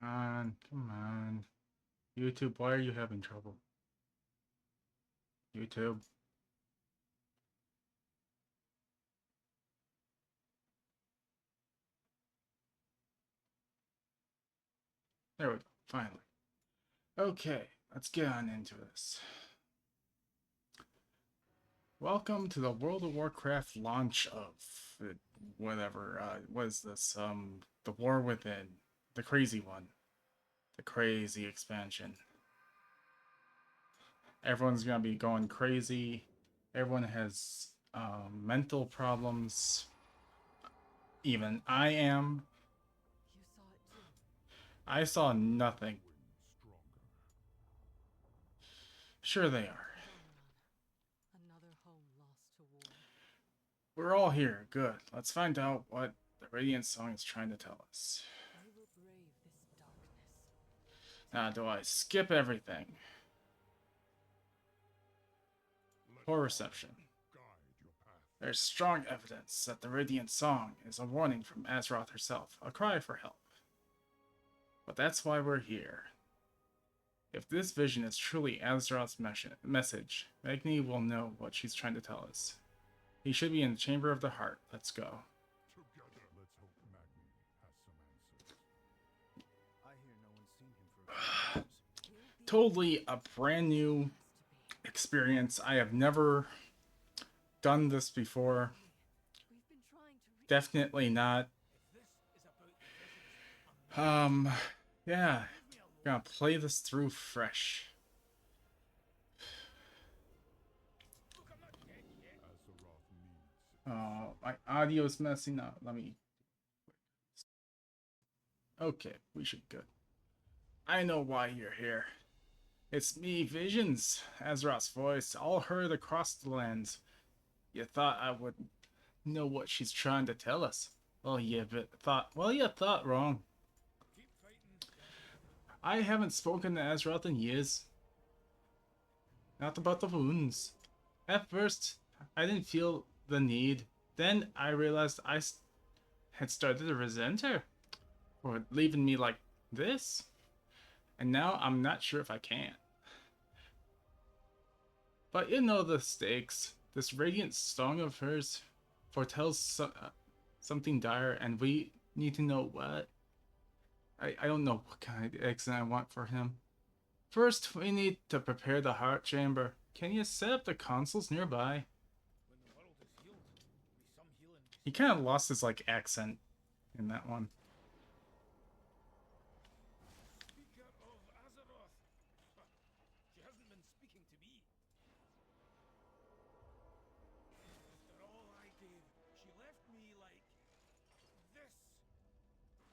Come on. YouTube, why are you having trouble? YouTube. There we go. Finally. Okay, let's get on into this. Welcome to the World of Warcraft launch of whatever. What is this? The War Within, the crazy one, the crazy expansion. Everyone's gonna be going crazy. Everyone has mental problems. Even I am. You saw it too. I saw nothing. Sure they are. Dalaran. Another home lost to war. We're all here. Good. Let's find out what the Radiant Song is trying to tell us. They will brave this darkness. Now, do I skip everything? Poor reception. There's strong evidence that the Radiant Song is a warning from Azeroth herself, a cry for help. But that's why we're here. If this vision is truly Azeroth's message, Magni will know what she's trying to tell us. He should be in the Chamber of the Heart. Let's go. Together, let's hope Magni has some answers. I hear no one's seen him for a few years. Totally a brand new experience. I have never done this before. We've been trying to Definitely not. Yeah. Gonna play this through fresh. Oh, my audio's messing up. Let me. Okay, we should good. I know why you're here. It's me, Visions, Azeroth's voice, all heard across the lands. You thought I would know what she's trying to tell us. Well, you thought wrong. I haven't spoken to Azeroth in years. Not about the wounds. At first, I didn't feel the need. Then I realized I had started to resent her for leaving me like this. And now I'm not sure if I can. But you know the stakes. This radiant song of hers foretells something dire, and we need to know what. I don't know what kind of exit I want for him. First, we need to prepare the heart chamber. Can you set up the consoles nearby? He kind of lost his like accent in that one.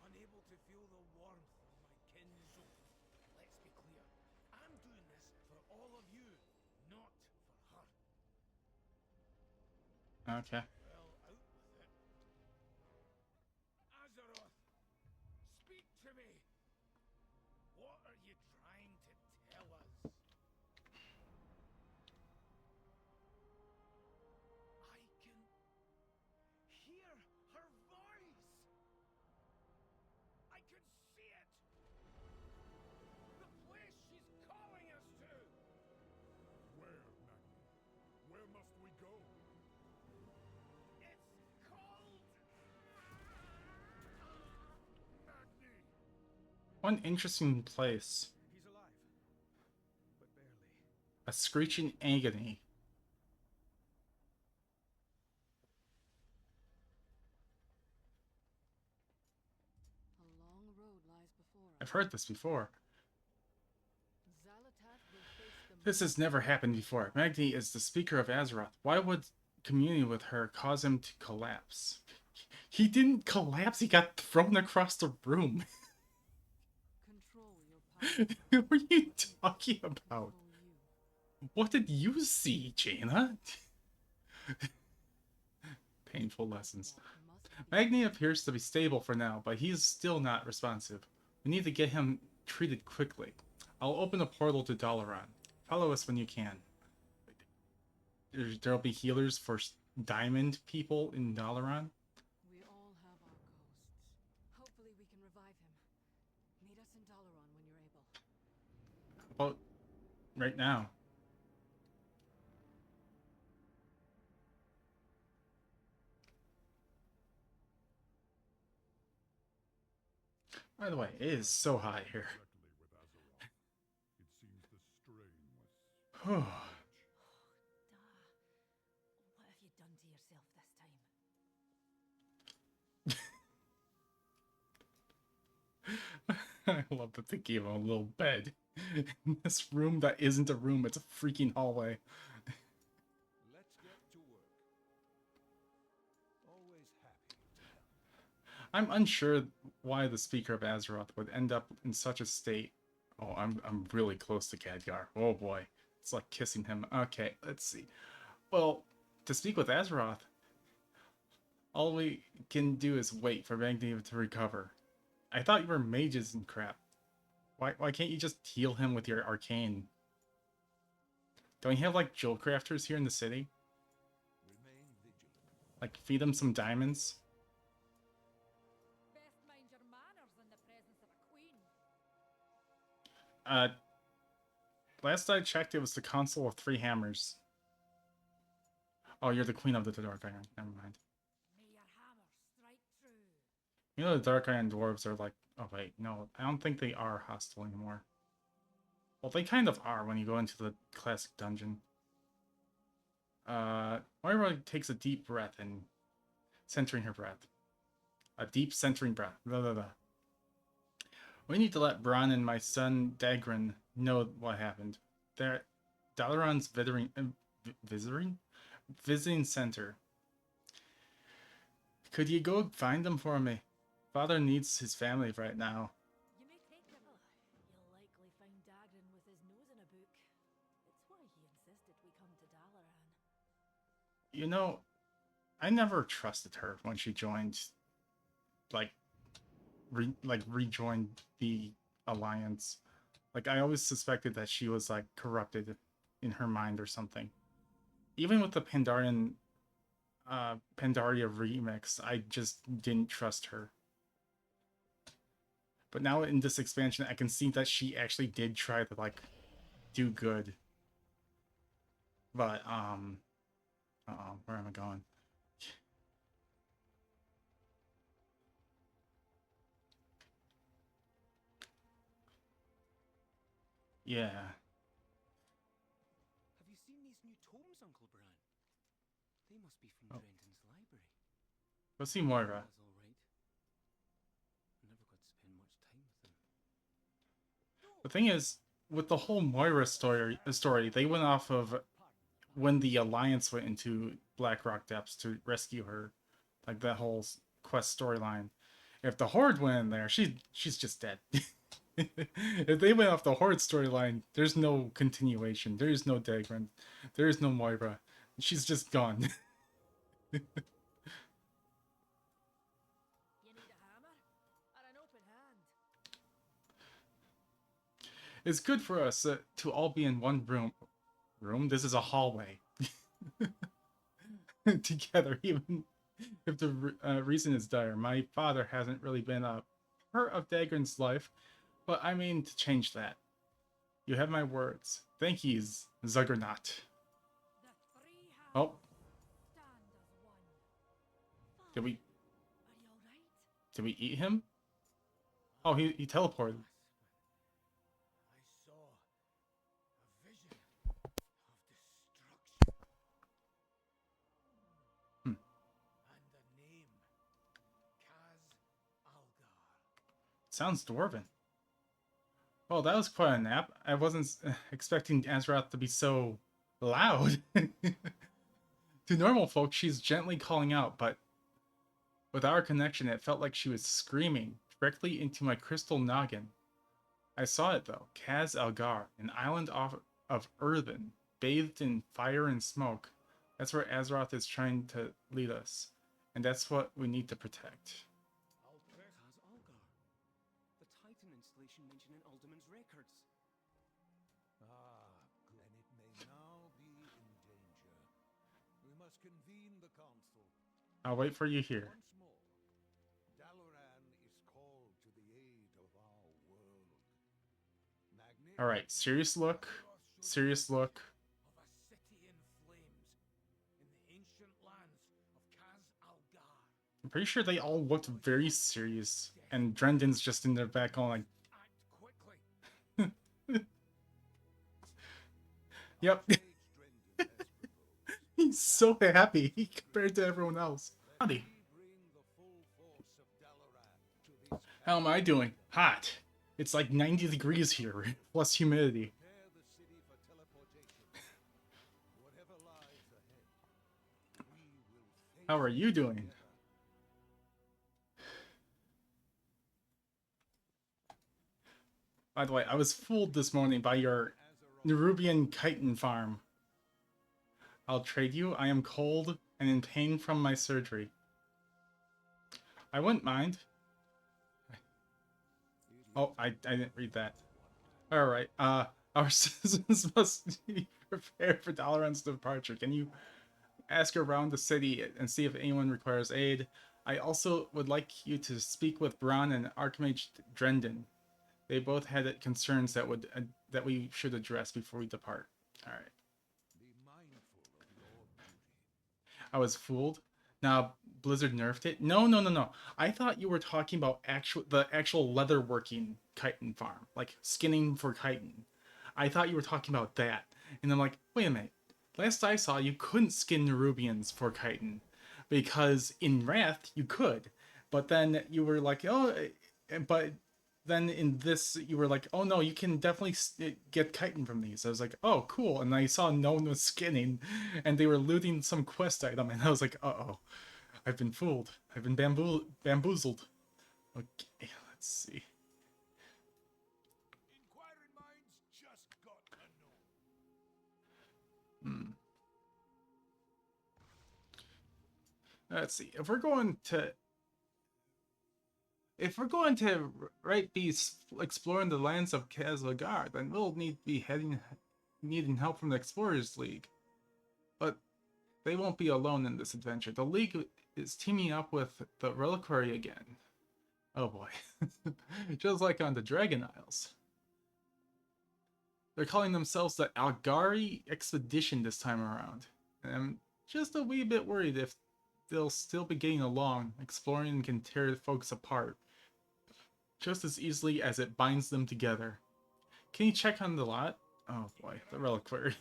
Unable to feel the warmth of my kin's oath. Let's be clear. I'm doing this for all of you, not for her. Okay. Well, out with it. Azeroth, speak to me. What are you trying to tell us? I can hear her voice. I can see it! The place she's calling us to! Where, Magni? Where must we go? It's called... Magni! One interesting place. He's alive, but barely. A screeching agony. A long road lies before us. I've heard this before. Xal'atath will face the This has never happened before. Magni is the speaker of Azeroth. Why would communing with her cause him to collapse? He didn't collapse, he got thrown across the room. Control your power. What are you talking about? Control you. What did you see, Jaina? Painful lessons. What must be Magni appears to be stable for now, but he's still not responsive. We need to get him treated quickly. I'll open a portal to Dalaran. Follow us when you can. There'll be healers for diamond people in Dalaran. We all have our ghosts. Hopefully we can revive him. Meet us in right now. By the way, it is so hot here. Directly with Azeroth. It seems the strain was Whew. Da. What have you done to yourself this time? I love that they gave him a little bed in this room that isn't a room, it's a freaking hallway. Let's get to work. Always happy. I'm unsure why the Speaker of Azeroth would end up in such a state. Oh, I'm really close to Khadgar. Oh boy. It's like kissing him. Okay, let's see. Well, to speak with Azeroth, all we can do is wait for Magni to recover. I thought you were mages and crap. Why can't you just heal him with your arcane? Don't you have like jewel crafters here in the city? Remain vigilant. Like feed him some diamonds? Best mind your manners in the presence of a queen. Last I checked, it was the console of 3 hammers. Oh, you're the queen of the Dark Iron. Never mind. May your hammer strike true. You know the Dark Iron dwarves are like... Oh wait, no, I don't think they are hostile anymore. Well, they kind of are when you go into the classic dungeon. Moira takes a deep breath and centering her breath. A deep centering breath. Blah, blah, blah. We need to let Bronn and my son Dagran know what happened. They're at Dalaran's visiting center. Could you go find them for me? Father needs his family right now. You may take it. You'll likely find Dagran with his nose in a book. It's why he insisted we come to Dalaran. You know, I never trusted her when she joined, like, rejoined the Alliance. Like, I always suspected that she was, like, corrupted in her mind or something. Even with the Pandaria remix, I just didn't trust her. But now in this expansion, I can see that she actually did try to, like, do good. But, uh-oh, where am I going? Yeah. Have you seen these new tomes, Uncle Bran? They must be from Oh. Drenton's library. Go see Moira. That's all right. I never got to spend much time with them. The thing is, with the whole Moira story, they went off of when the Alliance went into Blackrock Depths to rescue her, like that whole quest storyline. If the Horde went in there, she's just dead. If they went off the Horde storyline, there's no continuation. There is no Dagran. There is no Moira. She's just gone. You need a hammer? Or an open hand? It's good for us to all be in one room. This is a hallway. Together, even if the reason is dire. My father hasn't really been a part of Dagran's life, but I mean to change that. You have my words. Thank you, Zuggernaut. The three Oh, halves stand as one. did we Are you alright? did we eat him? Oh, he teleported. I saw a vision of destruction. Hmm. And a name. Kaz Algar. Sounds dwarven. Well, that was quite a nap. I wasn't expecting Azeroth to be so loud. To normal folk, she's gently calling out, but with our connection, it felt like she was screaming directly into my crystal noggin. I saw it though. Kaz Algar, an island off of Earthen, bathed in fire and smoke. That's where Azeroth is trying to lead us, and that's what we need to protect. Kaz Algar. The Titan installation mentioned in Alderman's records. Ah, and it may now be in danger. We must convene the council. I'll wait for you here. Once more, Dalaran is called to the aid of our world. Magni, Alright, serious look. serious look. of a city in flames in the ancient lands of Kaz Algar. I'm pretty sure they all looked very serious, and Drenden's just in their back going Act quickly. like, yep. Archmage Drendon has proposed. He's so happy compared to everyone else. Howdy. We bring the full force of Dalaran to this How am I doing? Hot. It's like 90 degrees here, plus humidity. prepare the city for teleportation. Whatever lies ahead, we will face How are you doing? together. By the way, I was fooled this morning by your Nerubian chitin farm. I'll trade you. I am cold and in pain from my surgery. I wouldn't mind. Oh, I didn't read that. Alright, our citizens must be prepared for Dalaran's departure. Can you ask around the city and see if anyone requires aid? I also would like you to speak with Bron and Archmage Drendon. They both had concerns that that we should address before we depart. Alright. Be mindful of your beauty. I was fooled. Now Blizzard nerfed it. No. I thought you were talking about the actual leatherworking chitin farm, like skinning for chitin. I thought you were talking about that, and I'm like, wait a minute. Last I saw, you couldn't skin Nerubians for chitin, because in Wrath you could, but then you were like, oh, but then in this you were like, oh no, you can definitely get chitin from these. I was like, oh cool, and I saw no one was skinning, and they were looting some quest item, and I was like, uh-oh, I've been fooled. I've been bamboozled. Okay, let's see. Inquiring minds just got to know. Let's see. If we're going to be exploring the lands of Kazlagar, then we'll need to be needing help from the Explorers League. But they won't be alone in this adventure. The League is teaming up with the Reliquary again. Oh boy. Just like on the Dragon Isles. They're calling themselves the Algari Expedition this time around. And I'm just a wee bit worried if they'll still be getting along. Exploring can tear folks apart just as easily as it binds them together. Can you check on the lot? Oh boy, the Reliquary.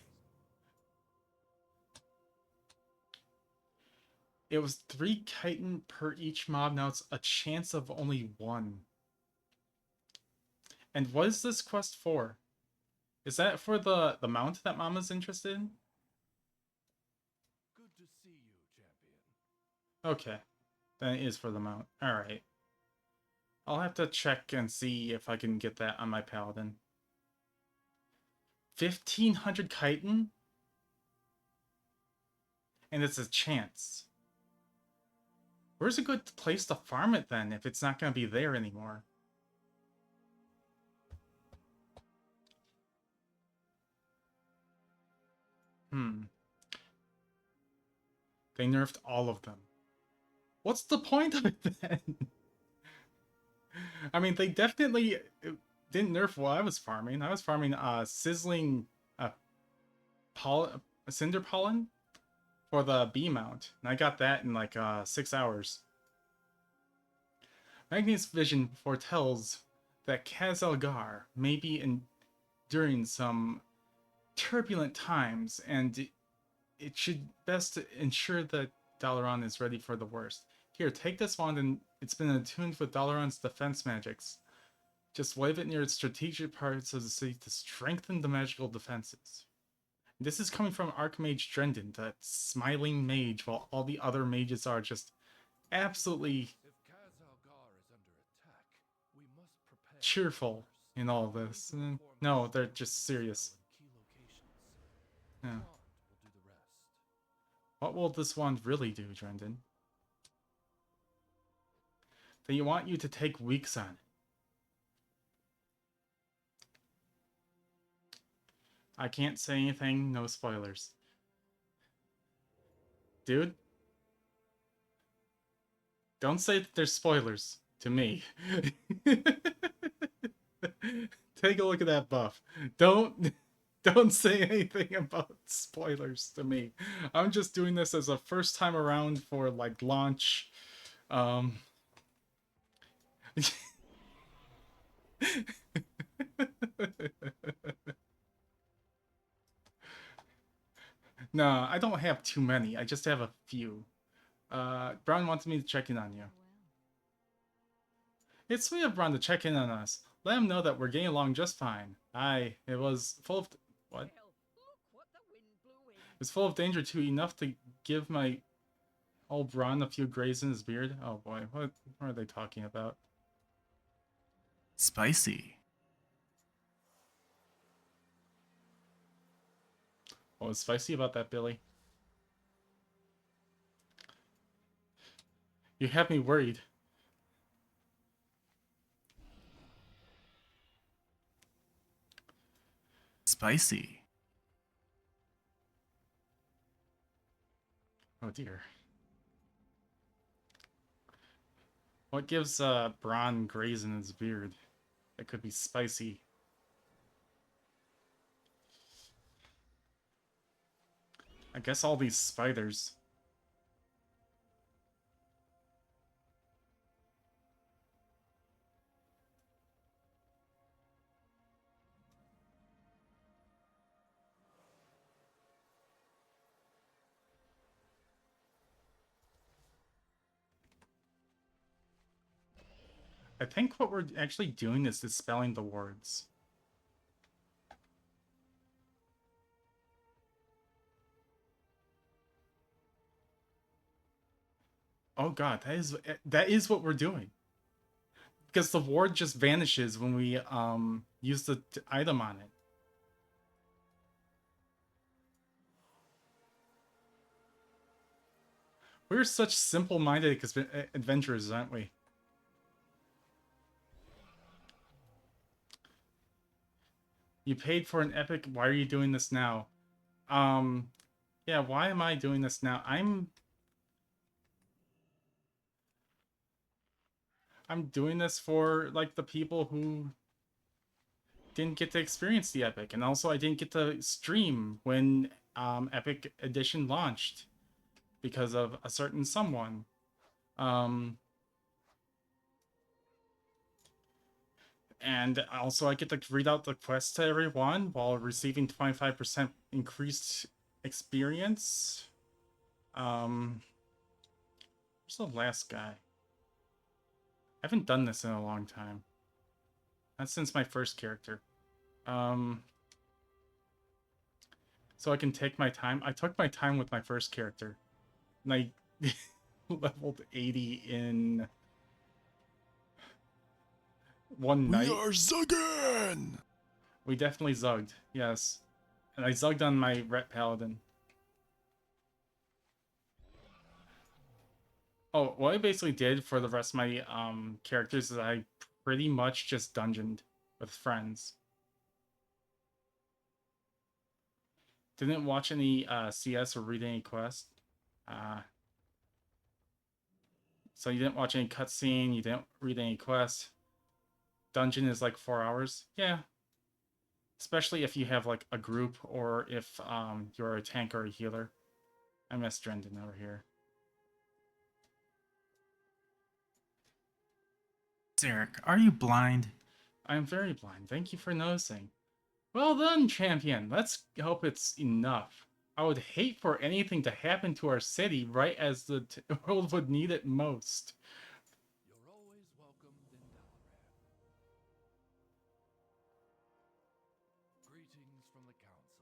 It was 3 chitin per each mob, now it's a chance of only 1. And what is this quest for? Is that for the mount that Mama's interested in? Good to see you, champion. Okay, then it is for the mount. Alright. I'll have to check and see if I can get that on my paladin. 1500 chitin? And it's a chance. Where's a good place to farm it then, if it's not going to be there anymore? They nerfed all of them. What's the point of it then? I mean, they definitely didn't nerf what I was farming. I was farming sizzling cinder pollen for the bee mount, and I got that in like 6 hours. Magni's vision foretells that Kaz-Algar may be enduring some turbulent times, and it should best ensure that Dalaran is ready for the worst. Here, take this wand, and it's been attuned with Dalaran's defense magics. Just wave it near its strategic parts of the city to strengthen the magical defenses. This is coming from Archmage Drendon, that smiling mage, while all the other mages are just absolutely If Kaz-Algar is under attack, we must prepare cheerful in all this. No, they're just serious. key locations. Yeah. Wand will do the rest. What will this wand really do, Drendon? They want you to take weeks on it. I can't say anything, no spoilers. Dude? Don't say that there's spoilers to me. Take a look at that buff. Don't Don't say anything about spoilers to me. I'm just doing this as a first time around for like launch. Um No, I don't have too many. I just have a few. Brown wanted me to check in on you. It's sweet of Brown to check in on us. Let him know that we're getting along just fine. Aye, it was full of... What? It was full of danger too, enough to give my old Braun a few grays in his beard. Oh boy, what are they talking about? Spicy. What was spicy about that, Billy? You have me worried. Spicy. Oh dear. What gives Braun grays in his beard? It could be spicy. I guess all these spiders. I think what we're actually doing is dispelling the wards. Oh god, that is what we're doing. Because the ward just vanishes when we use the item on it. We're such simple-minded adventurers, aren't we? You paid for an epic, why are you doing this now? Yeah, why am I doing this now? I'm doing this for, like, the people who didn't get to experience the epic, and also I didn't get to stream when Epic Edition launched because of a certain someone. And also I get to read out the quest to everyone while receiving 25% increased experience. Where's the last guy? I haven't done this in a long time. Not since my first character. So I can take my time. I took my time with my first character. And I leveled 80 in one night. We are Zuggin! We definitely zugged, yes. And I zugged on my Ret Paladin. Oh, what I basically did for the rest of my characters is I pretty much just dungeoned with friends. Didn't watch any CS or read any quests. So you didn't watch any cutscene, you didn't read any quests. Dungeon is like 4 hours. Yeah. Especially if you have like a group or if you're a tank or a healer. I miss Drendon over here. Derek, are you blind? I am very blind. Thank you for noticing. Well done, champion. Let's hope it's enough. I would hate for anything to happen to our city right as the world would need it most. You're always welcome in Dalaran. Greetings from the council.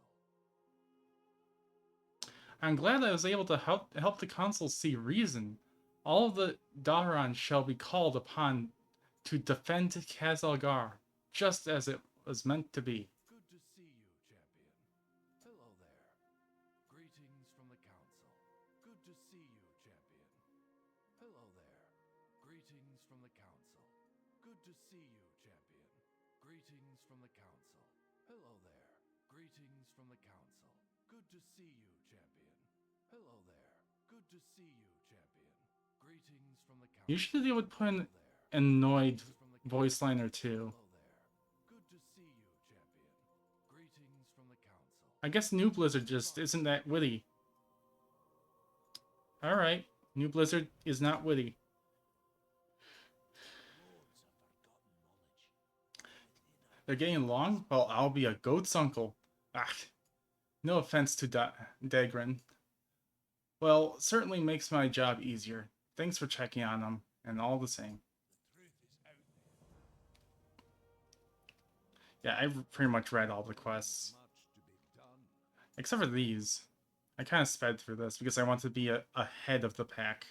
I'm glad I was able to help the council see reason. All of the Dalaran shall be called upon to defend Kazalgar, just as it was meant to be. Good to see you, champion. Hello there. Greetings from the council. Good to see you, champion. Hello there. Greetings from the council. Good to see you, champion. Greetings from the council. Hello there. Greetings from the council. Good to see you, champion. Hello there. Good to see you, champion. Greetings from the council. Usually they would put an annoyed voice line or two. Hello there. Good to see you, champion. Greetings from the council. I guess New Blizzard just isn't that witty. Alright, New Blizzard is not witty. They're getting along? Well, I'll be a goat's uncle. Ah, no offense to Dagran. Well, certainly makes my job easier. Thanks for checking on them, and all the same. Yeah, I've pretty much read all the quests. Except for these. I kind of sped through this because I want to be ahead of the pack.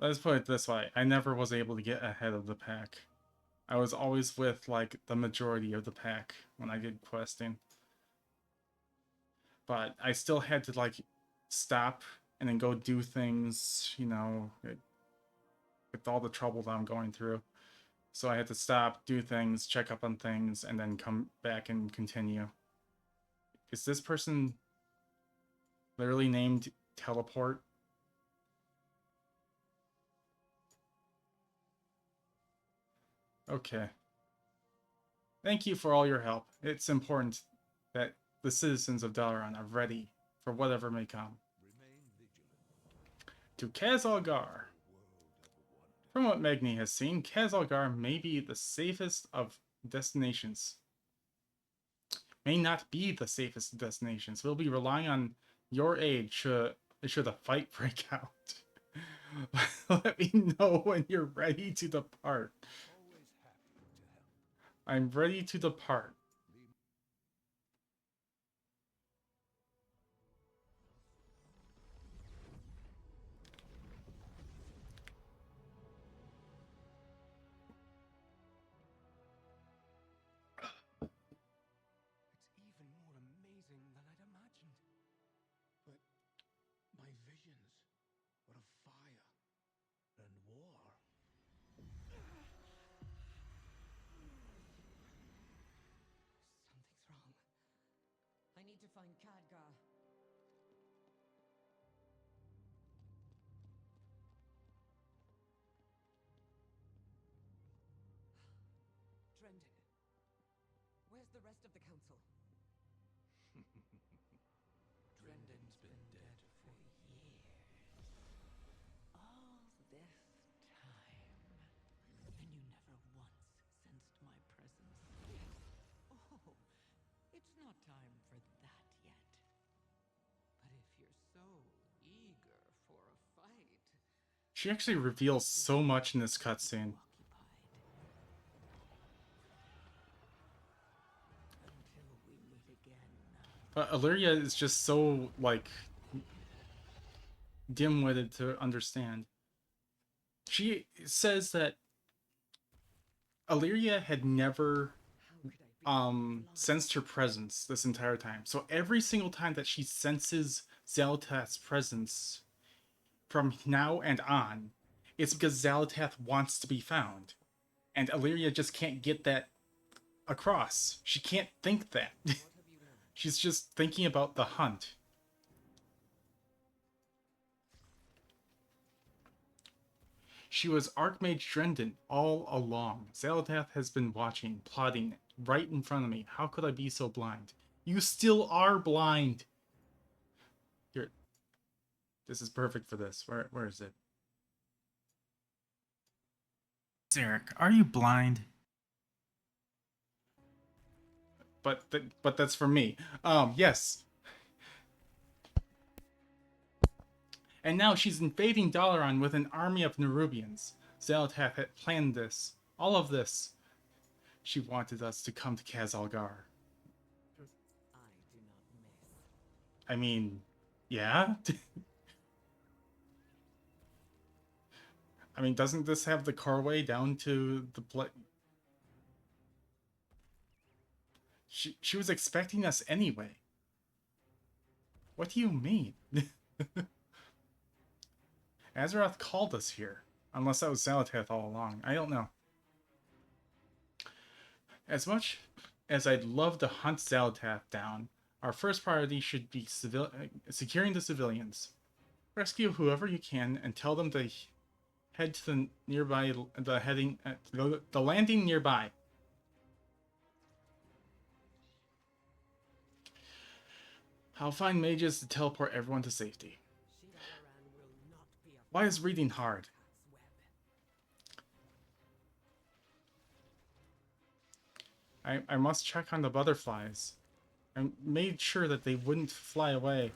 Let's put it this way. I never was able to get ahead of the pack. I was always with, like, the majority of the pack when I did questing. But I still had to, like, stop and then go do things, you know, with all the trouble that I'm going through. So I had to stop, do things, check up on things, and then come back and continue. Is this person literally named Teleport? Okay. Thank you for all your help. It's important that the citizens of Dalaran are ready for whatever may come. To Khazalgar. From what Magni has seen, Khazalgar may be the safest of destinations. May not be the safest of destinations. We'll be relying on your aid should a fight break out. Let me know when you're ready to depart. I'm ready to depart. It's even more amazing than I'd imagined. But my visions were of fire and war. Something's wrong. I need to find Khadgar. Drendon. Where's the rest of the council? Drendon's been dead for years. All this time. And you never once sensed my presence. Oh, it's not time for that yet. But if you're so eager for a fight, She actually reveals so much in this cutscene. until we meet again. But Illyria is just so, like, dim-witted to understand. She says that Illyria had never sensed her presence this entire time. So every single time that she senses Xal'atath's presence from now and on, it's because Xal'atath wants to be found. And Illyria just can't get that across. She can't think that. She's just thinking about the hunt. She was Archmage Drendon all along. Xal'atath has been watching, plotting, right in front of me. How could I be so blind? You still are blind! Here. This is perfect for this. Where is it? Zarek, are you blind? But that's for me. Yes. And now she's invading Dalaran with an army of Nerubians. Xal'atath had planned this. All of this. She wanted us to come to Khazalgar. I do not miss. I mean, yeah? I mean, doesn't this have the carway down to the She was expecting us anyway. What do you mean? Azeroth called us here. Unless that was Xal'atath all along. I don't know. As much as I'd love to hunt Xal'atath down, our first priority should be securing the civilians. Rescue whoever you can and tell them to head to the nearby, the landing nearby. I'll find mages to teleport everyone to safety. Shadowrun will not be a Why is reading hard? cat's web. I must check on the butterflies. I made sure that they wouldn't fly away.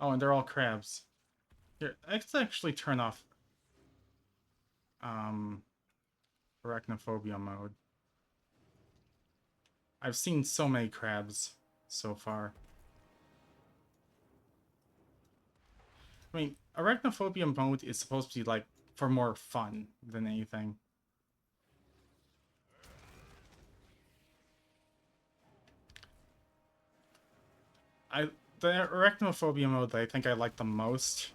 Oh, and they're all crabs. Here, let's actually turn off arachnophobia mode. I've seen so many crabs so far. I mean, arachnophobia mode is supposed to be like for more fun than anything. The arachnophobia mode that I think I like the most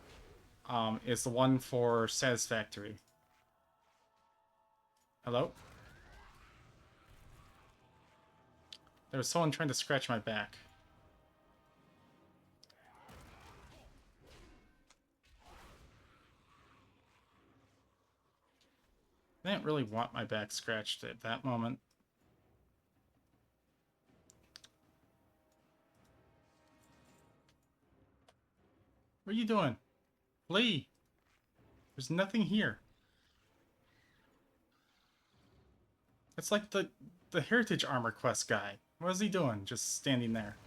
is the one for Satisfactory. Hello? There was someone trying to scratch my back. I didn't really want my back scratched at that moment. What are you doing? Flee! There's nothing here. It's like the Heritage Armor Quest guy. What is he doing? Just standing there.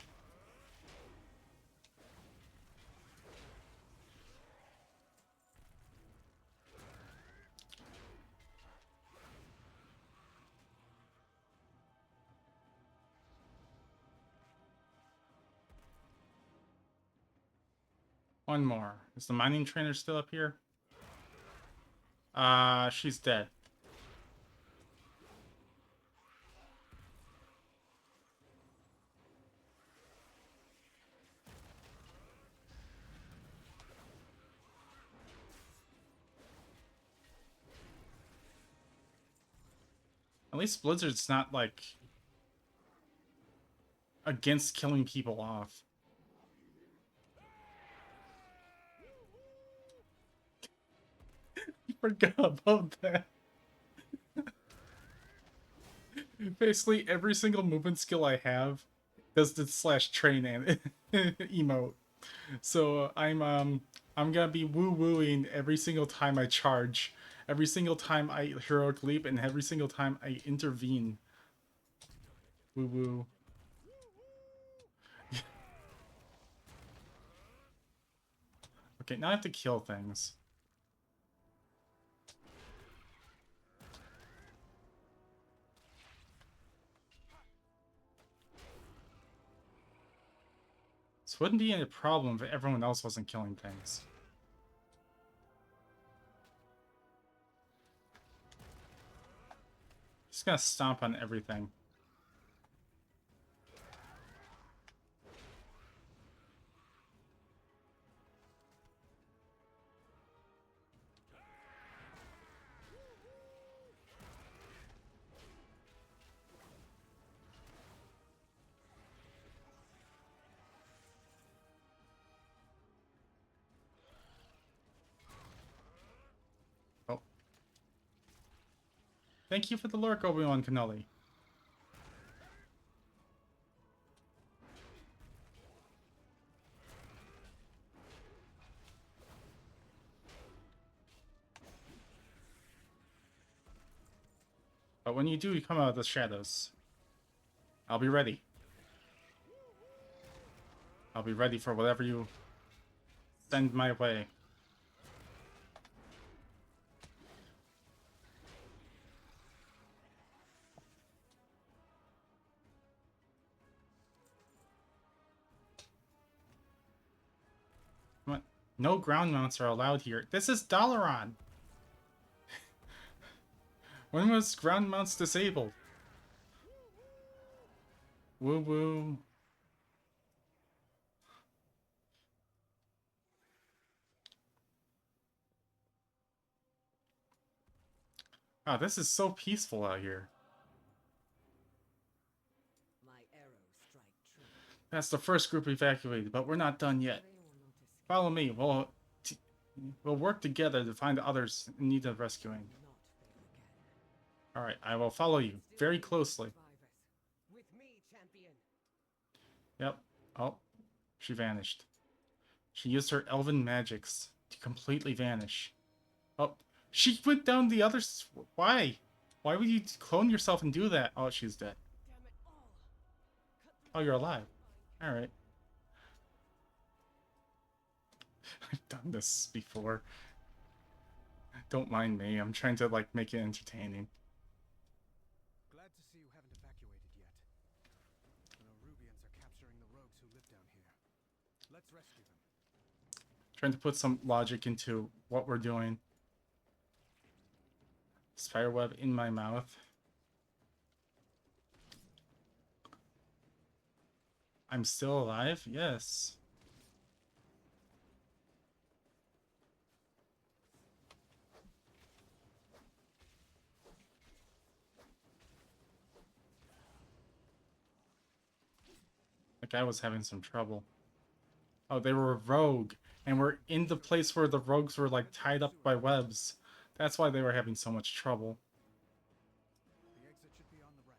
One more. Is the mining trainer still up here? She's dead. At least Blizzard's not, like, against killing people off. I forgot about that. Basically, every single movement skill I have does the /train and emote. So I'm gonna be woo-wooing every single time I charge, every single time I heroic leap, and every single time I intervene. Woo-woo. Okay, now I have to kill things. This wouldn't be a problem if everyone else wasn't killing things. Just gonna stomp on everything. Oh. Thank you for the lurk, Obi-Wan Kenobi. But when you do, you come out of the shadows. I'll be ready. I'll be ready for whatever you send my way. Come on. No ground mounts are allowed here. This is Dalaran! When was ground mounts disabled? Woo woo. Wow, this is so peaceful out here. My arrows strike true. That's the first group evacuated, but we're not done yet. Anyone notice Follow me. We'll work together to find the others in need of rescuing. not fail again. Alright, I will follow you very closely. With me, champion. Yep. Oh, she vanished. She used her elven magics to completely vanish. Oh, she went down the other... Why? Why would you clone yourself and do that? Oh, she's dead. Damn it all. Oh, you're alive. Alright. I've done this before. Don't mind me. I'm trying to, like, make it entertaining. Glad to see you haven't evacuated yet. The Norubians are capturing the rogues who live down here. Let's rescue them. Trying to put some logic into what we're doing. Spiderweb in my mouth. I'm still alive? Yes. Like I was having some trouble. Oh, they were a rogue. And we're in the place where the rogues were like tied up by webs. That's why they were having so much trouble. The exit should be on the right.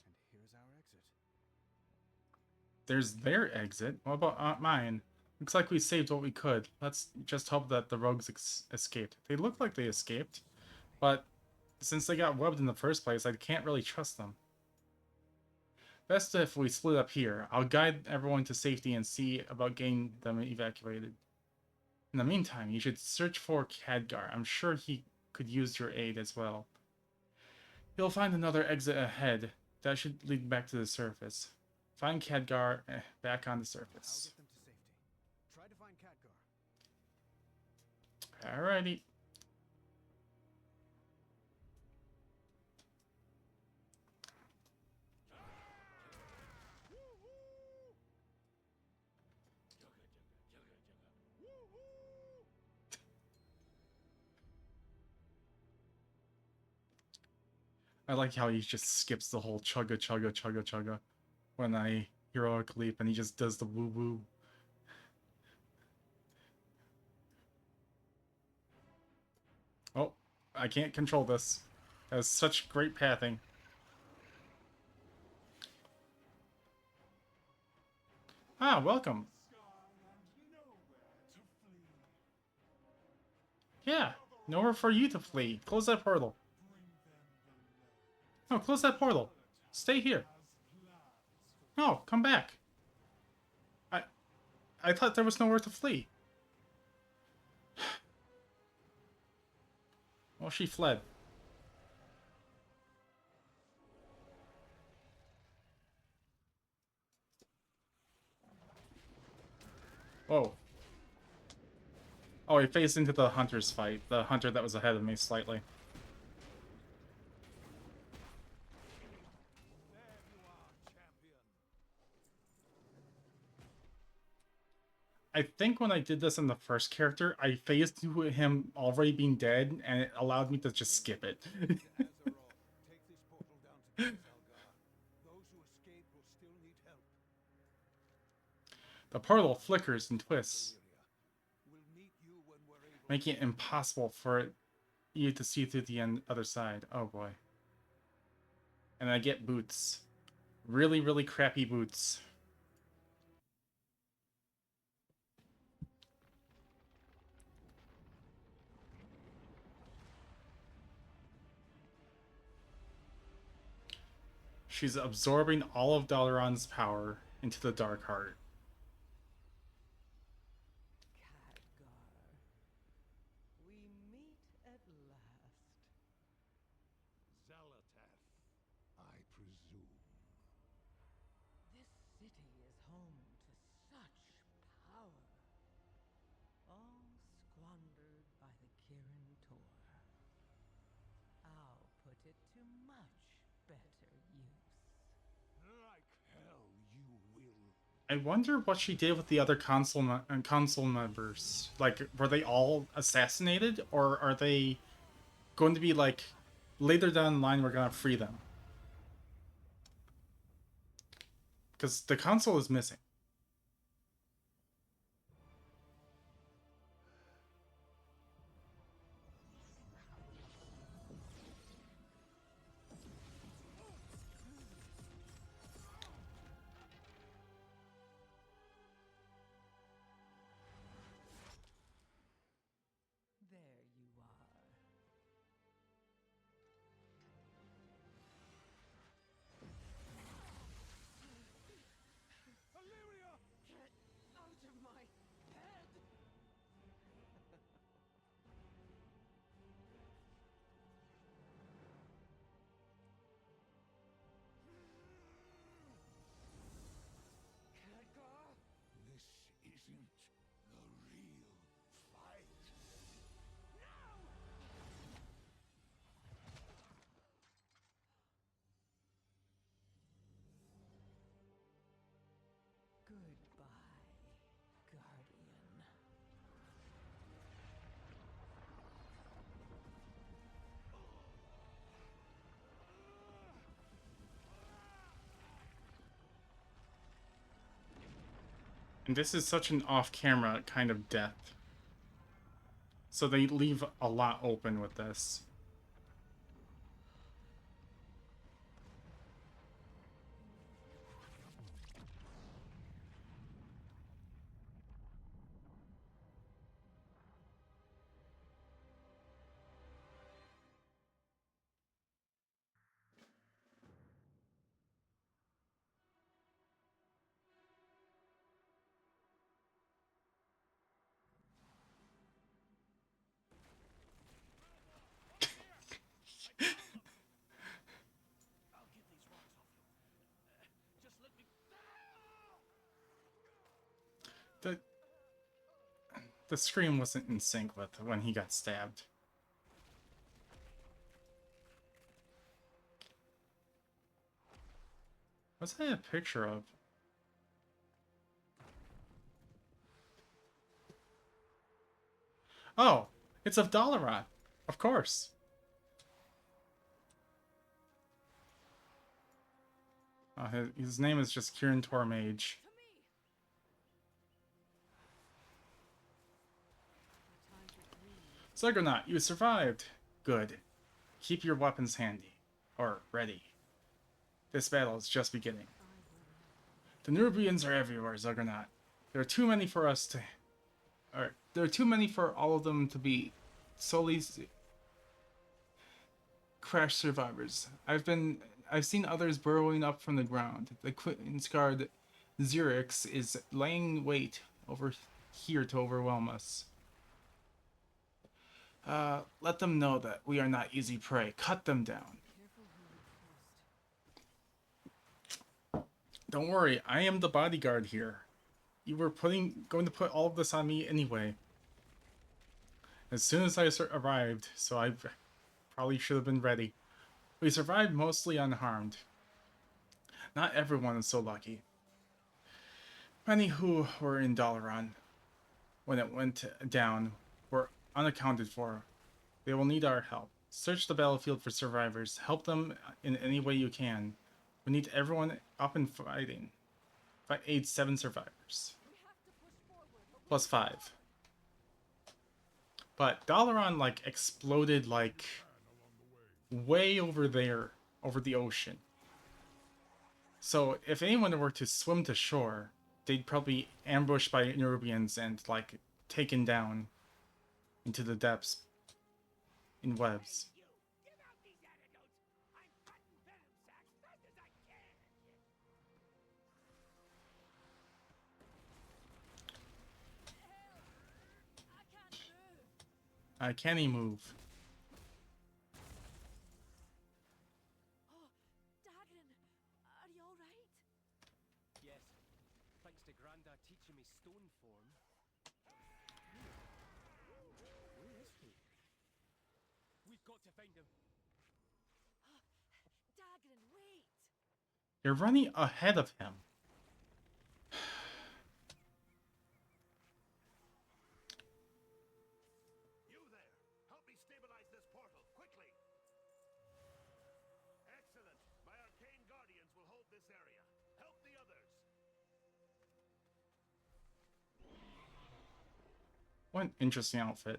And here's our exit. There's their exit. What about mine? Looks like we saved what we could. Let's just hope that the rogues escaped. They look like they escaped, but since they got webbed in the first place, I can't really trust them. Best if we split up here. I'll guide everyone to safety and see about getting them evacuated. In the meantime, you should search for Khadgar. I'm sure he could use your aid as well. You'll find another exit ahead. That should lead back to the surface. Find Khadgar back on the I'll surface. get them to safety. Try to find Khadgar. Alrighty. I like how he just skips the whole chugga chugga chugga chugga when I heroic leap and he just does the woo woo. Oh, I can't control this. That has such great pathing. Ah, welcome. Yeah, nowhere for you to flee. Close that portal. No, close that portal. Stay here. No, come back. I thought there was nowhere to flee. Well, she fled. Whoa. Oh, he faced into the hunter's fight. The hunter that was ahead of me slightly. I think when I did this in the first character, I phased to him already being dead, and it allowed me to just skip it. Azeroth, take this portal down to Khadgar. Those who escape will still need help. The portal flickers and twists, We'll meet you when we're able. making it impossible for you to see through the other side. Oh boy. And I get boots. Really, really crappy boots. She's absorbing all of Dalaran's power into the Dark Heart. Khadgar. We meet at last. Zalatath, I presume. This city is home to such power. All squandered by the Kirin Tor. I'll put it to much better use. Like hell you will. I wonder what she did with the other council members. Like, were they all assassinated, or are they going to be like later down the line? We're gonna free them. Because the console is missing. There you are. Illyria! Get out of my head! Khadgar! This isn't the real fight. Goodbye, Guardian. And this is such an off-camera kind of death. So they leave a lot open with this. I'll get these rocks off you. Just let me. The scream wasn't in sync with when he got stabbed. What's that a picture of? Oh, it's of Dalaran. Of course. His name is just Kieran Tormage. To me! No time to grieve. Zuggernaut, you survived. Good. Keep your weapons handy. Or ready. This battle is just beginning. The Nerubians are everywhere, Zuggernaut. There are too many for us to... there are too many for all of them to be solely crash survivors. I've seen others burrowing up from the ground. The Queen-scarred Xerix is laying wait over here to overwhelm us. Let them know that we are not easy prey. Cut them down. Careful who you trust. Don't worry, I am the bodyguard here. You were going to put all of this on me anyway. As soon as I arrived, so I probably should have been ready. We survived mostly unharmed. Not everyone is so lucky. Many who were in Dalaran when it went down were unaccounted for. They will need our help. Search the battlefield for survivors. Help them in any way you can. We need everyone up and fighting. Aid 7 survivors. We have to push forward, but Plus 5. But Dalaran, like, exploded, like, way over there, over the ocean. So, if anyone were to swim to shore, they'd probably be ambushed by Nerubians and, like, taken down into the depths in webs. You! Give out these antidotes! I'm cutting venom sacs fast as I can! I can't move! Can he move? Oh, Dagrin, are you alright? Yes. Thanks to Grandad teaching me stone form. Where is he? We've got to find him. Dagrin, wait! You're running ahead of him. You there! Help me stabilize this portal, quickly! Excellent! My arcane guardians will hold this area. Help the others! What an interesting outfit.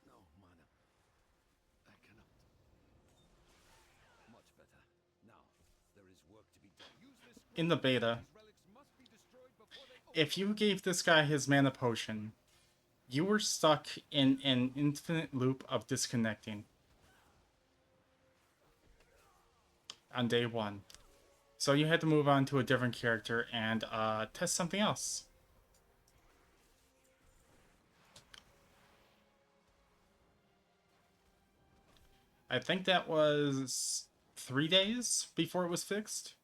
No, mana. I cannot. Much better. Now, there is work to be done. Use this In the beta, These relics must be destroyed before they if you gave this guy his mana potion, you were stuck in an infinite loop of disconnecting on day one. So you had to move on to a different character and test something else. I think that was 3 days before it was fixed.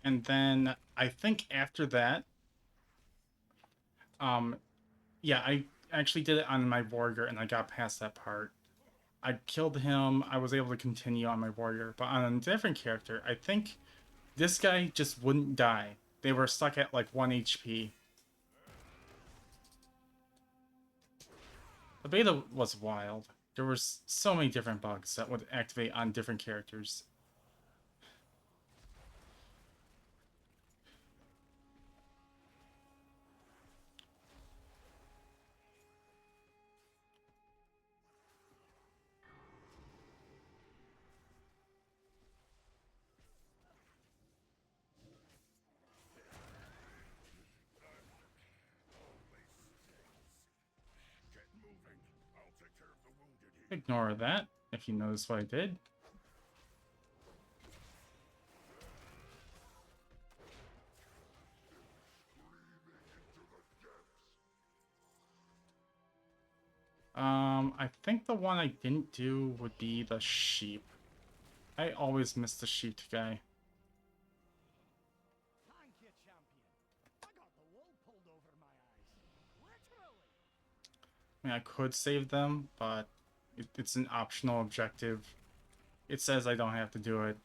And then I think after that, yeah, I actually did it on my warrior and I got past that part. I killed him, I was able to continue on my warrior, but on a different character, I think this guy just wouldn't die. They were stuck at like 1 HP. The beta was wild. There were so many different bugs that would activate on different characters. Get moving. I'll take care of the wounded here. Ignore that, if you notice what I did. I think the one I didn't do would be the sheep. I always miss the sheep guy. Thank you, champion. I got the wool pulled over my eyes. Literally. I mean, I could save them, but it's an optional objective. It says I don't have to do it.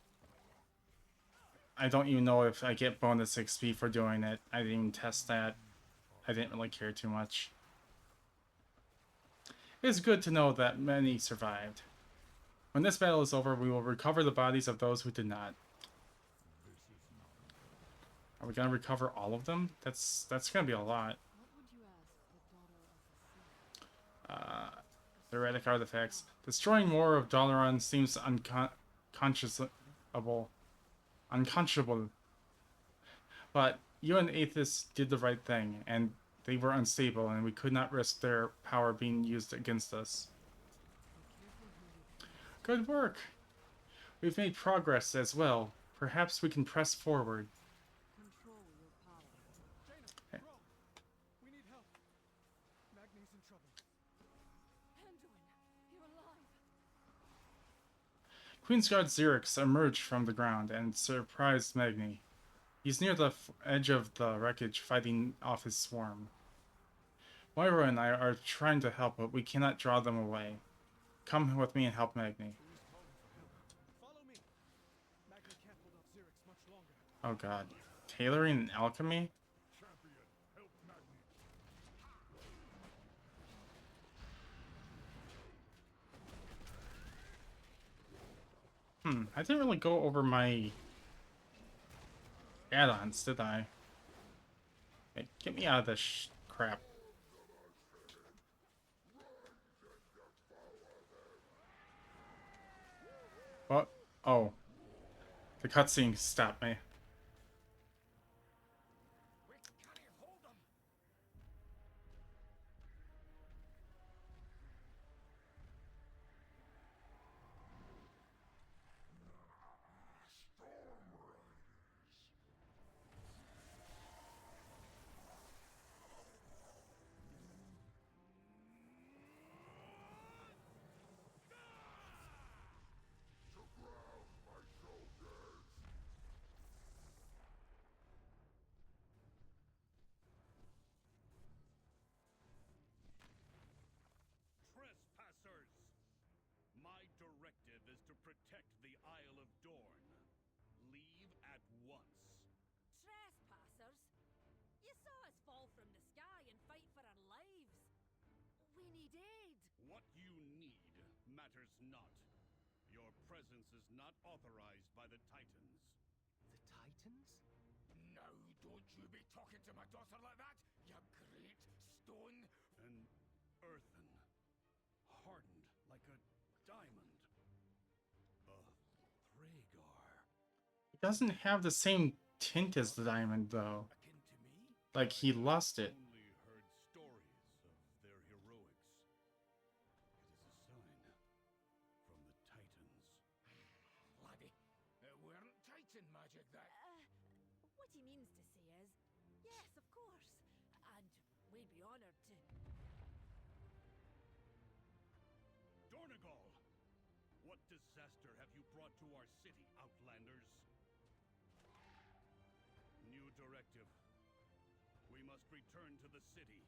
I don't even know if I get bonus XP for doing it. I didn't even test that. I didn't really care too much. It's good to know that many survived. When this battle is over, we will recover the bodies of those who did not. Are we gonna recover all of them? That's gonna be a lot. What would you ask the daughter of the sea? The erratic artifacts. Destroying more of Dalaran seems unconscionable. But you and Aethys did the right thing, and they were unstable, and we could not risk their power being used against us. Good work! We've made progress as well. Perhaps we can press forward. Control your power. Jaina, bro, we need help. Magni's in trouble. Anduin, you're alive. Queensguard Xerix emerged from the ground and surprised Magni. He's near the edge of the wreckage fighting off his swarm. Moira and I are trying to help, but we cannot draw them away. Come with me and help Magni. Follow me. Magni can't hold off Xerix much longer. Oh god. Tailoring and alchemy? Champion, help Magni. I didn't really go over my add-ons, did I? Hey, get me out of this crap. What? Oh. The cutscene stopped me. matters not. Your presence is not authorized by the Titans. The Titans? Now, don't you be talking to my daughter like that, you great stone. An earthen, hardened like a diamond. A Thragar. It doesn't have the same tint as the diamond, though. Akin to me? Like, he lost it. Only heard stories of their heroics. It is a sign from the Titans. Laddie, it weren't Titan magic that... What he means to say is, yes, of course. And we'd be honored to. Dornegal! What disaster have you brought to our city, Outlanders? New directive. We must return to the city.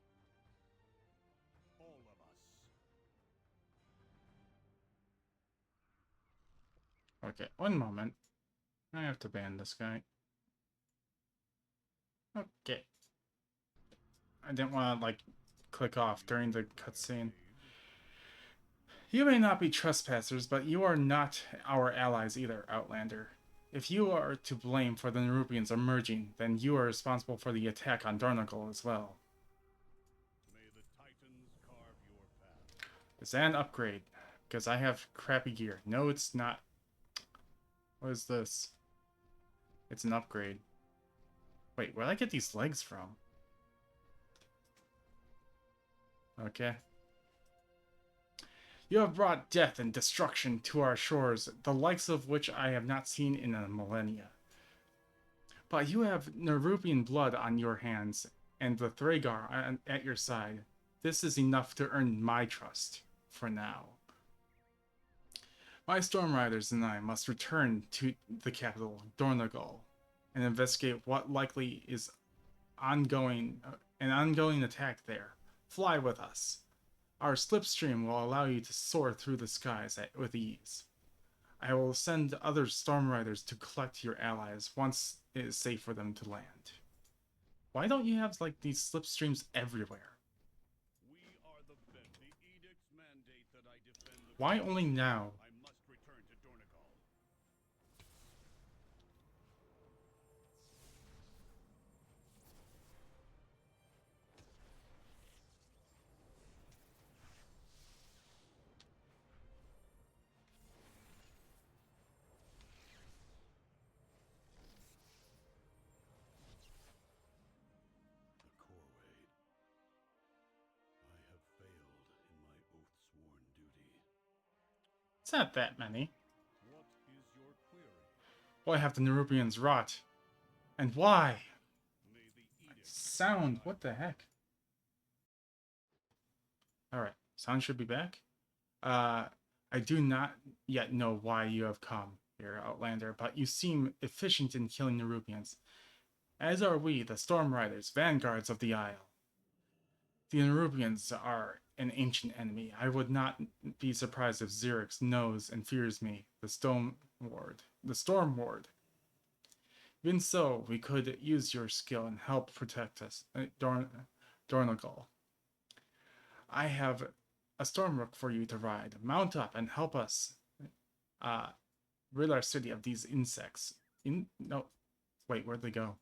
All of us. Okay, one moment. I have to ban this guy. Okay. I didn't want to, like, click off during the cutscene. You may not be trespassers, but you are not our allies either, Outlander. If you are to blame for the Nerubians emerging, then you are responsible for the attack on Dornogal as well. May the Titans carve your path. Is that an upgrade? Because I have crappy gear. No, it's not. What is this? It's an upgrade. Wait, where'd I get these legs from? Okay. You have brought death and destruction to our shores, the likes of which I have not seen in a millennia. But you have Nerubian blood on your hands, and the Thragar at your side. This is enough to earn my trust, for now. My Storm Riders and I must return to the capital, Dornogal, and investigate what likely is an ongoing attack there. Fly with us. Our slipstream will allow you to soar through the skies with ease. I will send other Storm Riders to collect your allies once it is safe for them to land. Why don't you have, like, these slipstreams everywhere? We are the edicts mandate that I defend the... Why only now? I must return to Dornegal. The Corway. I have failed in my oath-sworn duty. It's not that many. What is your query? Why have the Nerubians wrought? And why? May the edict... Sound, what the heck? Alright, sound should be back. I do not yet know why you have come here, Outlander, but you seem efficient in killing Nerubians. As are we, the Storm Riders, vanguards of the Isle. The Nerubians are an ancient enemy. I would not be surprised if Xerix knows and fears me, the Storm Ward. Even so, we could use your skill and help protect us, Dornogal. I have a Stormrook for you to ride. Mount up and help us rid our city of these insects. No, wait, where'd they go?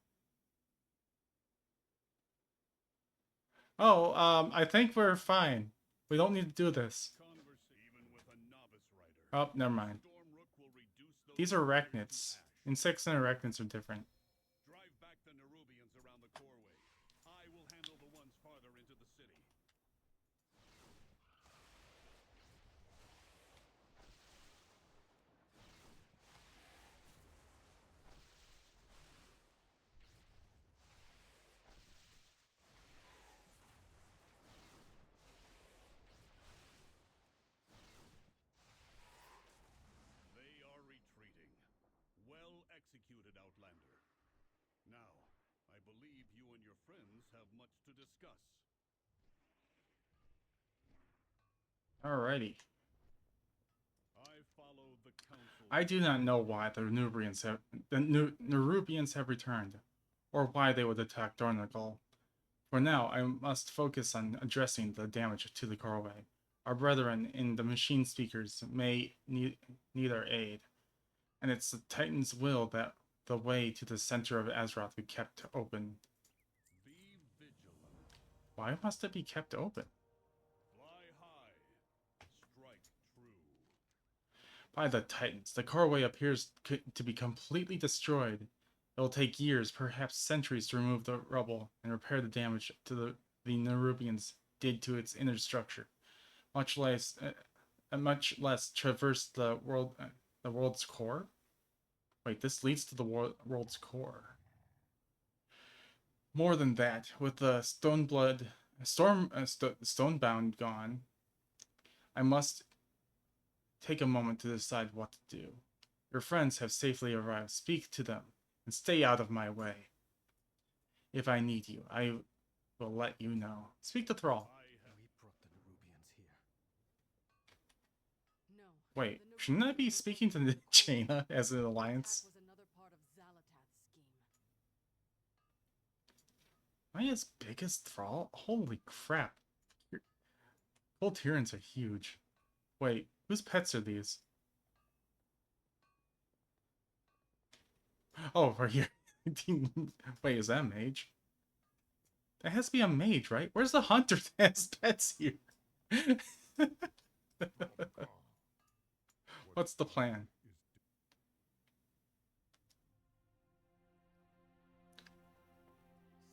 Oh, I think we're fine. We don't need to do this. Even with a novice rider, Oh, never mind. Stormrook will reduce those These are barriers to arachnids. ash. Insects and arachnids are different. Drive back the Nerubians around the Corway. I will handle the ones farther into the city. They are retreating. Well executed, Outlander. Now, I believe you and your friends have much to discuss. Alrighty. I follow the council. I do not know why the Nerubians have returned, or why they would attack Dornogal. For now, I must focus on addressing the damage to the Corway. Our brethren in the machine speakers may need our aid, and it's the Titan's will that the way to the center of Azeroth be kept open. Be vigilant. Why must it be kept open? Fly high. Strike true. By the Titans, the Corway appears to be completely destroyed. It will take years, perhaps centuries, to remove the rubble and repair the damage to the Nerubians did to its inner structure. Much less traverse the world's core. Wait, this leads to the world's core. More than that, with the Stonebound gone, I must take a moment to decide what to do. Your friends have safely arrived. Speak to them, and stay out of my way. If I need you, I will let you know. Speak to Thrall. We brought the Nerubians here. No. Wait, the shouldn't I be Nerubians speaking to Jaina as an alliance? attack was another part of Xalatath's scheme. Am I as big as Thrall? Holy crap. Volturians are huge. Wait, whose pets are these? Oh, right here. Wait, is that a mage? That has to be a mage, right? Where's the hunter that has pets here? What's the plan?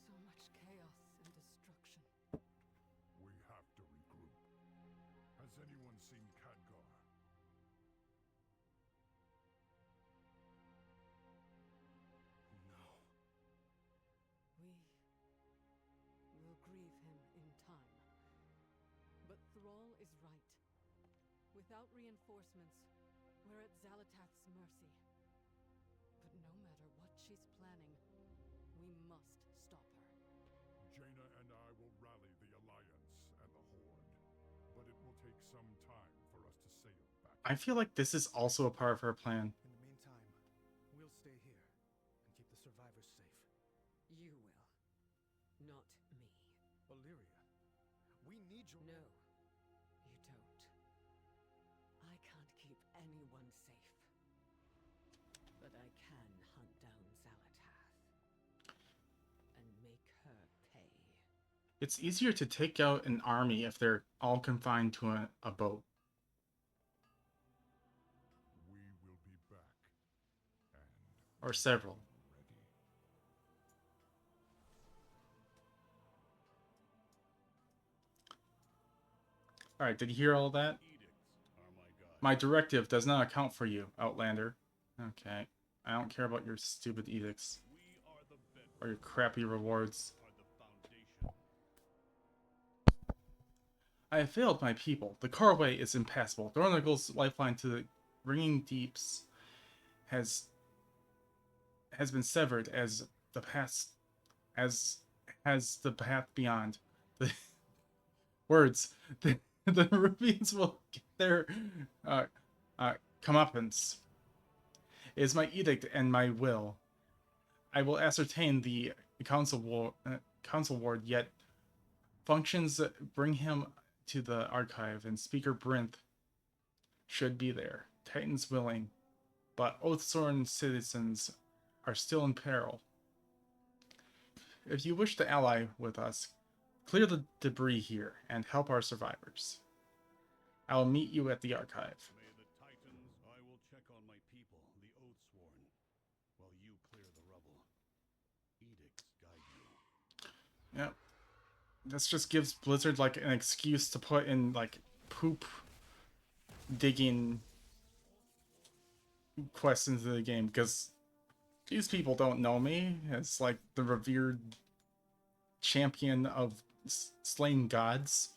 So much chaos and destruction. We have to regroup. Has anyone seen Khadgar? No. We'll grieve him in time. But Thrall is right. Without reinforcements, we're at Xalatath's mercy. But no matter what she's planning, we must stop her. Jaina and I will rally the Alliance and the Horde, but it will take some time for us to sail back. I feel like this is also a part of her plan. In the meantime, we'll stay here and keep the survivors safe. You will. Not me. Illyria, we need your... No, you don't. I can't keep anyone safe. But I can hunt down Xalatath. And make her pay. It's easier to take out an army if they're all confined to a boat. We will be back. And Or several. ready. Alright, did you hear all that? Edicts are my guide. My directive does not account for you, Outlander. Okay. I don't care about your stupid edicts. We are the bedrock, Or your crappy rewards. are the foundation. I have failed my people. The Carway is impassable. Dornagal's lifeline to the ringing deeps has been severed as the path beyond. The words. The Nerubians will get their comeuppance. It is my edict and my will. I will ascertain the council ward, yet functions bring him to the archive, and Speaker Brinth should be there. Titans willing, but Oathsworn citizens are still in peril. If you wish to ally with us, clear the debris here and help our survivors. I will meet you at the archive. May the Titans, I will check on my people, the Oathsworn, while you clear the rubble. Edicts guide you. Yep. This just gives Blizzard like an excuse to put in like poop digging quests into the game, because these people don't know me as like the revered champion of slain gods.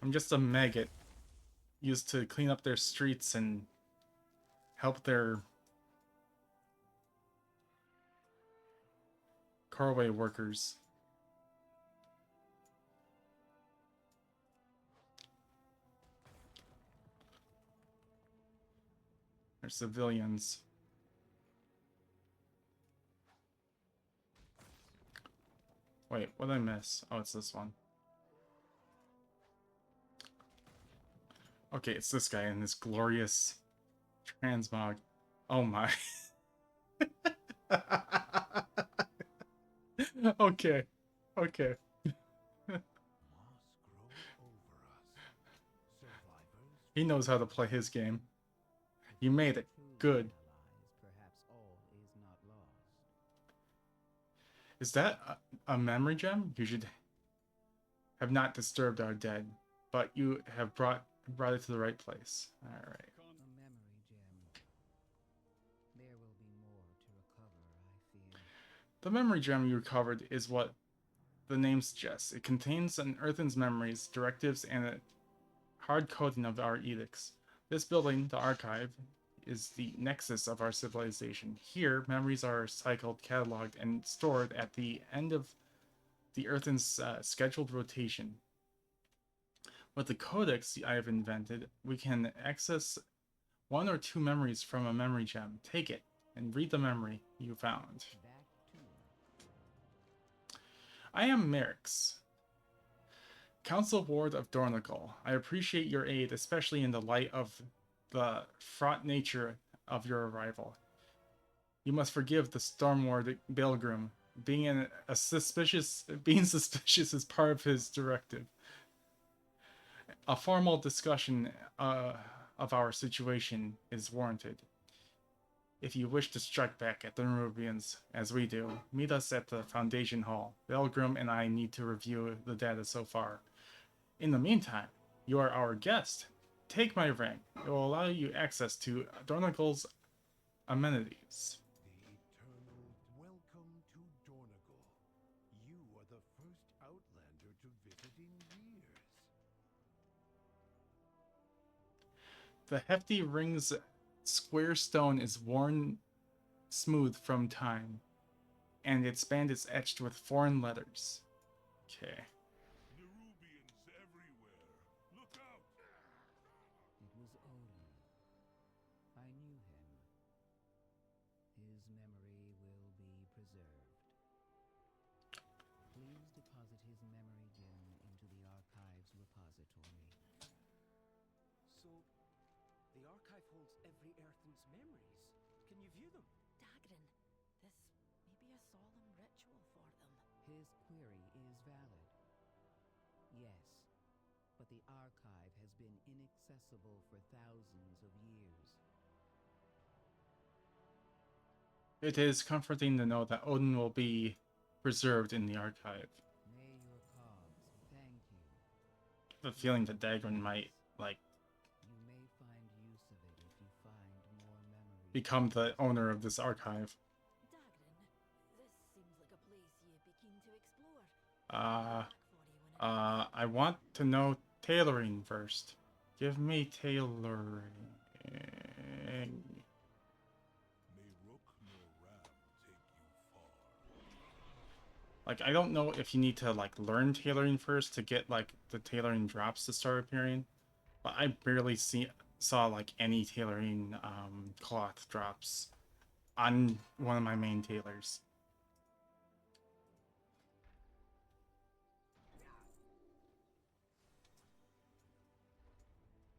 I'm just a maggot used to clean up their streets and help their carway workers. They're civilians. Wait, what did I miss? Oh, it's this one. Okay, it's this guy in this glorious transmog. Oh my. Okay. Okay. He knows how to play his game. You made it. Good. Perhaps all is not lost. Is that a memory gem? You should have not disturbed our dead, but you have brought it to the right place. All right. A memory gem. There will be more to recover, I fear. The memory gem you recovered is what the name suggests. It contains an Earthen's memories, directives, and a hard coding of our edicts. This building, the archive, is the nexus of our civilization. Here, memories are cycled, cataloged, and stored at the end of the Earthen's scheduled rotation. With the codex I have invented, we can access 1 or 2 memories from a memory gem. Take it and read the memory you found. Back to I am Merix, Council Ward of Dornagal. I appreciate your aid, especially in the light of the fraught nature of your arrival. You must forgive the Stormward Baelgrim. Being suspicious is part of his directive. A formal discussion of our situation is warranted. If you wish to strike back at the Nerubians, as we do, meet us at the Foundation Hall. Baelgrim and I need to review the data so far. In the meantime, you are our guest. Take my ring. It will allow you access to Dornagal's amenities. The eternal welcome to Dornagal. You are the first Outlander to visit in years. The hefty ring's square stone is worn smooth from time, and its band is etched with foreign letters. Okay. Nerubians everywhere. Look out! It was Odin. I knew him. His memory will be preserved. Please deposit his memory gem into the archive's repository. So, the archive holds every Earthen's memories. Can you view them? Dagrin, this may be a solemn ritual for them. His query is valid. Yes, but the archive has been inaccessible for thousands of years. It is comforting to know that Odin will be preserved in the archive. May your cause thank you. I have a feeling that Dagrin might, like, You may find use of it if you find more memories. become the owner of this archive. Dagrin, this seems like a place you'd be keen to explore. I want to know tailoring first. Give me tailoring. May Rook nor Ram take you far. Like, I don't know if you need to, like, learn tailoring first to get, like, the tailoring drops to start appearing. But I barely saw, like, any tailoring cloth drops on one of my main tailors.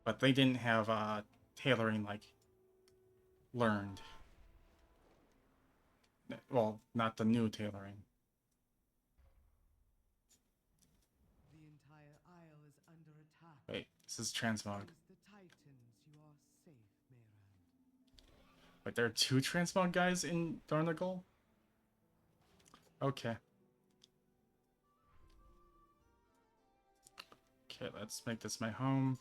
But they didn't have tailoring, like, learned. Well, not the new tailoring. The entire isle is under attack. Wait, this is transmog. Against the Titans, you are safe, Mayran. Wait, there are 2 transmog guys in Dornagal? Okay. Okay, let's make this my home.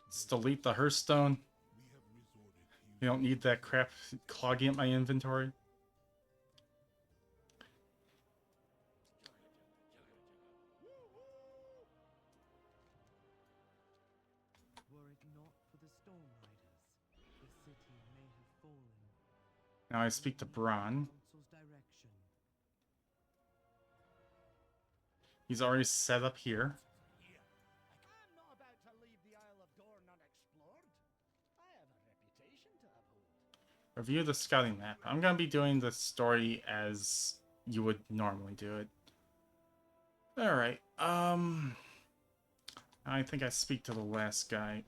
Let's delete the Hearthstone. We have resorted to You don't need that crap clogging up my inventory. Were it not for the Storm Riders, the city may have fallen. Now I speak to Bronn. Council's direction. He's already set up here. I'm not about to leave the Isle of Dorn unexplored. I have a reputation to uphold. Review the scouting map. I'm gonna be doing the story as you would normally do it. Alright, I think I speak to the last guy.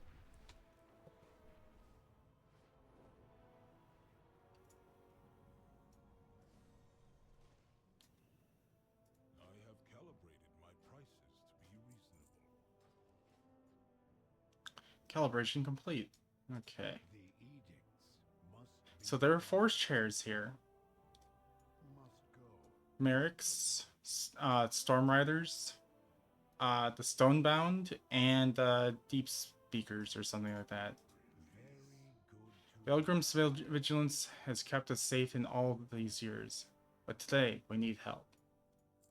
I have calibrated my prices to be reasonable. Calibration complete. Okay. The edicts must So there are 4 chairs here. must go. Merrick's, Storm Riders, the Stonebound, and Deep Speakers or something like that. Very good to Belgrim's vigilance has kept us safe in all of these years, but today we need help.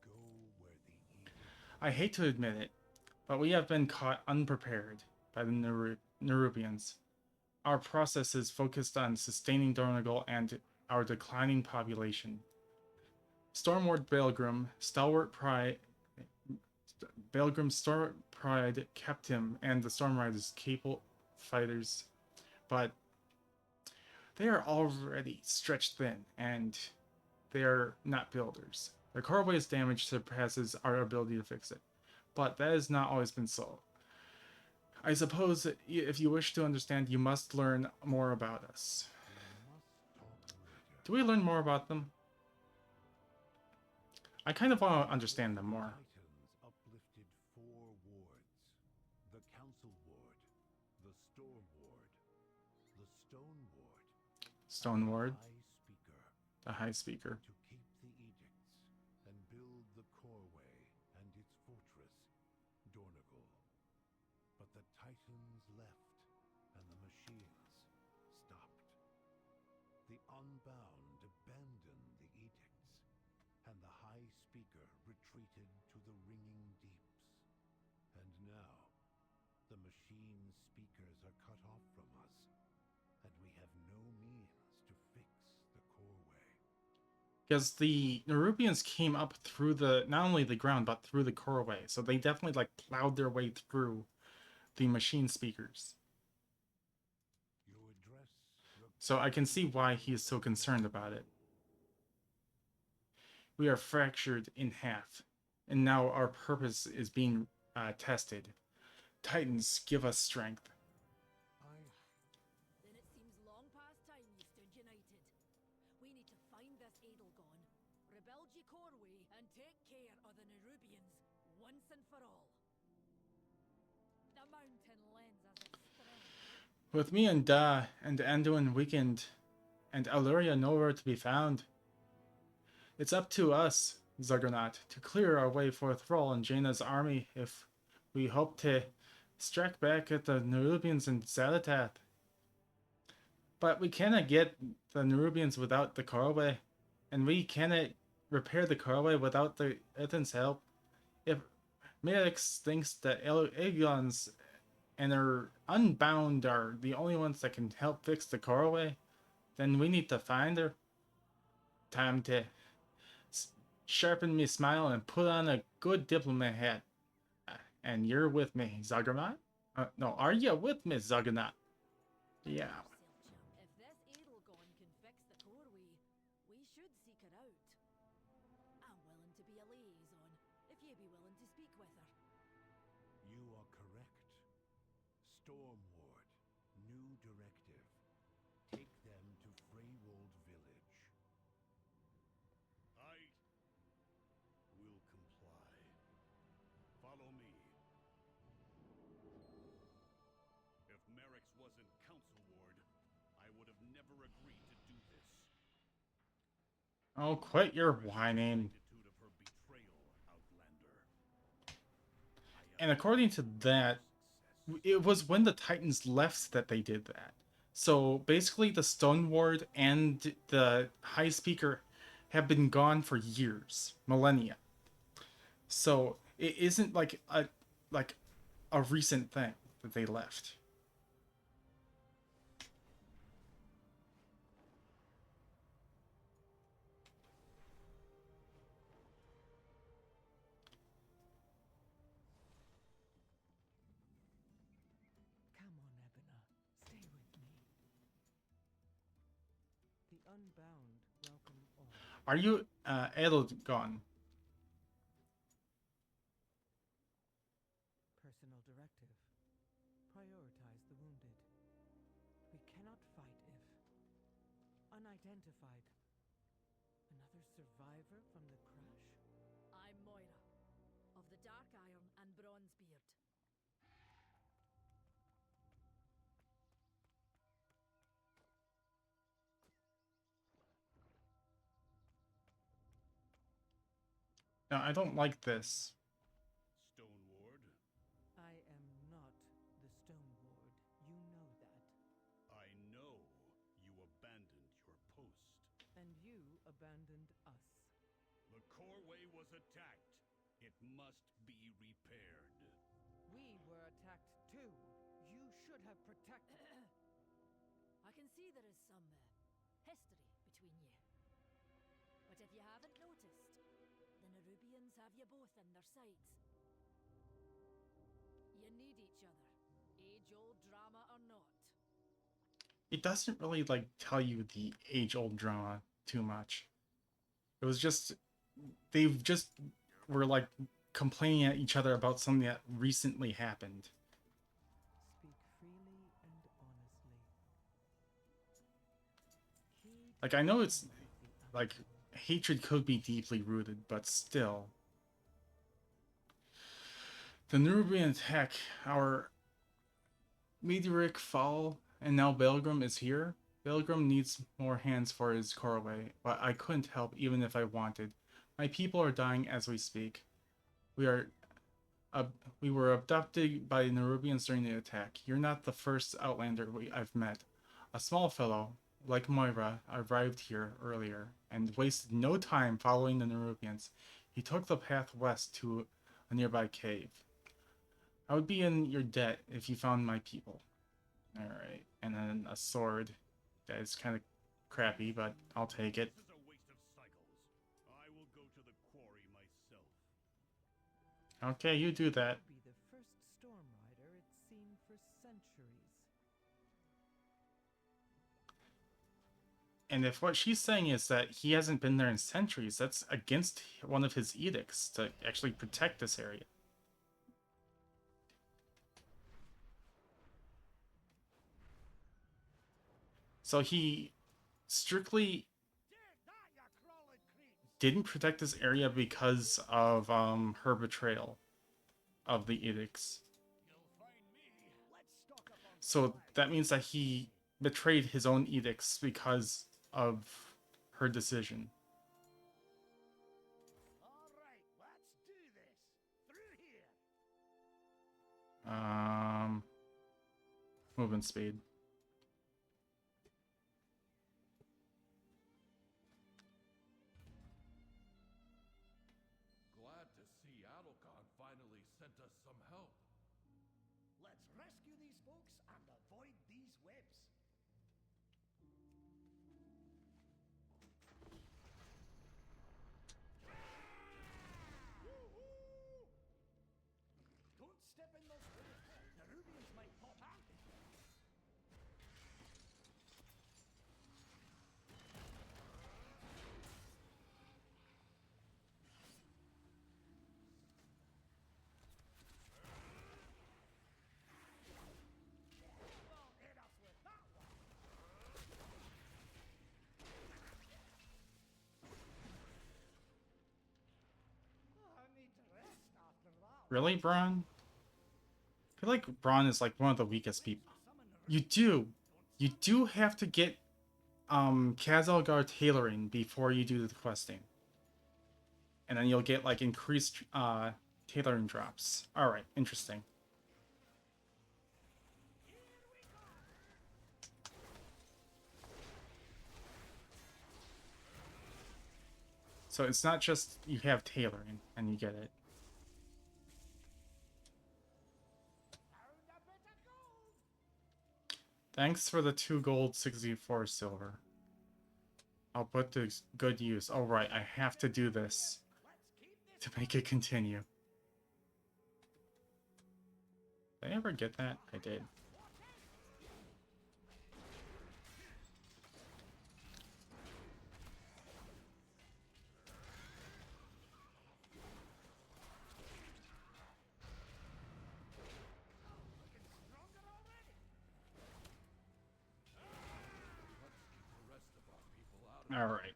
go where the edict. I hate to admit it, but we have been caught unprepared by the Nerubians. Our process is focused on sustaining Dornagal and our declining population. Stormward Belgrim's stalwart pride kept him and the Storm Riders capable fighters, but they are already stretched thin, and they are not builders. The Corway's damage surpasses our ability to fix it, but that has not always been so. I suppose that if you wish to understand, you must learn more about us. We must talk later. Do we learn more about them? I kind of want to understand them more. Titans uplifted 4 wards. The Council Ward, the Storm Ward, the Stone Ward, Stone Ward, High Speaker, the High Speaker. to keep the edicts and build the Corway and its fortress, Dornagal. But the Titans left, and the machines stopped. The Unbound abandoned the edicts, and the High Speaker retreated to the ringing deeps. And now, the machine speakers are cut off from us, and we have no means to fix the Corway. Because the Nerubians came up through not only the ground, but through the Corway. So they definitely like plowed their way through the machine speakers. Your address So I can see why he is so concerned about it. We are fractured in half, and now our purpose is being tested. Titans, give us strength. Then it seems long past time you stood united. We need to find this Edelgon, rebuild ye Corway, and take care of the Nerubians once and for all. The mountain lends us its strength. With me and Da and Anduin weakened, and Aluria nowhere to be found, it's up to us, Zuggernaut, to clear our way for Thrall and Jaina's army if we hope to strike back at the Nerubians in Zalatath. But we cannot get the Nerubians without the Corway, and we cannot repair the Corway without the Ethan's help. If Merix thinks that Aegon's and our Unbound are the only ones that can help fix the Corway, then we need to find her. Time to sharpen me smile and put on a good diplomat hat. And you're with me, Zuggernaut? No, are you with me, Zuggernaut? Yeah. If this Edelgon can fix the Corway, we should seek her out. I'm willing to be a liaison, if ye be willing to speak with her. You are correct. Storm Ward, new directive. Take them to Freywold Village. I will comply. Follow me. If Merrick's wasn't Council Ward, I would have never agreed to do this. Oh, quit your whining. Magnitude of her betrayal, Outlander. And according to that, it was when the Titans left that they did that. So basically, the Stone Ward and the High Speaker have been gone for years, millennia. So it isn't like a recent thing that they left. Come on, Ebina. Stay with me. The Unbound welcome all. Are you Edelgon? Personal directive. cannot fight if unidentified. Another survivor from the crash? I'm Moira, of the Dark Iron and Bronzebeard. Now, I don't like this. Stone Ward, I am not the Stone Ward. You know that. I know you abandoned your post. And you abandoned us. The Coreway was attacked. It must be repaired. We were attacked too. You should have protected. I can see there is some history between you. But if you haven't noticed, the Nerubians have you both in their sights. You need each other, age-old drama or not. It doesn't really, like, tell you the age-old drama too much. It was just... They've just were, like, complaining at each other about something that recently happened. Speak freely and honestly. Like, I know it's... Like, hatred could be deeply rooted, but still. The Nerubian attack, our meteoric fall, and now Belgrim is here. Belgrim needs more hands for his Coreway, but I couldn't help even if I wanted. My people are dying as we speak. We were abducted by Nerubians during the attack. You're not the first Outlander I've met. A small fellow, like Moira, arrived here earlier and wasted no time following the Nerubians. He took the path west to a nearby cave. I would be in your debt if you found my people. Alright, and then a sword. That is kind of crappy, but I'll take it. This is a waste of cycles. I will go to the quarry myself. Okay, you do that. Be the first storm rider it's seen for centuries. And if what she's saying is that he hasn't been there in centuries, that's against one of his edicts to actually protect this area. So he strictly didn't protect this area because of her betrayal of the edicts. So that means that he betrayed his own edicts because of her decision. Movement speed. Glad to see Adalcon finally sent us some help. Let's rescue these folks and avoid these webs. Don't step in those webs. The Rubians might pop out. Well, hit us with that one. Oh, I need to rest after that. Really, Braun? I feel like Braun is like one of the weakest people. You do have to get Khazalgar tailoring before you do the questing. And then you'll get like increased tailoring drops. Alright, interesting. So it's not just you have tailoring and you get it. Thanks for the 2 gold, 64 silver. I'll put to good use. Oh right, I have to do this to make it continue. Did I ever get that? I did. Alright.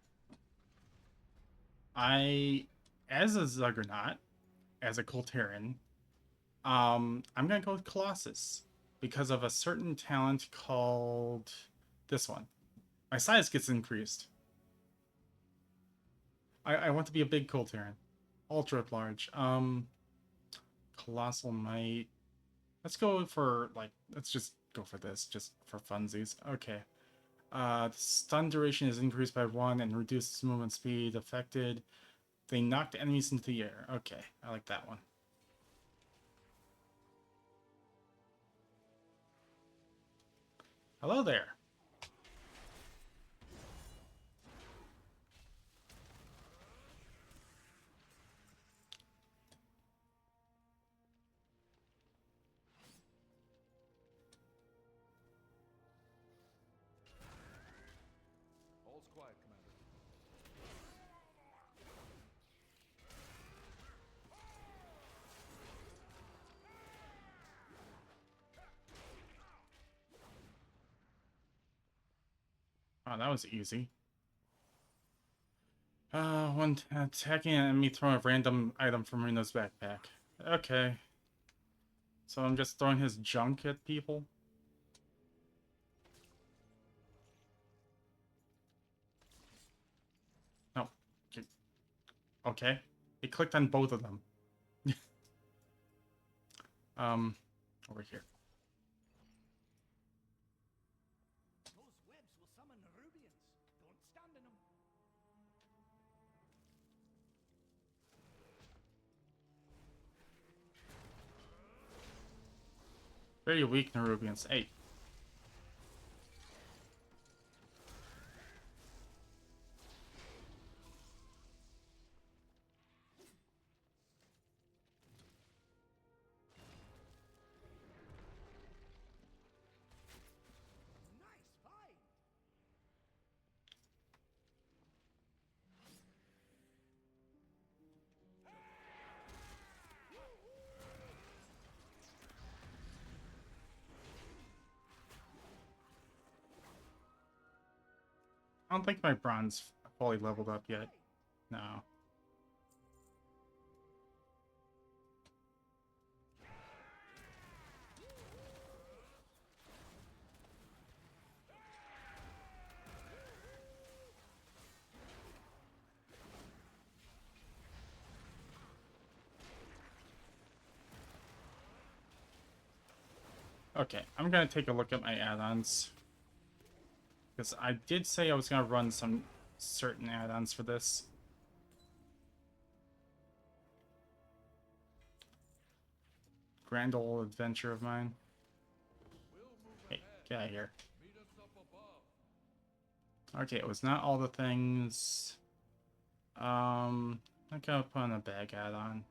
As a Zuggernaut, as a Coltarian, I'm gonna go with Colossus because of a certain talent called this one. My size gets increased. I want to be a big Coltarian. Ultra large. Colossal Might. Let's go for, like, let's just go for this, just for funsies. Okay. The stun duration is increased by 1 and reduces movement speed affected. They knocked enemies into the air. Okay, I like that one. Hello there. All's quiet, Commander. Oh, that was easy. One attacking an enemy throwing a random item from Reno's backpack. Okay. So I'm just throwing his junk at people? No. Okay. He clicked on both of them. Over here. Those webs will summon the Rubians. Don't stand in them. Very weak Nerubians. 8. Nice fight. I don't think my bronze fully leveled up yet. No. Okay, I'm gonna take a look at my add-ons. Because I did say I was gonna run some certain add-ons for this. Grand old adventure of mine. Hey, get out of here. Meet us up above. Okay, it was not all the things. I'm gonna put on a bag add-on.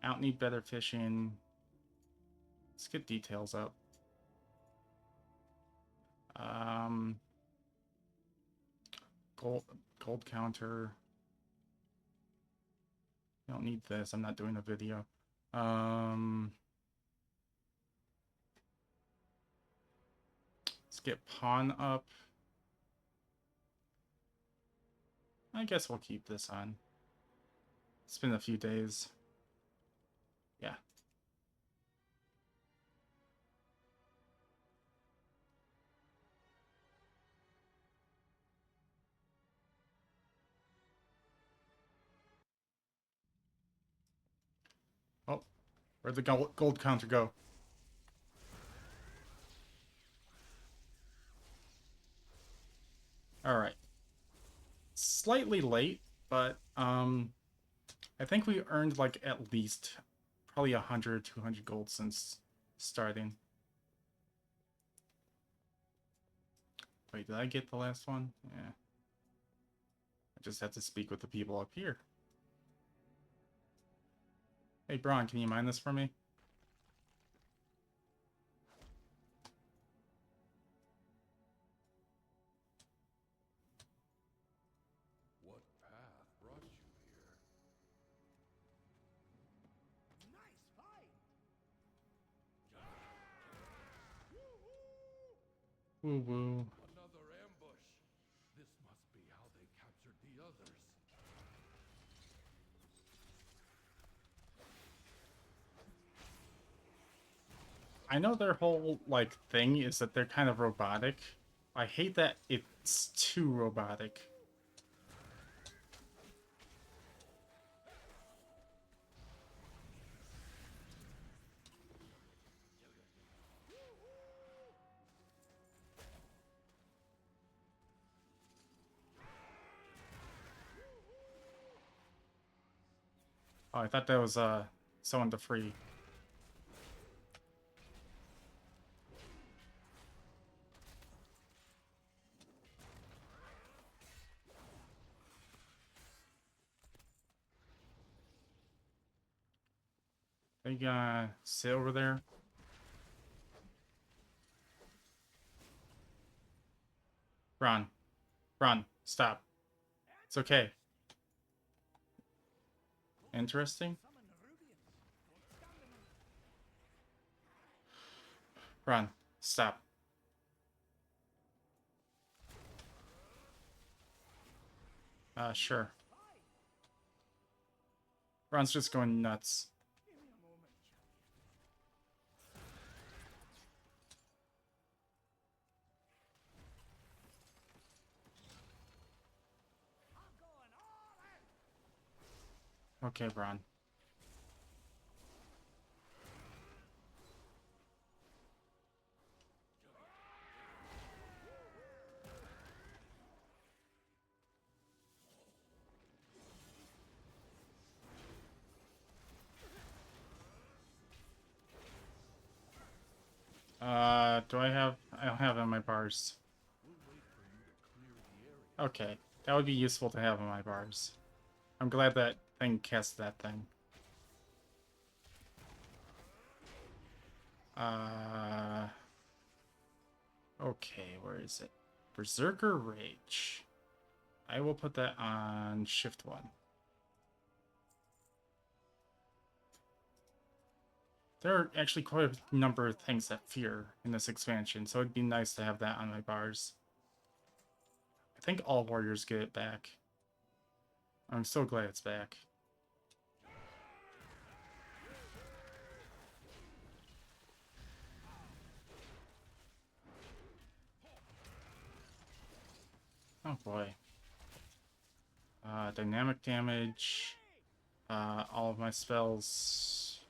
I don't need better fishing. Let's get details up. Gold counter. I don't need this. I'm not doing a video. Let's get pawn up. I guess we'll keep this on. It's been a few days. Yeah. Oh, where'd the gold counter go? Alright. Slightly late, but I think we earned like at least probably 100, 200 gold since starting. Wait, did I get the last one? Yeah. I just have to speak with the people up here. Hey, Braun, can you mine this for me? What path brought you here? Nice fight. Woo woo. Another ambush. This must be how they I know their whole, like, thing is that they're kind of robotic. I hate that it's too robotic. Oh, I thought that was, someone to free. Are you gonna sit over there? Ron. Ron, stop. It's okay. Interesting. Ron, stop. Sure. Ron's just going nuts. Okay, Ron. Do I have... I don't have it on my bars. Okay, that would be useful to have on my bars. I'm glad that thing cast that thing. Okay, where is it? Berserker Rage. I will put that on Shift 1. There are actually quite a number of things that fear in this expansion, so it'd be nice to have that on my bars. I think all warriors get it back. I'm so glad it's back. Oh boy. Dynamic damage. All of my spells.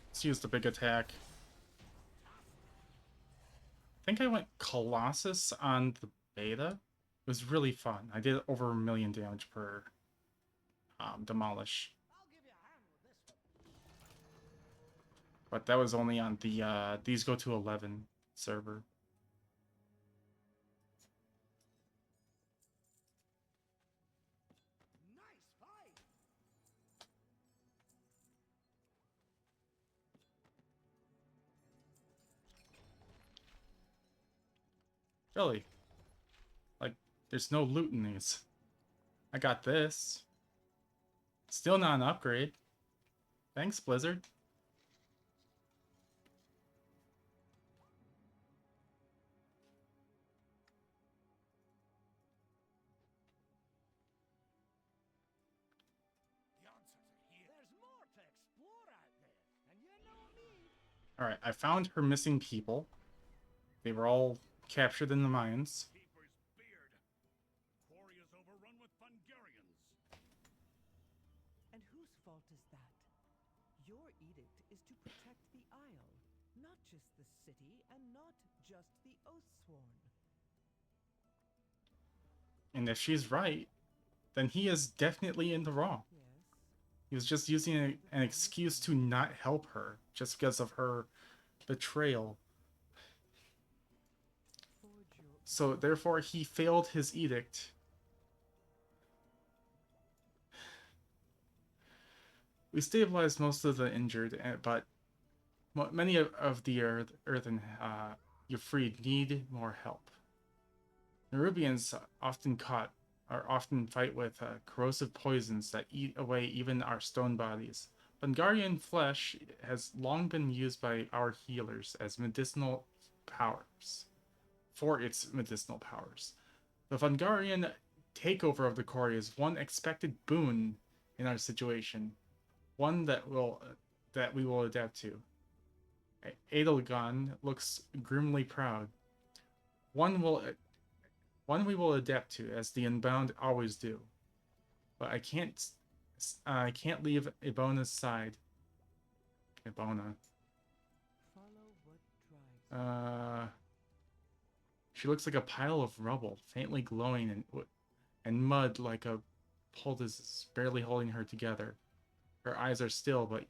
Let's use the big attack. I think I went Colossus on the beta. It was really fun. I did over 1 million damage per Demolish. But that was only on the These Go to 11 server. Really? Like, there's no loot in these. I got this. Still not an upgrade. Thanks, Blizzard. Alright, I found her missing people. They were all captured in the mines. Keeper's beard. Quarry is overrun with Fungarians. And whose fault is that? Your edict is to protect the Isle, not just the city, and not just the Oathsworn. And if she's right, then he is definitely in the wrong. Yes. He was just using an excuse to not help her, just because of her betrayal. So therefore he failed his edict. We stabilized most of the injured, but many of the Earthen Y'ffre need more help. Nerubians often fight with corrosive poisons that eat away even our stone bodies. Fungarian flesh has long been used by our healers as medicinal powers. For its medicinal powers. The Fungarian takeover of the quarry is one expected boon in our situation, one that we will adapt to. Edelgon looks grimly proud. One we will adapt to, as the Unbound always do. But I can't leave Ebona's side. Ebona. Follow what drives She looks like a pile of rubble, faintly glowing and mud like a poultice is barely holding her together. Her eyes are still, but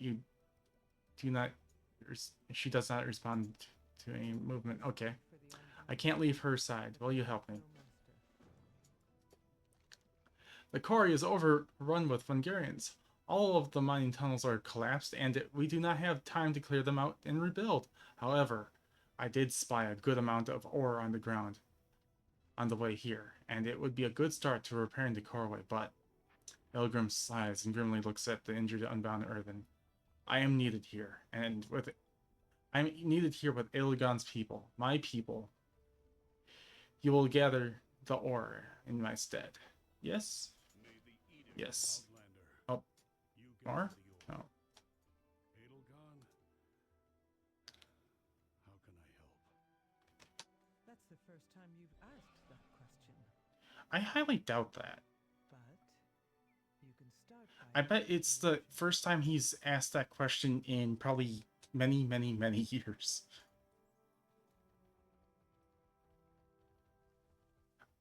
she does not respond to any movement. Okay. for the I can't leave her side. Will you help me? Unbound, Master. The quarry is overrun with Fungarians. All of the mining tunnels are collapsed, and we do not have time to clear them out and rebuild. However, I did spy a good amount of ore on the ground on the way here, and it would be a good start to repairing the carway, but Ilgrim sighs and grimly looks at the injured Unbound Earthen. I'm needed here with Elegion's people, my people. You will gather the ore in my stead. Yes? May the edict, Yes. Outlander. Oh, You more? gather the Oh. ore. Edelgon, how can I help? That's the first time you've asked that question. I highly doubt that. But you can start by I bet it's the first time he's asked that question in probably many, many, many years.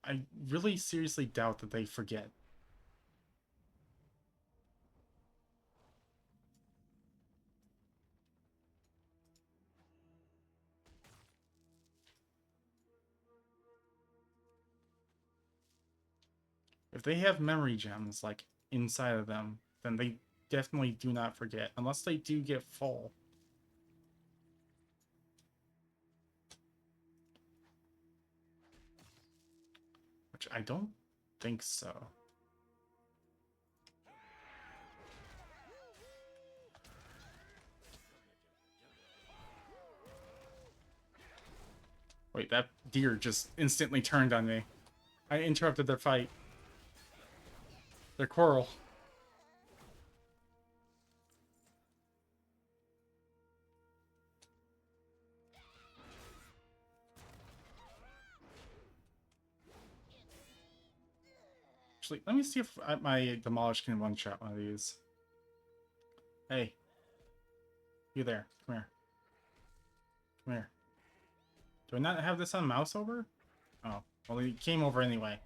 I really seriously doubt that they forget. If they have memory gems, like, inside of them, then they definitely do not forget, unless they do get full. Which I don't think so. Wait, that deer just instantly turned on me. I interrupted their fight. Their quarrel. Actually, let me see if my Demolish can one-shot one of these. Hey. You there. Come here. Come here. Do I not have this on mouse over? Oh. Well, he came over anyway.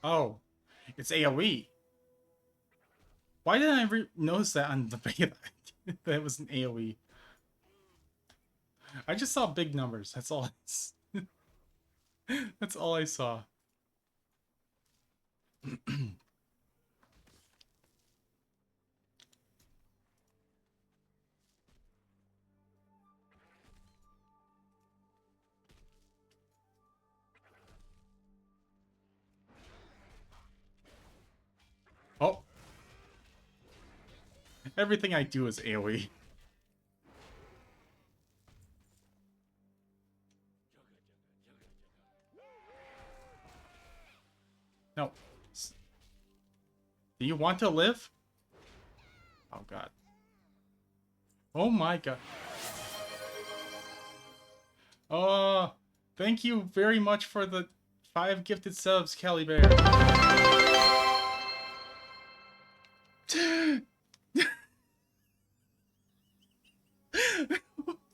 Oh. It's AoE. Why didn't I notice that on the beta? That it was an AoE. I just saw big numbers. That's all. That's all I saw. Oh. Everything I do is AoE. No. Do you want to live? Oh god. Oh my god. Oh, thank you very much for the 5 gifted subs, Kelly Bear.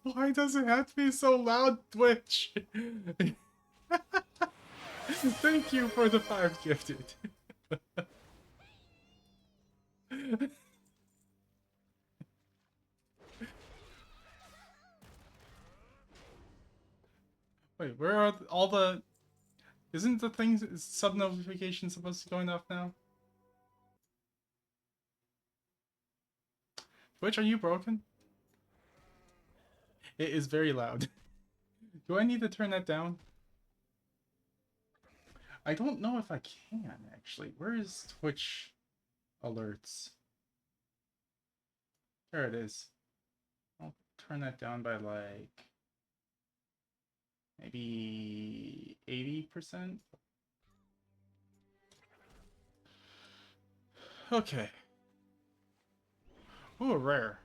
Why does it have to be so loud, Twitch? Thank you for the 5 gifted. Wait, where are all the... Isn't the things, sub-notification supposed to be going off now? Twitch, are you broken? It is very loud. Do I need to turn that down? I don't know if I can, actually. Where is Twitch alerts? There it is. I'll turn that down by, like, maybe 80%? Okay. Ooh, rare.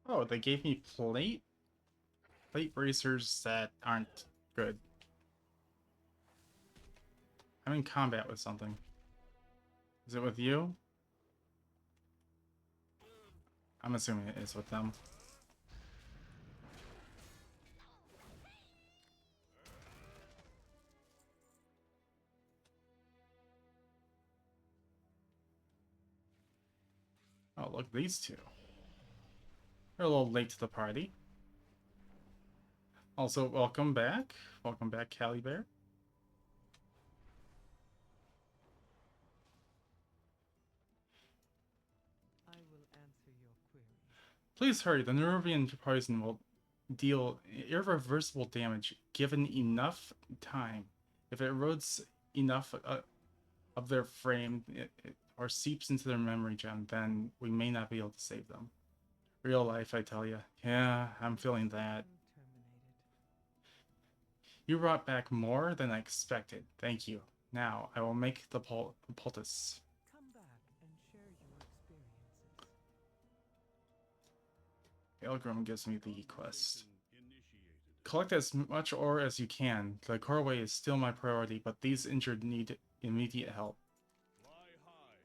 Oh, they gave me plate bracers that aren't good. I'm in combat with something. Is it with you? I'm assuming it is with them. Oh, look, these two. They're a little late to the party. Also, welcome back. Welcome back, Callie Bear. I will answer your query. Please hurry. The Nerubian poison will deal irreversible damage given enough time. If it erodes enough of their frame or seeps into their memory gem, then we may not be able to save them. Real life, I tell you. Yeah, I'm feeling that. Terminated. You brought back more than I expected. Thank you. Now, I will make the poultice. Come back and share your experiences. Pilgrim gives me the quest. Initiated. Collect as much ore as you can. The Corway is still my priority, but these injured need immediate help. Fly high.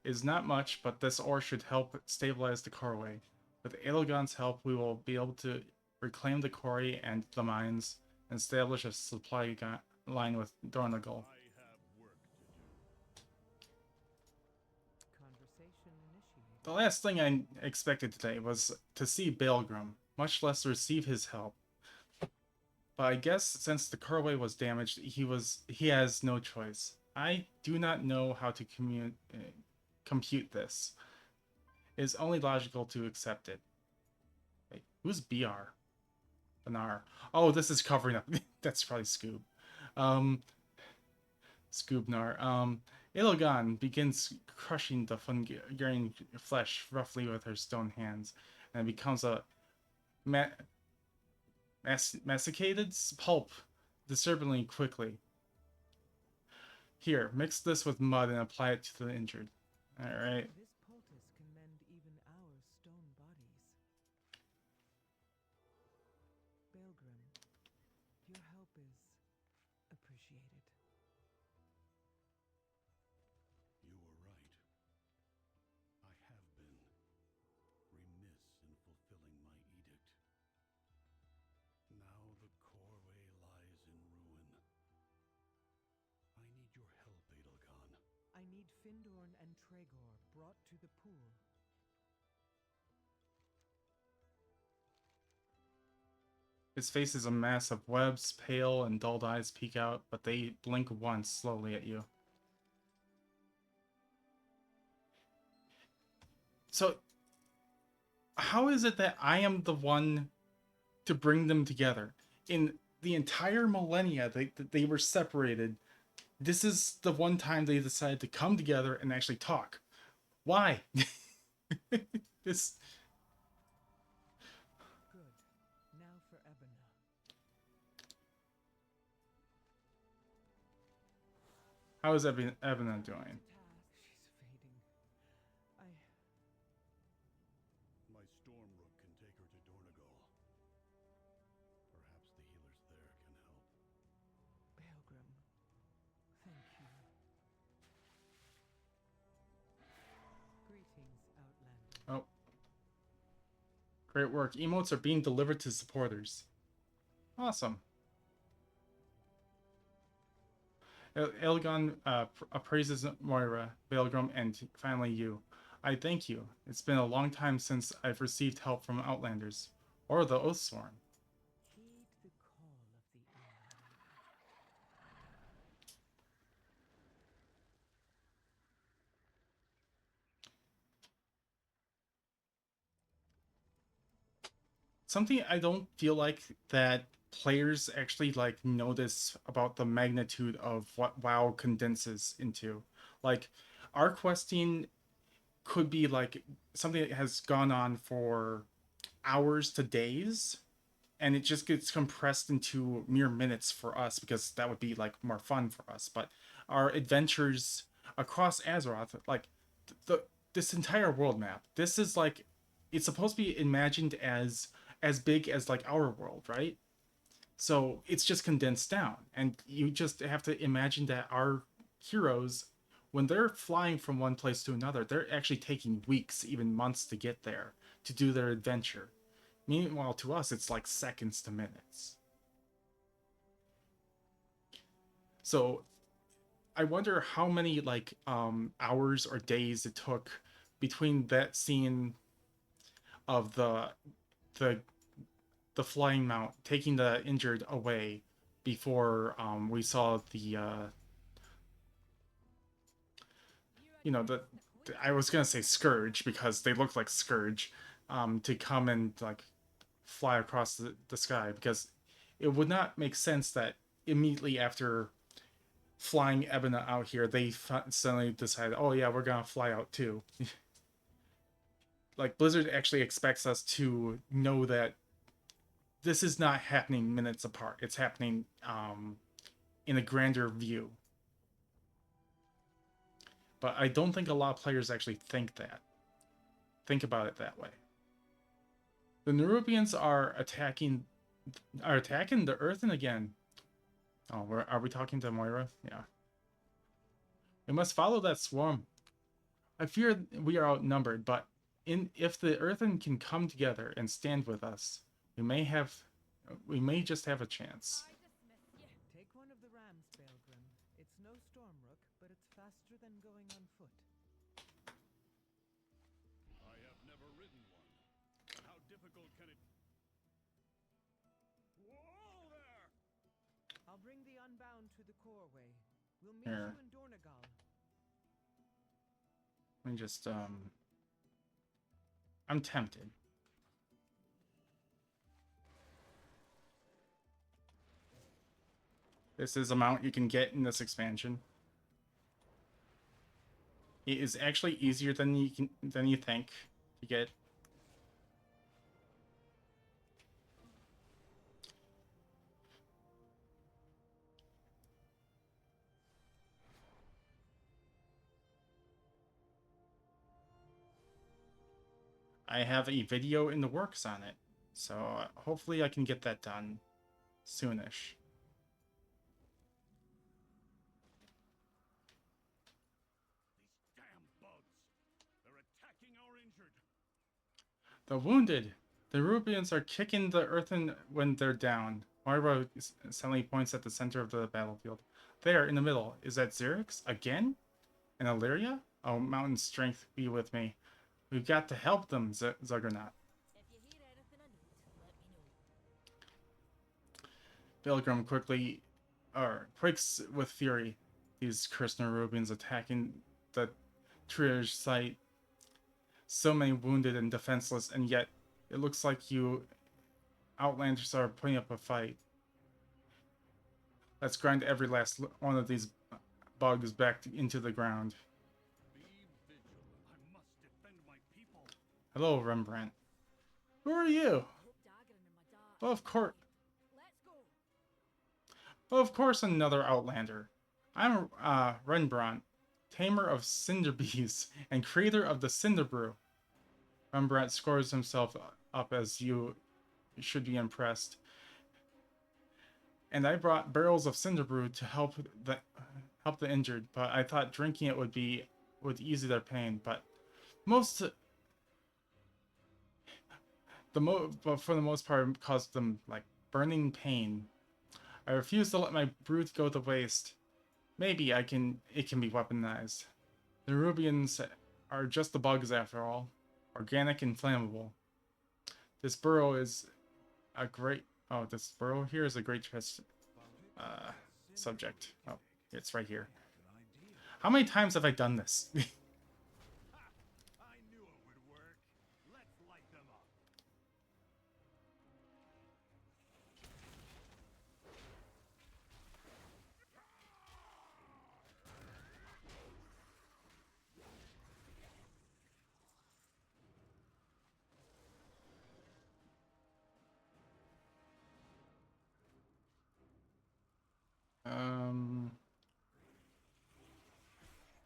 It is not much, but this ore should help stabilize the Corway. With Edelgon's help, we will be able to reclaim the quarry and the mines, and establish a supply line with Dornagal. I have work to do. Conversation initiated. The last thing I expected today was to see Baelgrim, much less receive his help. But I guess since the Corway was damaged, he has no choice. I do not know how to compute this. It is only logical to accept it. Wait, who's BR? Benar. Oh, this is covering up. That's probably Scoob. Scoobnar. Edelgon begins crushing the Fungarian flesh roughly with her stone hands, and it becomes a masticated pulp disturbingly quickly. Here, mix this with mud and apply it to the injured. Alright. This poultice can mend even our stone bodies. Baelgrim, your help is appreciated. You were right. I have been remiss in fulfilling my edict. Now the Corway lies in ruin. I need your help, Edelgon. I need Findorn and Tregor brought to the pool. His face is a mass of webs, pale and dulled eyes peek out, but they blink once slowly at you. So, how is it that I am the one to bring them together? In the entire millennia, they were separated. This is the one time they decided to come together and actually talk. Why? This. Good. Now for Ebona. How is Ebona doing? She's fading. My Stormrook can take her to Dornagal. Perhaps the healers there can help. Baelgrim, thank you. Greetings, Outlander. Oh. Great work. Emotes are being delivered to supporters. Awesome. Edelgon appraises Moira, Baelgrim, and finally you. I thank you. It's been a long time since I've received help from Outlanders. Or the Oathsworn. Heed the call of the air. Something I don't feel like that players actually like notice about the magnitude of what WoW condenses into. Like, our questing could be like something that has gone on for hours to days, and it just gets compressed into mere minutes for us because that would be like more fun for us. But our adventures across Azeroth, like the this entire world map, this is like, it's supposed to be imagined as big as like our world, right? So it's just condensed down, and you just have to imagine that our heroes, when they're flying from one place to another, they're actually taking weeks, even months to get there to do their adventure. Meanwhile, to us, it's like seconds to minutes. So I wonder how many like hours or days it took between that scene of the the flying mount taking the injured away before we saw the you know, the I was gonna say Scourge because they look like Scourge, to come and like fly across the sky, because it would not make sense that immediately after flying Ebina out here, they suddenly decide, oh yeah, we're gonna fly out too. Like, Blizzard actually expects us to know that this is not happening minutes apart. It's happening in a grander view. But I don't think a lot of players actually think about it that way. The Nerubians are attacking the Earthen again. Oh, are we talking to Moira? Yeah. We must follow that swarm. I fear we are outnumbered, but if the Earthen can come together and stand with us, we may just have a chance. Take one of the rams, Belgrim. It's no Stormrook, but it's faster than going on foot. I have never ridden one. How difficult can it... Whoa there! I'll bring the Unbound to the Coreway. We'll meet Here. you in Dornagal. Let me just I'm tempted. This is a mount you can get in this expansion. It is actually easier than you think to get. I have a video in the works on it, so hopefully I can get that done soonish. These damn bugs! They're attacking our injured! The wounded! The Rubians are kicking the Earthen when they're down. Moira suddenly points at the center of the battlefield. There, in the middle. Is that Xerix? Again? And Illyria? Oh, mountain strength be with me. We've got to help them, Zuggernaut. Pilgrim quakes with fury. These cursed Nerubians attacking the triage site. So many wounded and defenseless, and yet it looks like you Outlanders are putting up a fight. Let's grind every last one of these bugs back into the ground. Be vigilant. I must defend my people. Hello, Rembrandt. Who are you? Oh, of course. Oh, of course, another Outlander. I'm Rembrandt, tamer of Cinderbees and creator of the Cinderbrew. Rembrandt scores himself up as you should be impressed. And I brought barrels of Cinderbrew to help the injured, but I thought drinking it would ease their pain. But but for the most part, it caused them like burning pain. I refuse to let my brew go to waste. Maybe it can be weaponized. The Rubians are just the bugs after all, organic and flammable. This burrow is a great. Oh, this burrow here is a great subject. Oh, it's right here. How many times have I done this? I knew it would work. Let's light them up.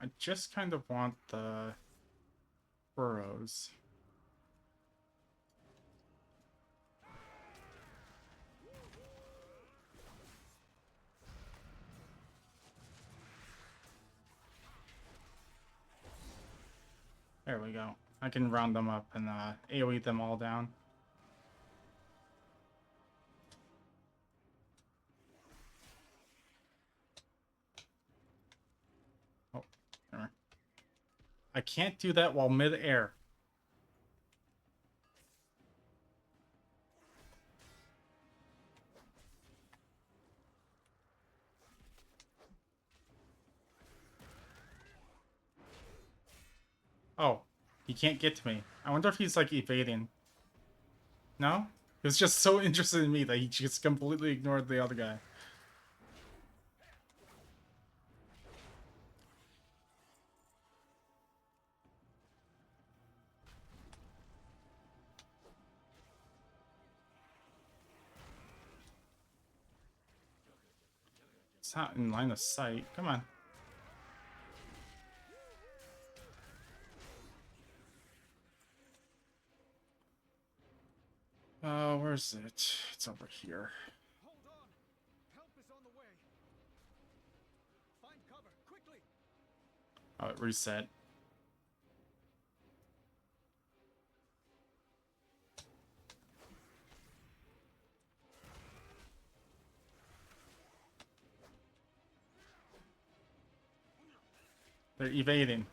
I just kind of want the burrows. There we go. I can round them up and AoE them all down. Oh, there. I can't do that while mid-air. Oh, he can't get to me. I wonder if he's like evading. No? He was just so interested in me that he just completely ignored the other guy. It's not in line of sight. Come on. Where's it? It's over here. Hold on! Help is on the way! Find cover, quickly! Oh, it reset. They're evading.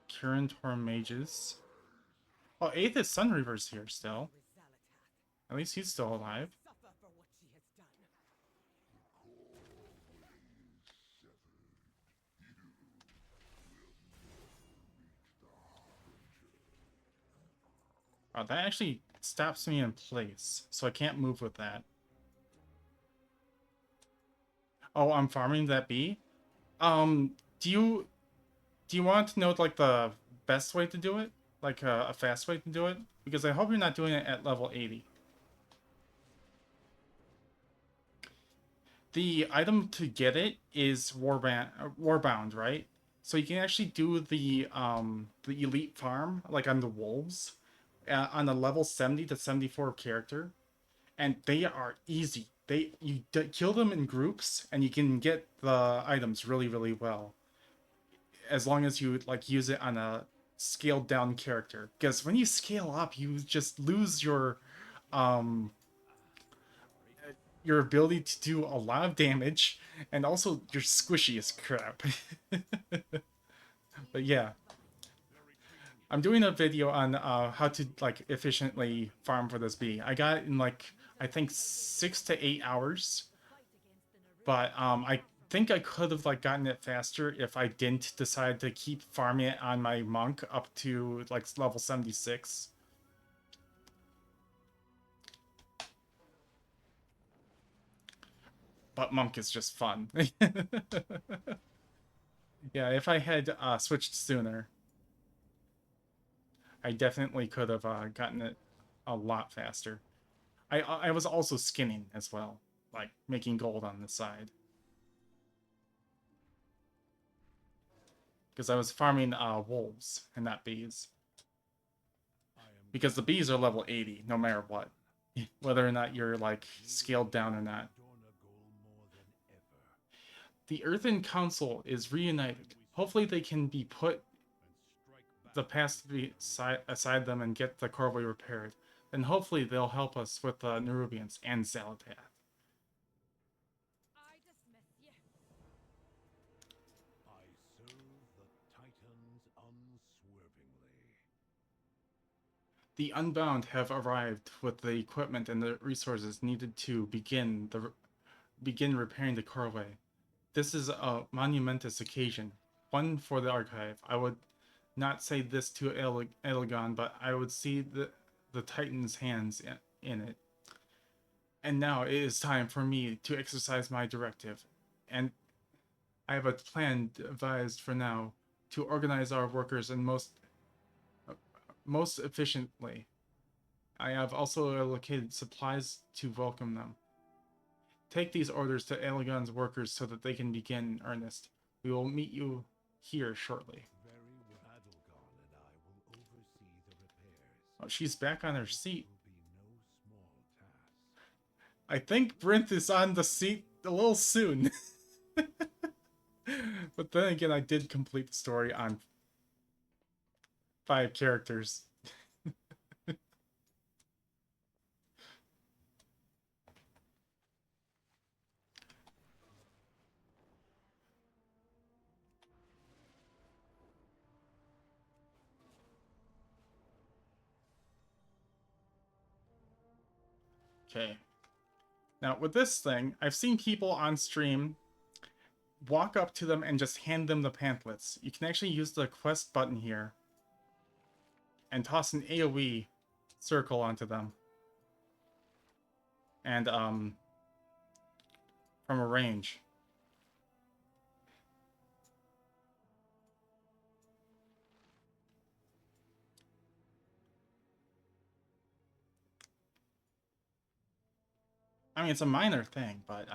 Kirin mages. Oh, 8th is Sunreaver's here still. At least he's still alive. Suffer for what she has done. Oh, that actually stops me in place, so I can't move with that. Oh, I'm farming that bee? Do you want to know like the best way to do it? Like a fast way to do it? Because I hope you're not doing it at level 80. The item to get it is Warbound, right? So you can actually do the elite farm, like on the wolves, on a level 70 to 74 character, and they are easy. You kill them in groups, and you can get the items really, really well. As long as you like use it on a scaled down character, because when you scale up, you just lose your ability to do a lot of damage, and also you're squishy as crap. But yeah, I'm doing a video on how to like efficiently farm for this bee. I got it in like I think 6 to 8 hours, but I think I could have like gotten it faster if I didn't decide to keep farming it on my monk up to like level 76. But monk is just fun. Yeah, if I had switched sooner, I definitely could have gotten it a lot faster. I was also skinning as well, like making gold on the side. Because I was farming wolves and not bees. Because the bees are level 80, no matter what. Whether or not you're like scaled down or not. The Earthen Council is reunited. Hopefully they can be put the past aside them and get the Corvée repaired. Then hopefully they'll help us with the Nerubians and Xal'atath. I dismiss you. I serve the Titans unswervingly. The Unbound have arrived with the equipment and the resources needed to begin repairing the Corvée. This is a monumentous occasion, one for the Archive. I would not say this to Elegon, but I would see the Titan's hands in it. And now it is time for me to exercise my directive. And I have a plan devised for now. to organize our workers in most efficiently. I have also allocated supplies to welcome them. Take these orders to Elegon's workers so that they can begin in earnest. We will meet you here shortly. Very well. Adelgon and I will oversee the repairs. Oh, she's back on her seat. Will be no small task. I think Brinth is on the seat a little soon. But then again, I did complete the story on 5 characters. Okay. Now, with this thing, I've seen people on stream walk up to them and just hand them the pamphlets. You can actually use the quest button here and toss an AoE circle onto them. And, from a range. I mean, it's a minor thing, but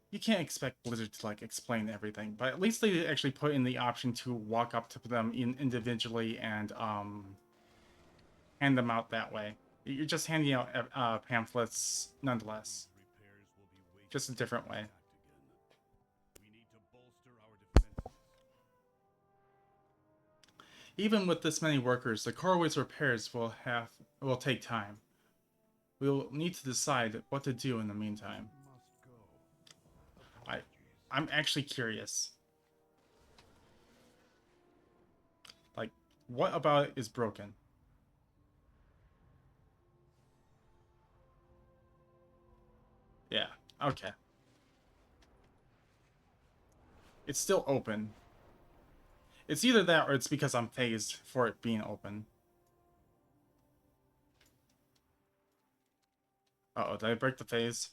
you can't expect Blizzard to, like, explain everything, but at least they actually put in the option to walk up to them individually and, hand them out that way. You're just handing out, pamphlets nonetheless. Repairs will be waiting Just a different way. again. We need to bolster our defenses. Even with this many workers, the Corway's repairs will take time. We'll need to decide what to do in the meantime. Must go. I'm actually curious. Like, what about it is broken? Yeah, okay. It's still open. It's either that or it's because I'm phased for it being open. Uh-oh, did I break the phase?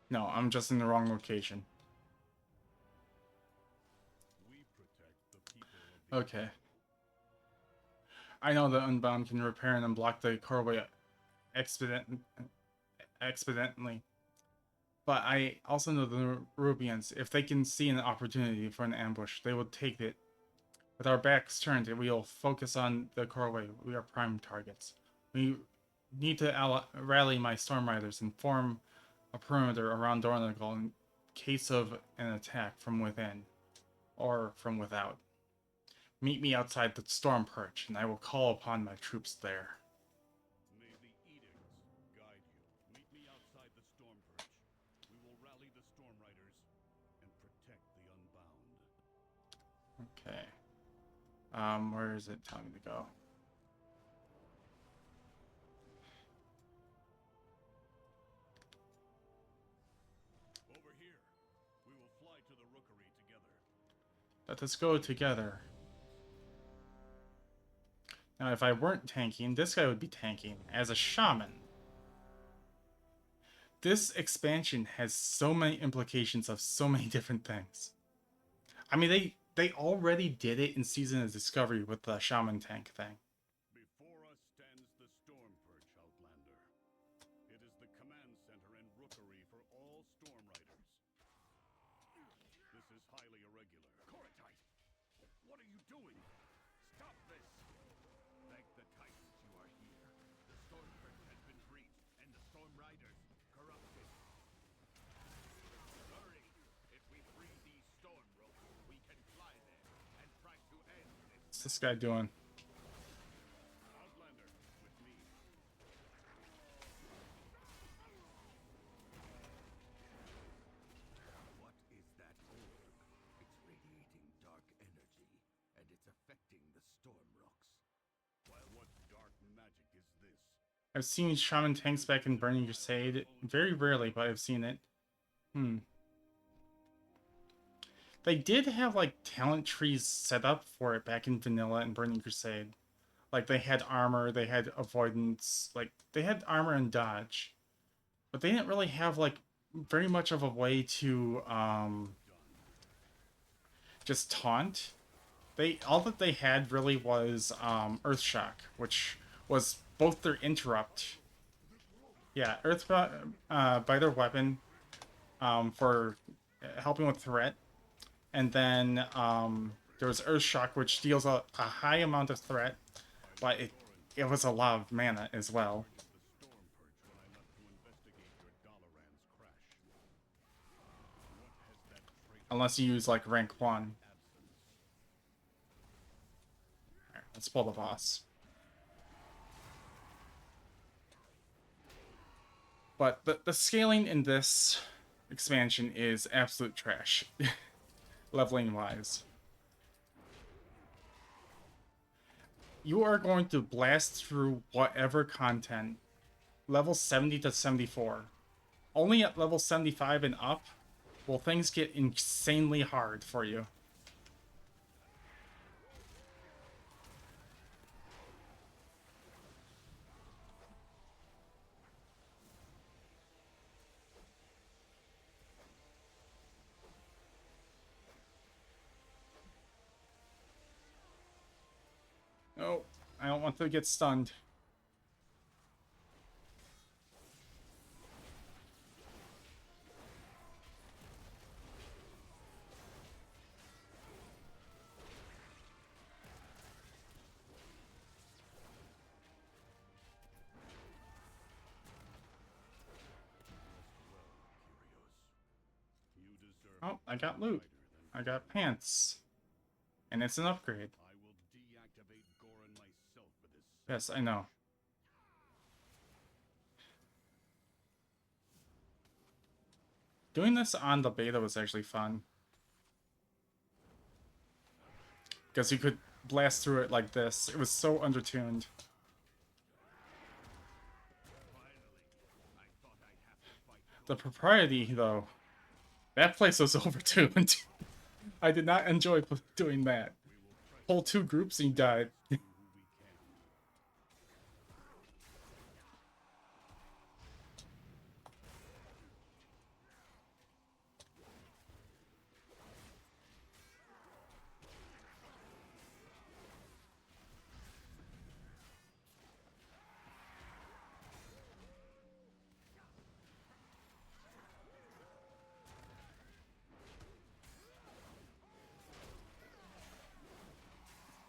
No, I'm just in the wrong location. We protect the people of the Okay. I know that Unbound can repair and unblock the Corway expediently. But I also know the Rubians, if they can see an opportunity for an ambush, they will take it. With our backs turned, we will focus on the Corway. We are prime targets. We need to rally my Storm Riders and form a perimeter around Dornagal in case of an attack from within or from without. Meet me outside the Storm Perch, and I will call upon my troops there. May the edicts guide you. Meet me outside the Storm Perch. We will rally the Storm Riders and protect the Unbound. Okay. Where is it telling me to go? Over here. We will fly to the Rookery together. Let us go together. Now, if I weren't tanking, this guy would be tanking as a shaman. This expansion has so many implications of so many different things. I mean, they already did it in Season of Discovery with the shaman tank thing. Before us stands the Storm Perch, Outlander. It is the command center and rookery for all Storm Riders. This is highly irregular. Koratite! What are you doing? Stop this! Thank the Titans you are here. The Storm Perch has been breached, and the Storm Riders corrupted. Hurry! If we free these storm ropes, we can fly there and try to end this. What's this guy doing? Outlander, with me. What is that orb? It's radiating dark energy, and it's affecting the storm rocks. While what dark magic is this? I've seen shaman tanks back in Burning Crusade. Very rarely, but I've seen it. they did have like talent trees set up for it back in Vanilla and Burning Crusade. Like they had armor, they had avoidance, like they had armor and dodge. But they didn't really have like very much of a way to just taunt. All that they had really was Earthshock, which was both their interrupt. Yeah, Biter weapon for helping with threat, and then there was Earthshock, which deals a high amount of threat, but it was a lot of mana as well. Unless you use like rank 1. Alright, let's pull the boss. But the scaling in this expansion is absolute trash. Leveling wise. You are going to blast through whatever content. Level 70 to 74. Only at level 75 and up will things get insanely hard for you. Oh, I don't want to get stunned. Oh, I got loot. I got pants. And it's an upgrade. Yes, I know. Doing this on the beta was actually fun. Because you could blast through it like this. It was so undertuned. The propriety, though. That place was overtuned. I did not enjoy doing that. Pull 2 groups and he died.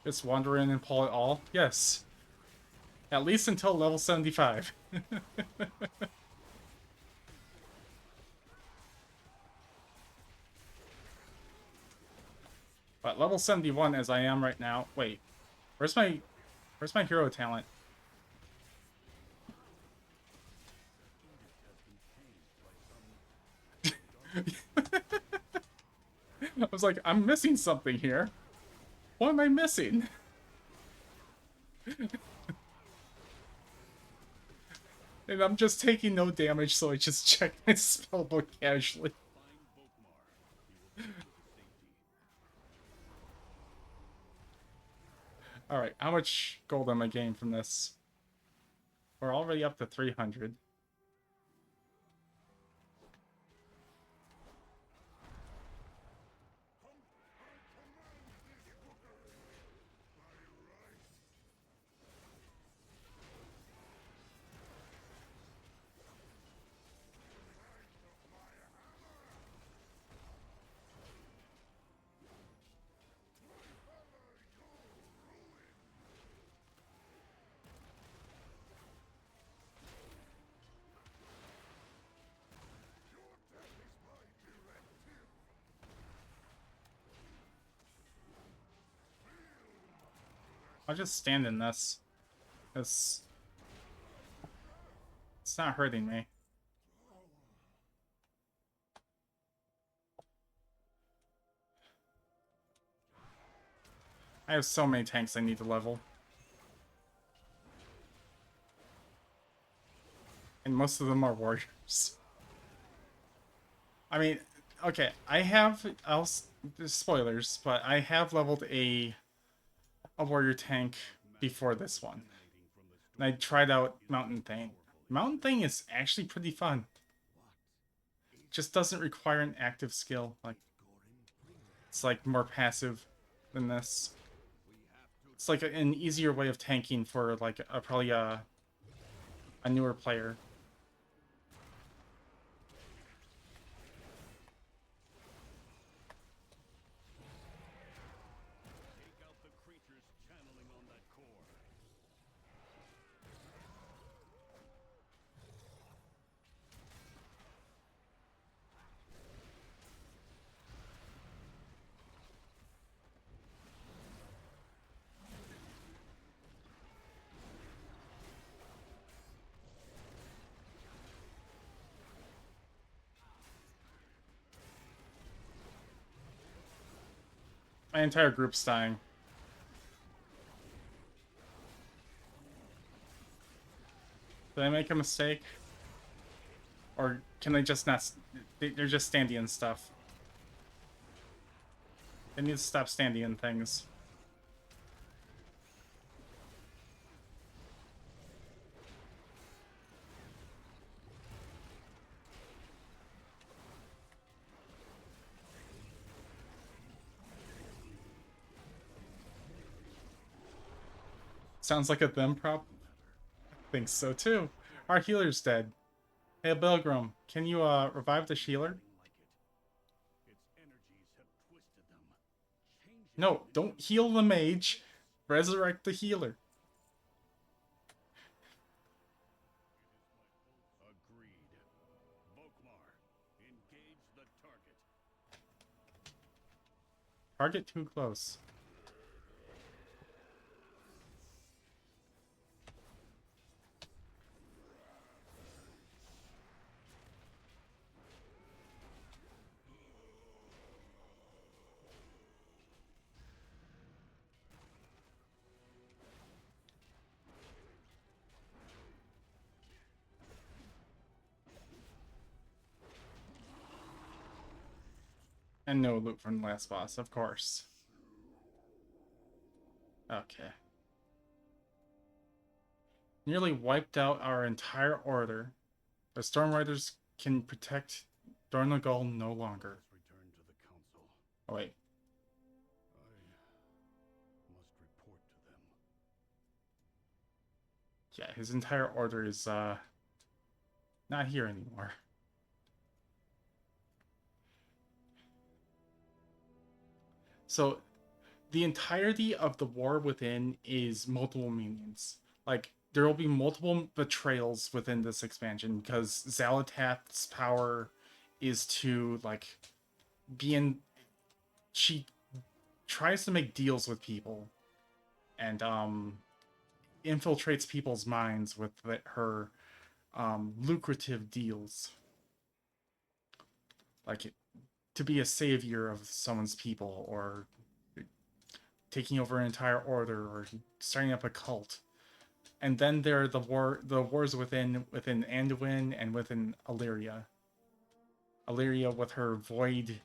Just wander in and pull it all? Yes. At least until level 75. But level 71 as I am right now... Wait. Where's my hero talent? I was like, I'm missing something here. What am I missing? And I'm just taking no damage, so I just check my spellbook casually. Alright, how much gold am I getting from this? We're already up to 300. I'll just stand in this. It's not hurting me. I have so many tanks I need to level. And most of them are warriors. I mean, okay, I have spoilers, but I have leveled a warrior tank before this one. And I tried out Mountain Thane. Mountain Thane is actually pretty fun. Just doesn't require an active skill. Like, it's like more passive than this. It's like an easier way of tanking for like probably a newer player. Take out the creatures channeling on that core. My entire group's dying. Did I make a mistake? Or can they just not... They're just standing and stuff. They need to stop standing in things. Sounds like a them problem. I think so too. Our healer's dead. Hey, Pilgrim, can you revive the healer? Its energies have twisted them, changing No, don't heal the mage. Resurrect the healer. Agreed. Volkmar, engage the target. Target too close. And no loot from the last boss, of course. Okay. Nearly wiped out our entire order. The Storm Riders can protect Dornogal no longer. Let's return to the council. Oh wait. I must report to them. Yeah, his entire order is not here anymore. So the entirety of the War Within is multiple minions. Like, there will be multiple betrayals within this expansion because Xal'atath's power is to, like, be in... She tries to make deals with people and, infiltrates people's minds with her, lucrative deals. Like, to be a savior of someone's people, or taking over an entire order, or starting up a cult. And then there are the wars within Anduin and within Illyria. Illyria with her void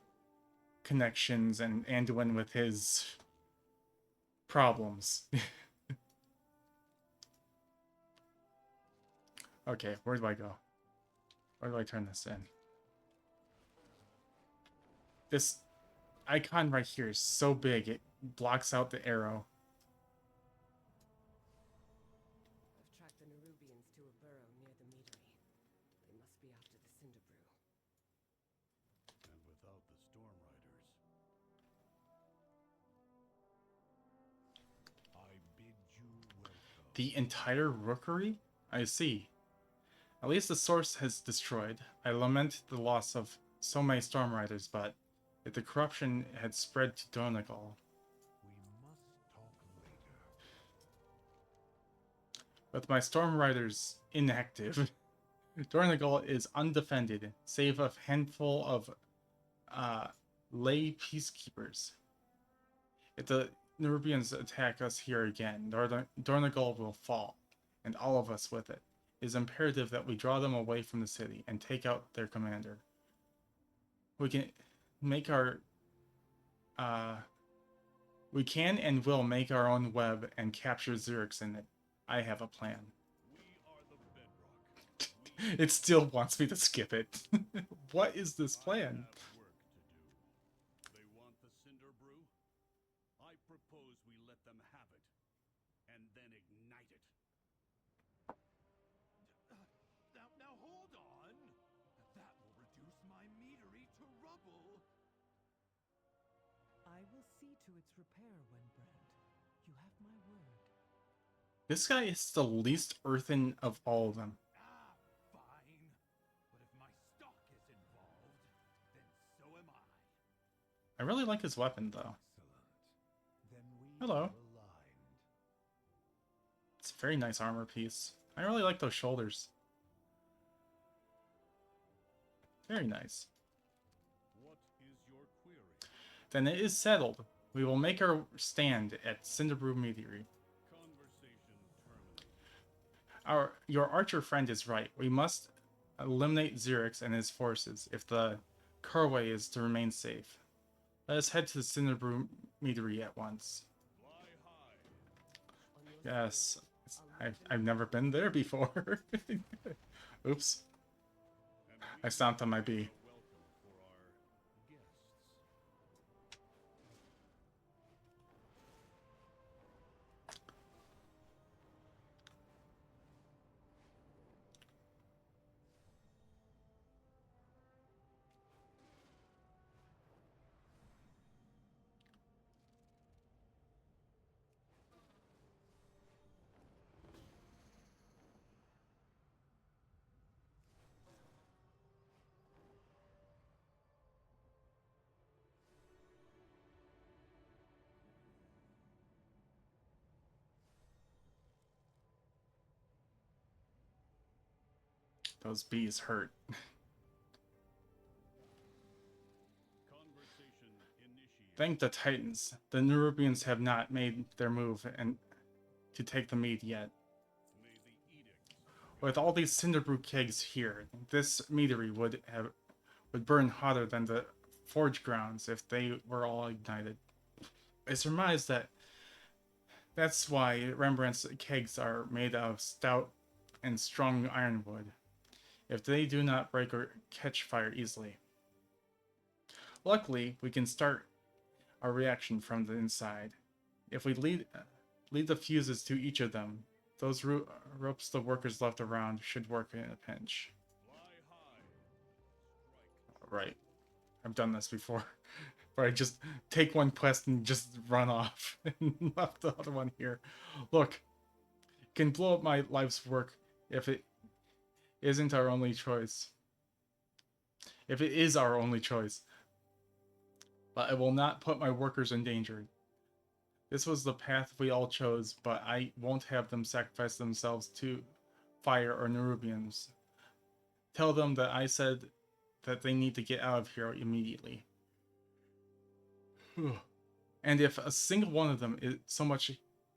connections, and Anduin with his problems. Okay, where do I go? Where do I turn this in? This icon right here is so big, it blocks out the arrow. I've tracked the Nerubians to a burrow near the meadery. They must be after the Cinder Brew. And without the Storm Riders, I bid you welcome. The entire rookery? I see. At least the source has destroyed. I lament the loss of so many Storm Riders, but if the corruption had spread to Donegal. We must talk later. With my Storm Riders inactive, Donegal is undefended, save a handful of lay peacekeepers. If the Nerubians attack us here again, Donegal will fall, and all of us with it. It is imperative that we draw them away from the city and take out their commander. We can make our we can and will make our own web and capture Xerix in it. I have a plan. It still wants me to skip it. What is this plan? They want the Cinder Brew? I propose we let them have it, and then ignite it. Now hold on! That will reduce my meadery to rubble! I will see to its repair, Wenbrand. You have my word. This guy is the least earthen of all of them. Fine. But if my stock is involved, then so am I. I really like his weapon, though. Then we Hello. are aligned. It's a very nice armor piece. I really like those shoulders. Very nice. What is your query? Then it is settled. We will make our stand at Cinderbrew Meadery. Conversation terminated. Your archer friend is right. We must eliminate Xerix and his forces if the Carway is to remain safe. Let us head to the Cinderbrew Meadery at once. Fly high. Yes, I've never been there before. Oops, And I stomped on my bee. welcome for our guests. Those bees hurt. Conversation initiated. Thank the Titans. The Nerubians have not made their move and to take the mead yet. May the edict. With all these Cinderbrew kegs here, this meadery would burn hotter than the forge grounds if they were all ignited. I surmise that's why Rembrandt's kegs are made of stout and strong ironwood, if they do not break or catch fire easily. Luckily, we can start our reaction from the inside. If we lead the fuses to each of them, those ropes the workers left around should work in a pinch. Fly high. Strike. Right. I've done this before. Where I just take one quest and just run off and left the other one here. Look, it can blow up my life's work if it isn't our only choice. If it is our only choice. But I will not put my workers in danger. This was the path we all chose, but I won't have them sacrifice themselves to fire or Nerubians. Tell them that I said that they need to get out of here immediately. And if a single one of them is so much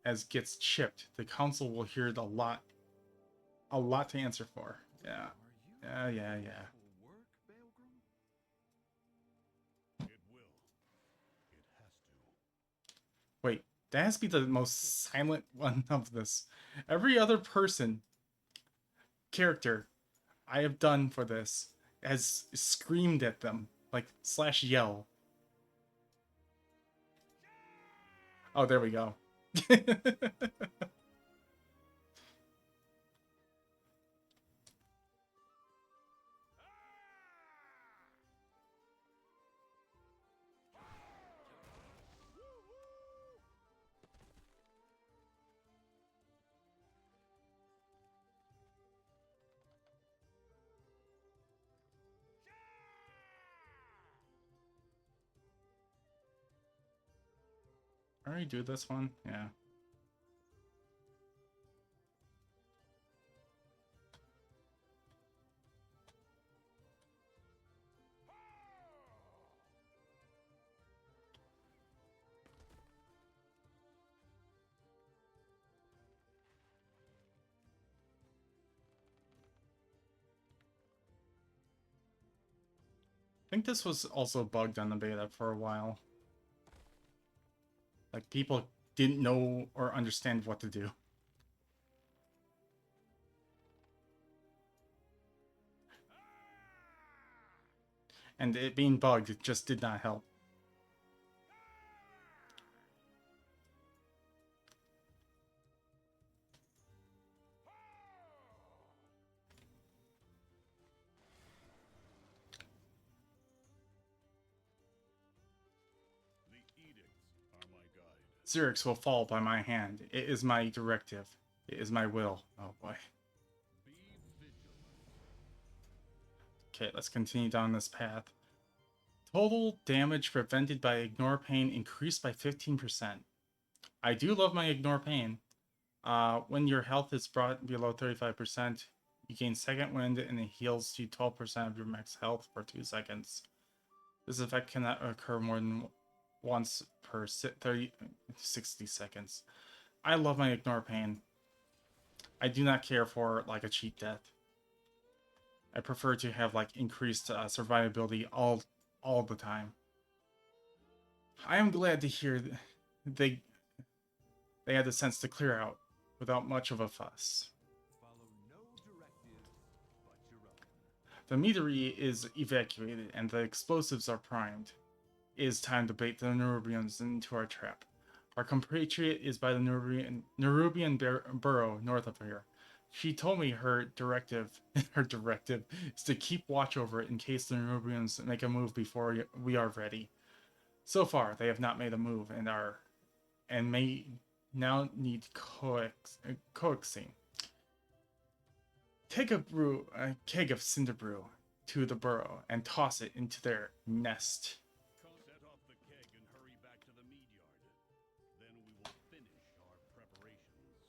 as gets chipped, the council will hear a lot to answer for. Yeah. Yeah. It will. It has to. Wait, that has to be the most silent one of this. Every other character I have done for this has screamed at them, like /yell. Oh, there we go. I already do this one? Yeah. I think this was also bugged on the beta for a while. Like, people didn't know or understand what to do. And it being bugged just did not help. The edicts are my guide. Xerix will fall by my hand. It is my directive. It is my will. Oh boy. Be vigilant. Okay, let's continue down this path. Total damage prevented by Ignore Pain increased by 15%. I do love my Ignore Pain. When your health is brought below 35%, you gain Second Wind and it heals you 12% of your max health for 2 seconds. This effect cannot occur more than once per 60 seconds. I love my Ignore Pain. I do not care for like a cheat death. I prefer to have like increased survivability all the time. I am glad to hear they had the sense to clear out without much of a fuss. Follow no directives but your own. The meadery is evacuated and the explosives are primed. It is time to bait the Nerubians into our trap. Our compatriot is by the Nerubian burrow north of here. She told me her directive is to keep watch over it in case the Nerubians make a move before we are ready. So far, they have not made a move and may now need coaxing. Take a keg of Cinder Brew to the burrow and toss it into their nest. Set off the keg and hurry back to the mead yard. Then we will finish our preparations.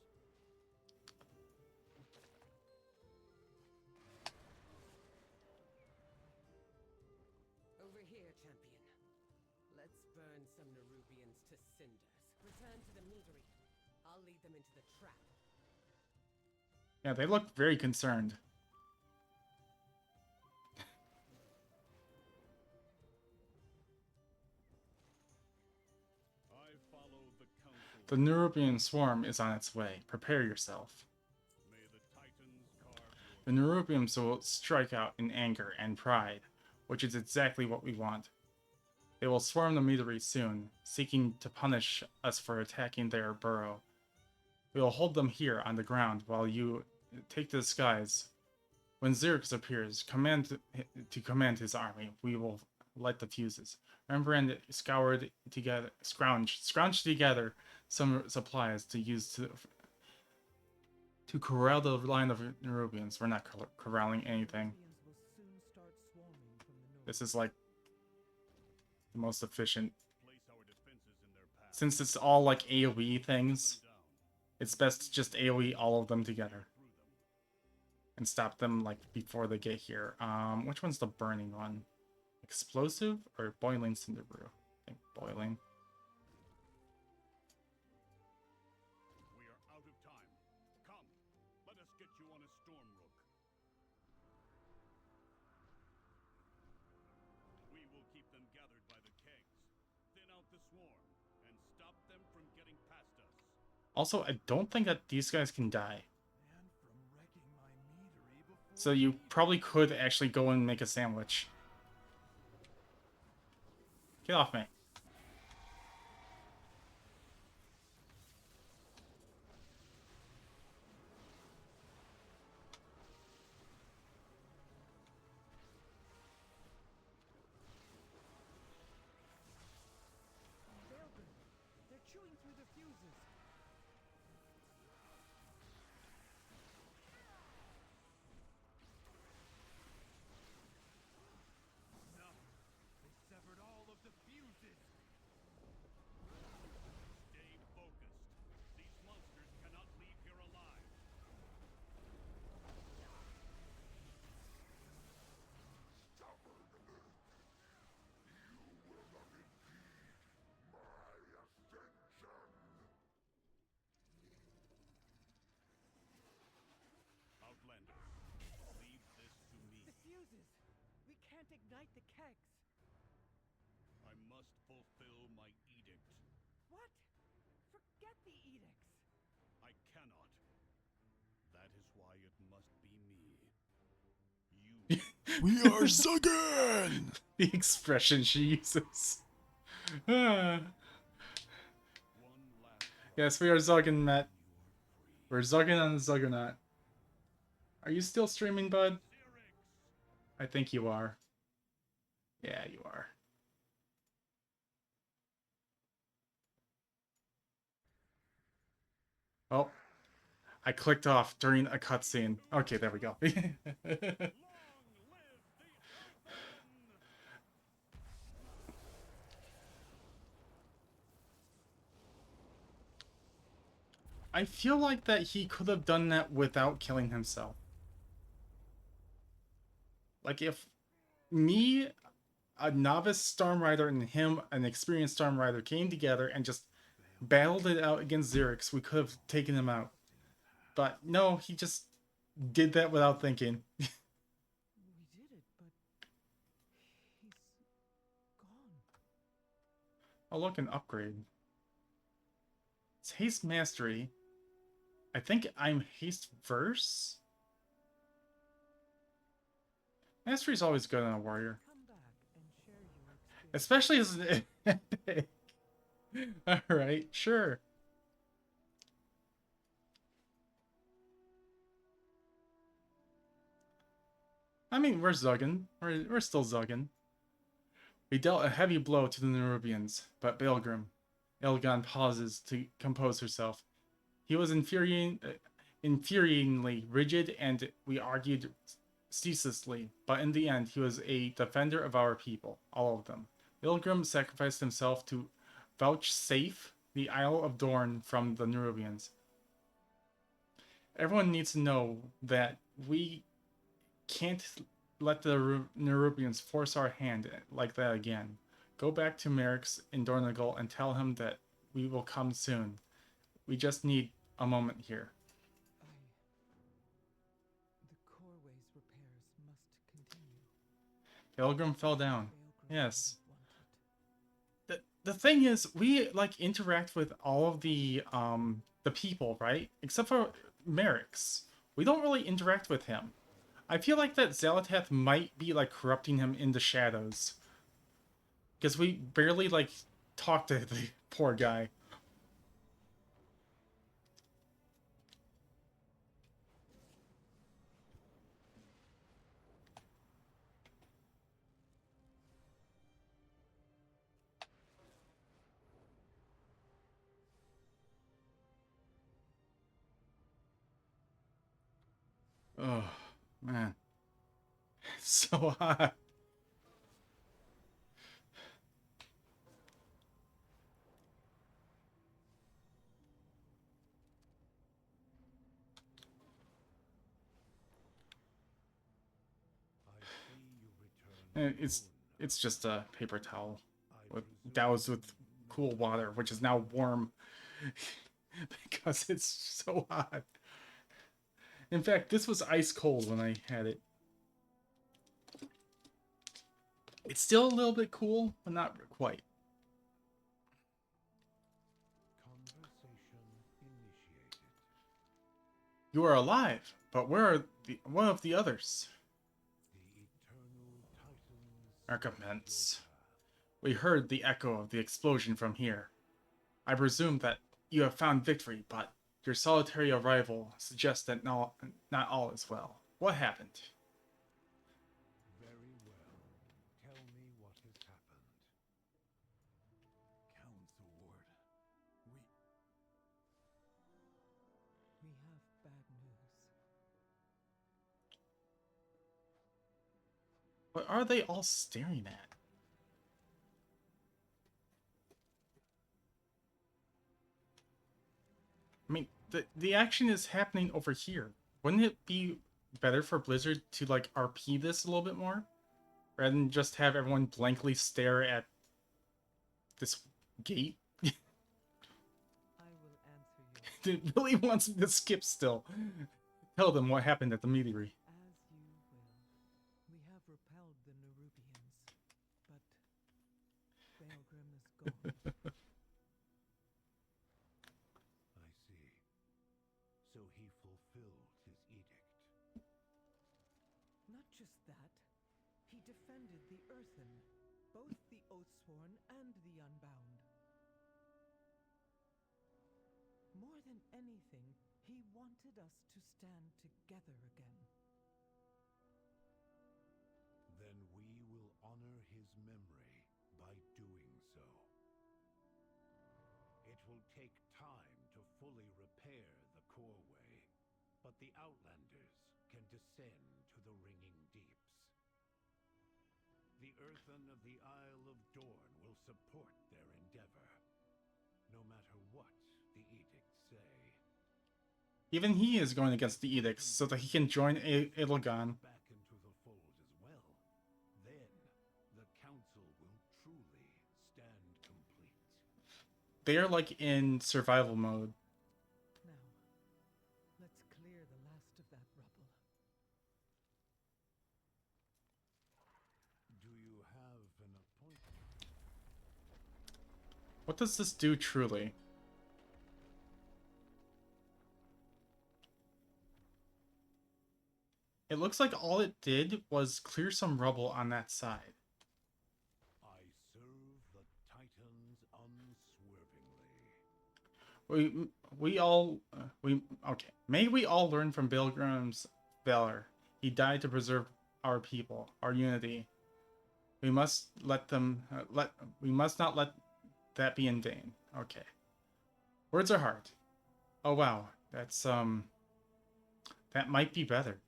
Over here, champion. Let's burn some Nerubians to cinders. Return to the meadery. I'll lead them into the trap. Yeah, they look very concerned. I follow the council. The Nerubian swarm is on its way. Prepare yourself. May the Titans carve The Nerubians will strike out in anger and pride, which is exactly what we want. They will swarm the meadery soon, seeking to punish us for attacking their burrow. We will hold them here on the ground while you take the skies. When Xerix appears, command his army. We will light the fuses. Remember and scrounged together some supplies to use to corral the line of Nerubians. We're not corralling anything. Will soon start swarming from the north. This is like the most efficient. place our defenses in their path. Since it's all like AoE things, Down. it's best to just AoE all of them together Through them. and stop them like before they get here. Which one's the burning one? Explosive or boiling Cinder Brew? I think boiling. We are out of time. Come, let us get you on a storm rook. We will keep them gathered by the kegs, thin out the swarm, and stop them from getting past us. Also, I don't think that these guys can die. And from wrecking my meadery before So you probably could actually go and make a sandwich. Get off me. Balgruuf, they're chewing through the fuses. No, they severed all of the fuses. Stay focused. These monsters cannot leave here alive. Outlander, leave this to me. The fuses! We can't ignite the kegs. I must fulfill my edict. What? edicts. I cannot. That is why it must be me. You We are Zuggen! The expression she uses. Ah. one last Yes, we are Zuggen, Matt. We're Zuggen on the Zuggernaut. Are you still streaming, bud? I think you are. Yeah, you are. Oh, I clicked off during a cutscene. Okay, there we go. I feel like that he could have done that without killing himself. Like if me, a novice Storm Rider, and him, an experienced Storm Rider, came together and just battled it out against Xerix, we could have taken him out. But no, he just did that without thinking. We did it, but he's gone. Oh, look, an upgrade. It's Haste Mastery. I think I'm Haste Verse? Mastery's always good on a warrior. Come back and share your experience. Especially as an epic. Alright, sure. I mean, we're Zuggen. We're still Zuggen. We dealt a heavy blow to the Nerubians, but Baelgrim. Elgon pauses to compose herself. He was infuriatingly rigid, and we argued ceaselessly, but in the end, he was a defender of our people, all of them. Baelgrim sacrificed himself to vouchsafe the Isle of Dorn from the Nerubians. Everyone needs to know that we can't let the Nerubians force our hand like that again. Go back to Merrick's in Dornagal and tell him that we will come soon. We just need a moment here. The Corway's repairs must continue. Pilgrim fell down. Baelgrim Yes. wouldn't want it. The thing is, we like interact with all of the people, right? Except for Merrick's. We don't really interact with him. I feel like that Xal'atath might be like corrupting him in the shadows. Because we barely like talk to the poor guy. Oh, man. It's so hot. It's just a paper towel with doused with cool water, which is now warm because it's so hot. In fact, this was ice cold when I had it. It's still a little bit cool, but not quite. Conversation initiated. You are alive, but where are one of the others? The eternal titans. Recompense. We heard the echo of the explosion from here. I presume that you have found victory, but your solitary arrival suggests that not all is well. What happened? Very well. Tell me what has happened. Council Ward. We have bad news. What are they all staring at? I mean, the action is happening over here. Wouldn't it be better for Blizzard to like RP this a little bit more? Rather than just have everyone blankly stare at this gate? I will answer you It really wants me to skip still. Tell them what happened at the meteory. as you will. We have repelled the Nerubians, but Baelgrim is gone. I so he fulfilled his edict. Not just that, he defended the Earthen, both the Oathsworn and the Unbound. More than anything, he wanted us to stand together again. Then we will honor his memory by doing so. It will take time to fully repair the Coreway, but the Outlanders can descend to the Ringing Deeps. The Earthen of the Isle of Dorn will support their endeavor, no matter what the edicts say. Even he is going against the edicts so that he can join Edelgon. Back into the fold as well. Then the council will truly stand complete. They are like in survival mode. Now, let's clear the last of that rubble. Do you have an appointment? What does this do truly? It looks like all it did was clear some rubble on that side. I serve the Titans unswervingly. Okay. May we all learn from Pilgrim's valor. He died to preserve our people, our unity. We must let them we must not let that be in vain. Okay. Words are hard. Oh wow, that's that might be better.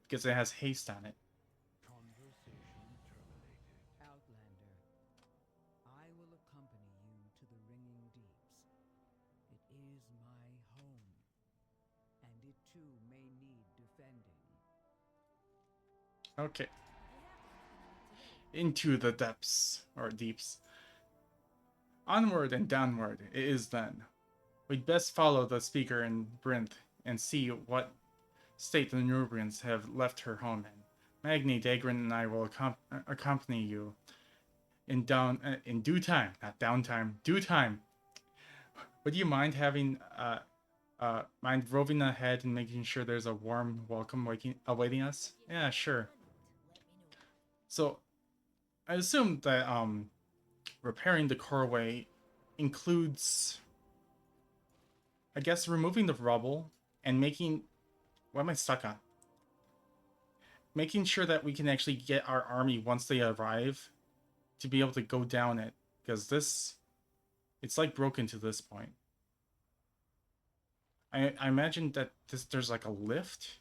Because it has haste on it. Conversation terminated. Outlander, I will accompany you to the Ringing Deeps. It is my home, and it too may need defending. Okay. Into the depths, or deeps. Onward and downward it is then. We'd best follow the speaker in Brinth and see what state the Nerubians have left her home in. Magni, Dagrin, and I will accompany you in due time, not downtime, due time. Would you mind mind roving ahead and making sure there's a warm welcome awaiting us? Yeah, sure. So, I assume that repairing the Coreway includes, I guess, removing the rubble and making. What am I stuck on? Making sure that we can actually get our army once they arrive to be able to go down it. Because it's like broken to this point. I imagine that there's like a lift.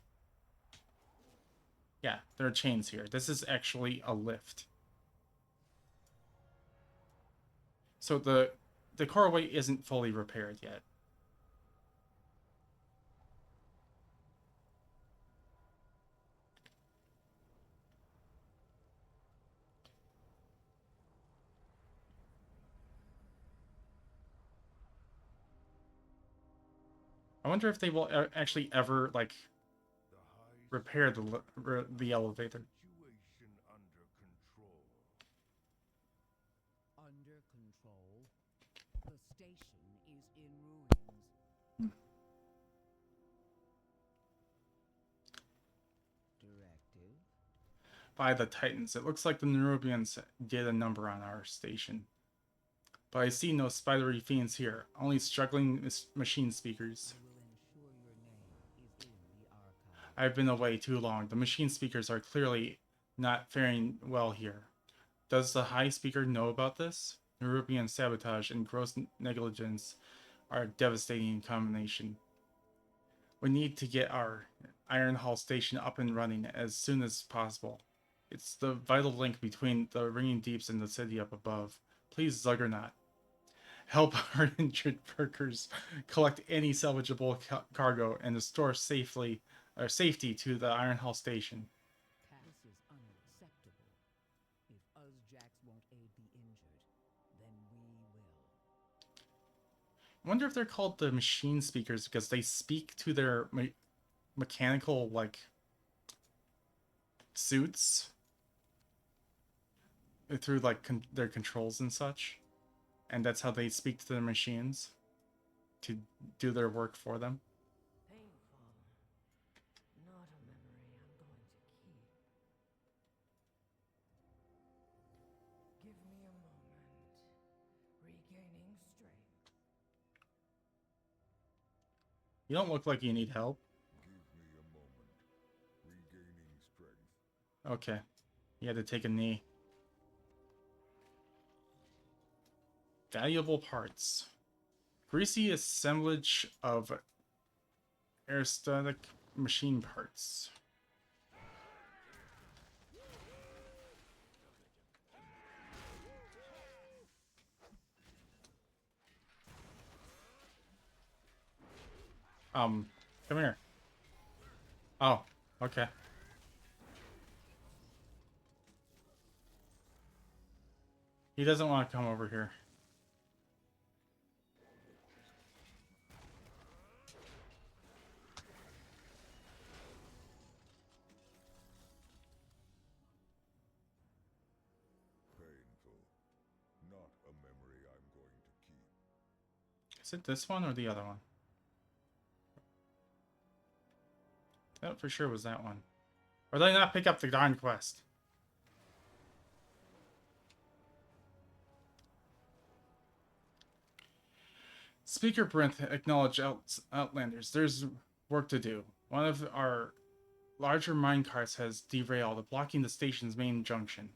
Yeah, there are chains here. This is actually a lift. So the Coreway isn't fully repaired yet. I wonder if they will actually ever, like, repair the elevator. Situation under control. Under control. The station is in ruins. Directive. By the Titans. It looks like the Nerubians did a number on our station. But I see no spidery fiends here, only struggling machine speakers. I will ensure your name is in the archive. I've been away too long. The machine speakers are clearly not faring well here. Does the High Speaker know about this? Nerubian sabotage and gross negligence are a devastating combination. We need to get our Iron Hall station up and running as soon as possible. It's the vital link between the Ringing Deeps and the city up above. Please, Zuggernaut, help our injured workers collect any salvageable cargo and restore safety to the Iron Hall station. This is unacceptable. If Uzjax won't aid the injured, then we will. I wonder if they're called the machine speakers because they speak to their mechanical, like, suits through, like, their controls and such. And that's how they speak to the machines. to do their work for them. Painful. Not a memory I'm going to keep. Give me a moment. Regaining strength. You don't look like you need help. Give me a moment. Regaining strength. Okay. You had to take a knee. Valuable parts. Greasy assemblage of aerostatic machine parts. Come here. Oh, okay. He doesn't want to come over here. Painful. Not a memory I'm going to keep. Is it this one or the other one? That for sure was that one. Or did I not pick up the darn quest? Speaker Brinth acknowledged Outlanders. There's work to do. One of our larger minecarts has derailed, blocking the station's main junction.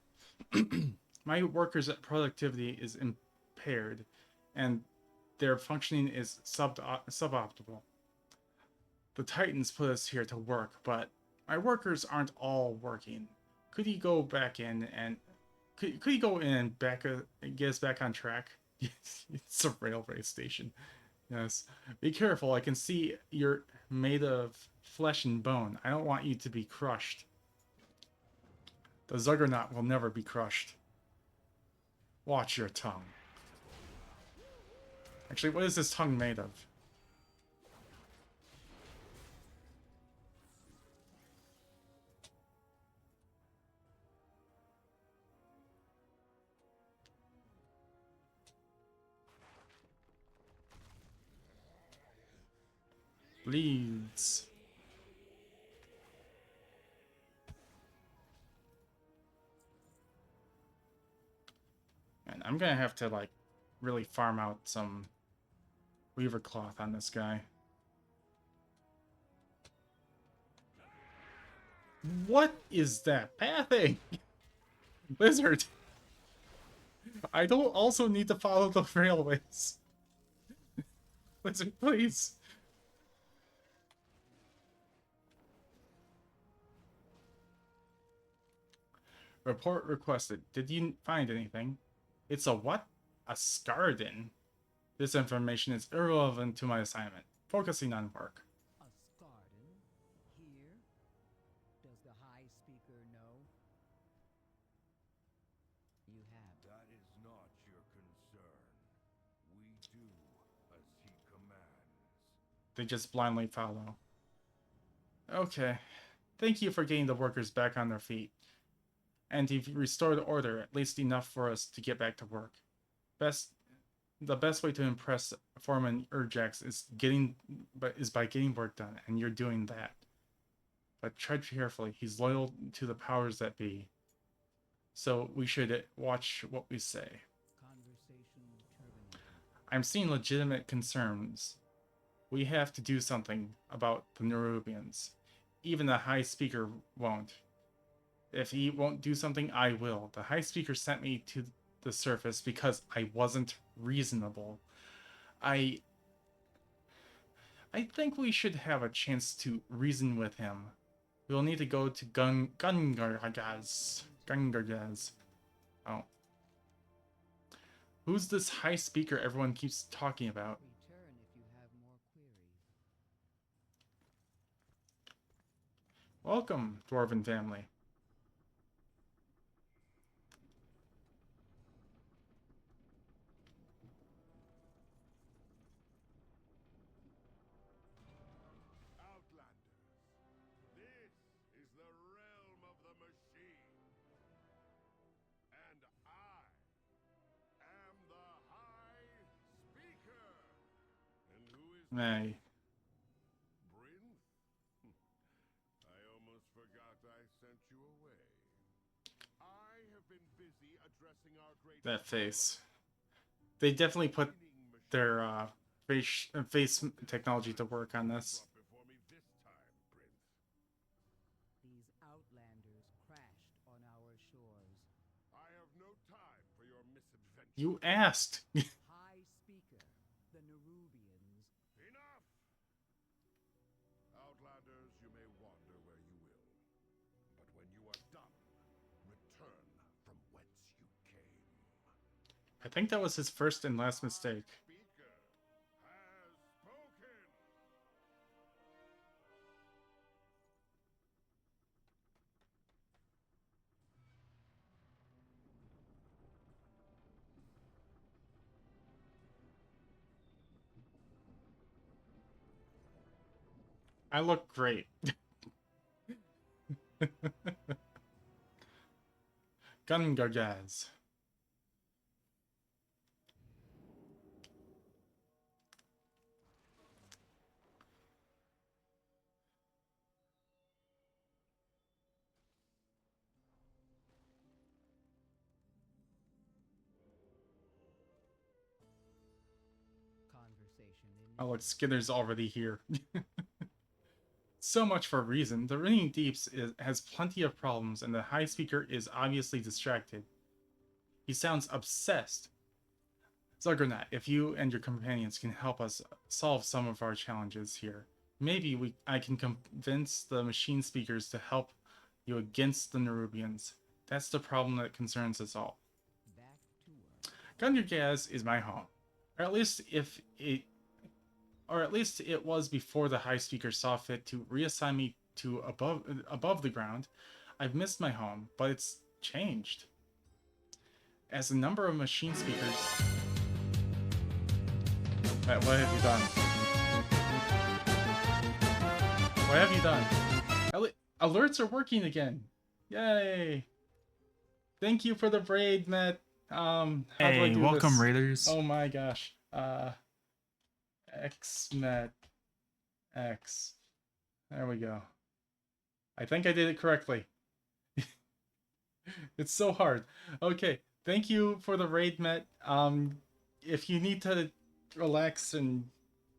My workers' productivity is impaired, and their functioning is suboptimal. The Titans put us here to work, but my workers aren't all working. Could he go back in and could he go in and get us back on track? It's a railway station. Yes. Be careful. I can see you're made of flesh and bone. I don't want you to be crushed. The Zuggernaut will never be crushed. Watch your tongue. Actually, what is this tongue made of? Bleeds. And I'm gonna have to, like, really farm out some weaver cloth on this guy. What is that pathing? Lizard! I don't also need to follow the railways. Lizard, please. Report requested. Did you find anything? It's a what? A Skarden. This information is irrelevant to my assignment. Focusing on work. A Skarden? Here? Does the High Speaker know? You have. That is not your concern. We do as he commands. They just blindly follow. Okay. Thank you for getting the workers back on their feet. And you've restored order, at least enough for us to get back to work. The best way to impress Foreman Urjax is by getting work done, and you're doing that. But tread carefully. He's loyal to the powers that be. So we should watch what we say. Conversation terminated. I'm seeing legitimate concerns. We have to do something about the Nerubians. Even the High Speaker won't. If he won't do something, I will. The High Speaker sent me to the surface because I wasn't reasonable. I think we should have a chance to reason with him. We'll need to go to Gungargaz. Oh. Who's this High Speaker everyone keeps talking about? Return if you have more queries. Welcome, Dwarven family. Hey. Bryn? I almost forgot I sent you away. I have been busy addressing our great That face. They definitely put their face technology to work on this. before me this time, Prince. These outlanders crashed on our shores. I have no time for your misadventure. You asked. High Speaker, the Nerubians. Enough! Outlanders, you may wander where you will. But when you are done, return from whence you came. I think that was his first and last mistake. Speaker has spoken! I look great. Gungargaz. Conversation in Oh, look, Skinner's already here. So much for a reason. The Ringing Deeps has plenty of problems, and the High Speaker is obviously distracted. He sounds obsessed. Zuggernaut, if you and your companions can help us solve some of our challenges here, maybe I can convince the machine speakers to help you against the Nerubians. That's the problem that concerns us all. back to work. Gundergaz is my home, or at least it was before the High Speaker saw fit to reassign me to above the ground. I've missed my home, but it's changed. As the number of machine speakers... What have you done? What have you done? Alerts are working again. Yay! Thank you for the raid, Matt. How do I do welcome, this? Raiders. Oh my gosh. XMet X. There we go. I think I did it correctly. It's so hard. Okay, thank you for the raid, Met. If you need to relax and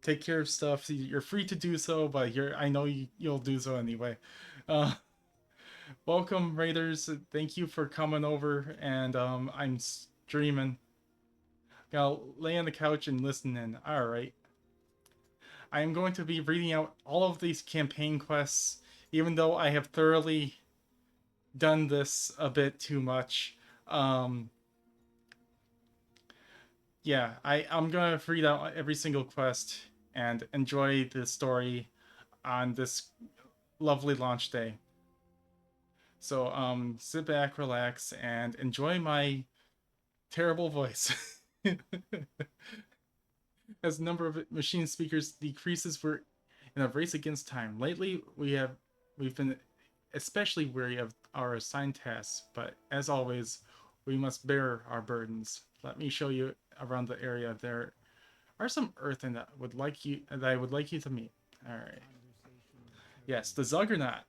take care of stuff, you're free to do so, but I know you'll do so anyway. Welcome, Raiders. Thank you for coming over, and I'm streaming. I'll lay on the couch and listen in. Alright. I am going to be reading out all of these campaign quests, even though I have thoroughly done this a bit too much. Yeah, I'm going to read out every single quest and enjoy the story on this lovely launch day. So, sit back, relax, and enjoy my terrible voice. As the number of machine speakers decreases, we're in a race against time. Lately, we've been especially weary of our assigned tasks, but as always, we must bear our burdens. Let me show you around the area. There are some Earthen that I would like you to meet. All right. Yes, the Zuggernaut.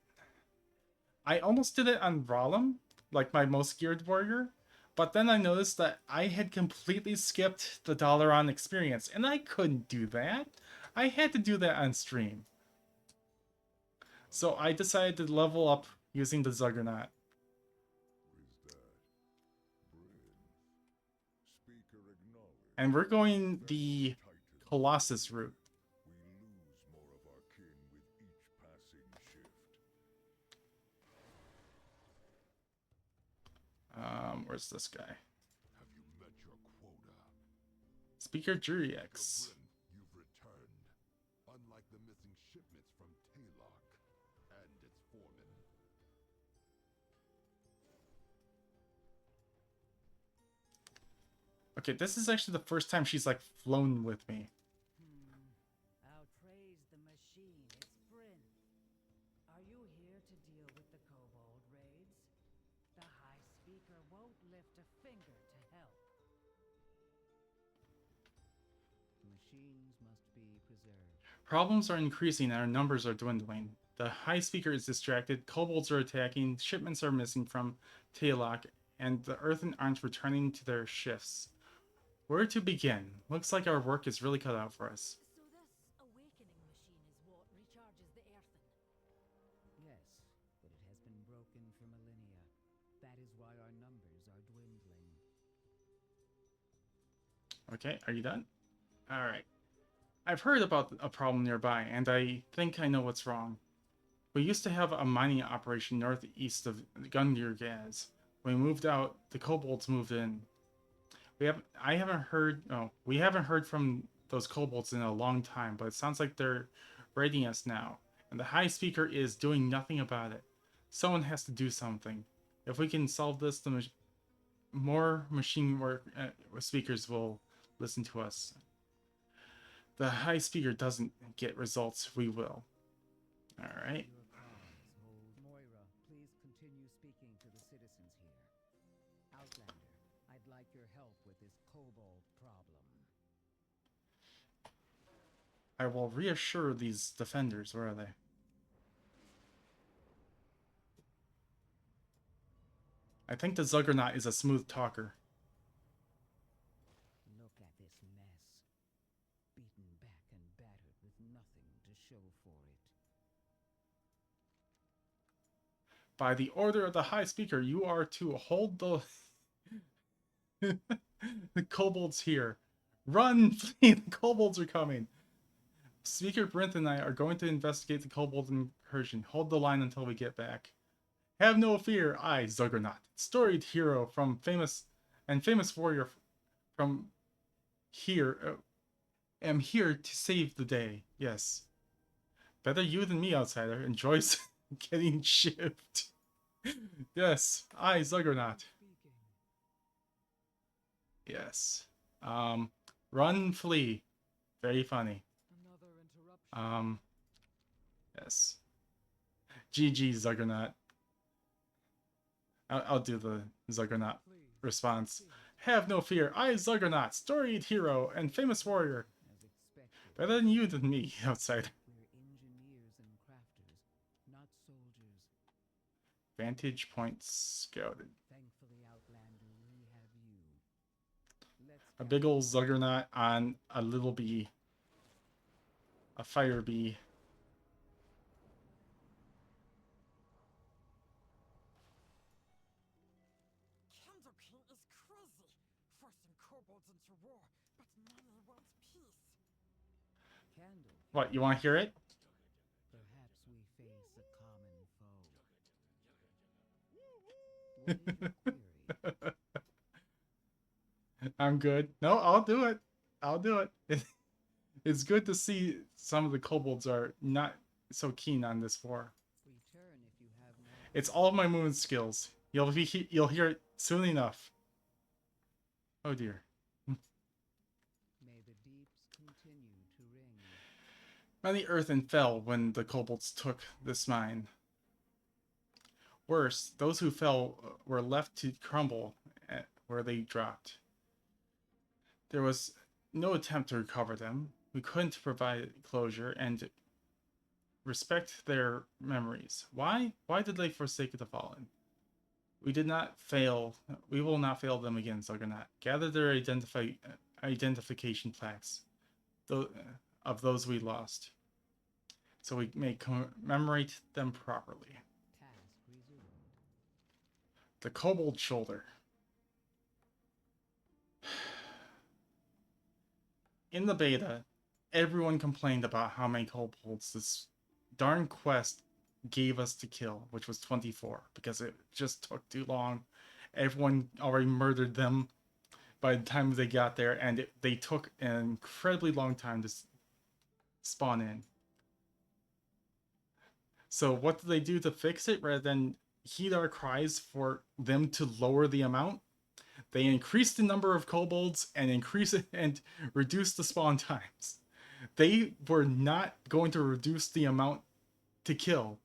I almost did it on Ralum, like my most geared warrior, but then I noticed that I had completely skipped the Dalaran experience, and I couldn't do that. I had to do that on stream. So I decided to level up using the Zuggernaut. And we're going the Colossus route. We lose more of our kin with each passing shift. Where's this guy? Have you met your quota? Speaker Juriex. You've returned, unlike the missing shipments from Taylok and its foreman. Okay, this is actually the first time she's like flown with me. Outraise the machine. It's Bryn. Are you here to deal with the kobold raids? The High Speaker won't lift a finger to help. Machines must be preserved. Problems are increasing and our numbers are dwindling. The High Speaker is distracted, kobolds are attacking, shipments are missing from Taylok, and the Earthen aren't returning to their shifts. Where to begin? Looks like our work is really cut out for us. So this awakening machine is what recharges the Earthen. Yes, but it has been broken for millennia. That is why our numbers are dwindling. Okay, are you done? Alright. I've heard about a problem nearby, and I think I know what's wrong. We used to have a mining operation northeast of Gundirgaz. When we moved out, the kobolds moved in. We haven't heard from those kobolds in a long time, but it sounds like they're raiding us now, and the High Speaker is doing nothing about it. Someone has to do something. If we can solve this, more machine work speakers will listen to us. The High Speaker doesn't get results, we will. Alright. Moira, please continue speaking to the citizens here. Outlander, I'd like your help with this kobold problem. I will reassure these defenders. Where are they? I think the Zuggernaut is a smooth talker. Look at this mess. Beaten back and battered with nothing to show for it. By the order of the High Speaker, you are to hold the the kobolds here. Run, flee! The kobolds are coming. Speaker Brinth and I are going to investigate the kobold incursion. Hold the line until we get back. Have no fear, I, Zuggernaut, storied hero from famous warrior from here, am here to save the day. Yes. Better you than me, outsider. Enjoys getting shipped. Yes, I, Zuggernaut. Yes. Run, flee. Very funny. Another interruption. Yes. GG, Zuggernaut. I'll do the Zuggernaut response. Have no fear, I, Zuggernaut, storied hero and famous warrior. As expected. Better than you than me, outsider. We're engineers and crafters, not soldiers. Vantage point scouted. Thankfully, Outlander, we have you. Let's A big ol' Zuggernaut on a little bee. A fire bee. Candleking is crazy, forcing kobolds into war, but Nani wants peace. Candle. What, you want to hear it? Perhaps we face a common foe. What is your query? I'm good. No, I'll do it. I'll do it. It's good to see some of the kobolds are not so keen on this war. Return if you have no. It's all of my movement skills. You'll hear it soon enough. Oh dear. May the deeps continue to ring. Many earthen fell when the kobolds took this mine. Worse, those who fell were left to crumble where they dropped. There was no attempt to recover them. We couldn't provide closure and respect their memories. Why? Why did they forsake the fallen? We did not fail. We will not fail them again, Zuggernaut. Gather their identification plaques of those we lost, so we may commemorate them properly. Task resumed. The Kobold Shoulder. In the beta, everyone complained about how many kobolds this darn quest gave us to kill, which was 24, because it just took too long. Everyone already murdered them by the time they got there, and they took an incredibly long time to spawn in. So what did they do to fix it? Rather than heed our cries for them to lower the amount, they increased the number of kobolds and reduced the spawn times. They were not going to reduce the amount to kill.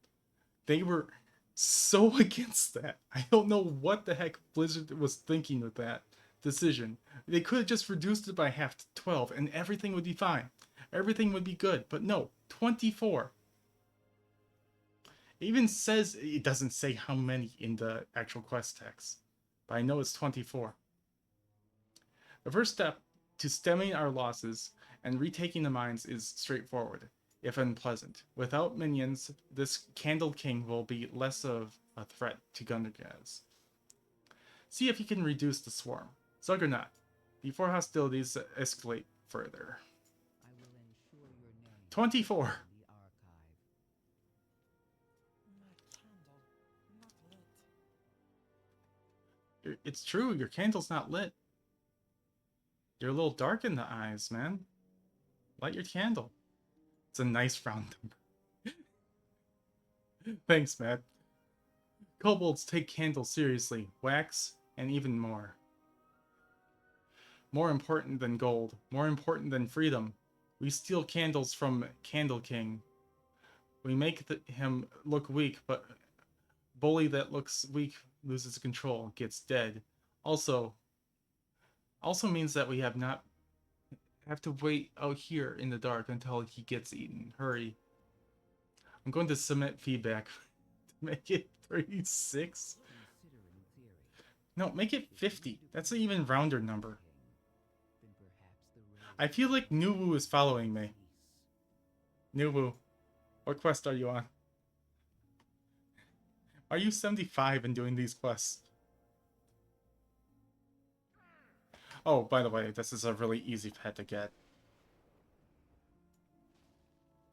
They were so against that. I don't know what the heck Blizzard was thinking with that decision. They could have just reduced it by half to 12 and everything would be fine. everything would be good. But no, 24. It even says, it doesn't say how many in the actual quest text, but I know it's 24. The first step to stemming our losses and retaking the mines is straightforward, if unpleasant. Without minions, this Candle King will be less of a threat to Gundergaz. See if you can reduce the swarm. Zuggernaut, before hostilities escalate further. I will ensure your name 24. in the archive. It's true, your candle's not lit. You're a little dark in the eyes, man. Light your candle. It's a nice round number. Thanks, Matt. Kobolds take candles seriously, wax, and even more. More important than gold, more important than freedom. We steal candles from Candle King. We make him look weak, but bully that looks weak loses control, gets dead. Also means that we have to wait out here in the dark until he gets eaten. Hurry. I'm going to submit feedback to make it 36. Considering theory, No, make it 50. That's an even rounder number. then perhaps the road I feel like Nuwu is following me. peace. Nuwu, what quest are you on? Are you 75 and doing these quests? Oh, by the way, this is a really easy pet to get.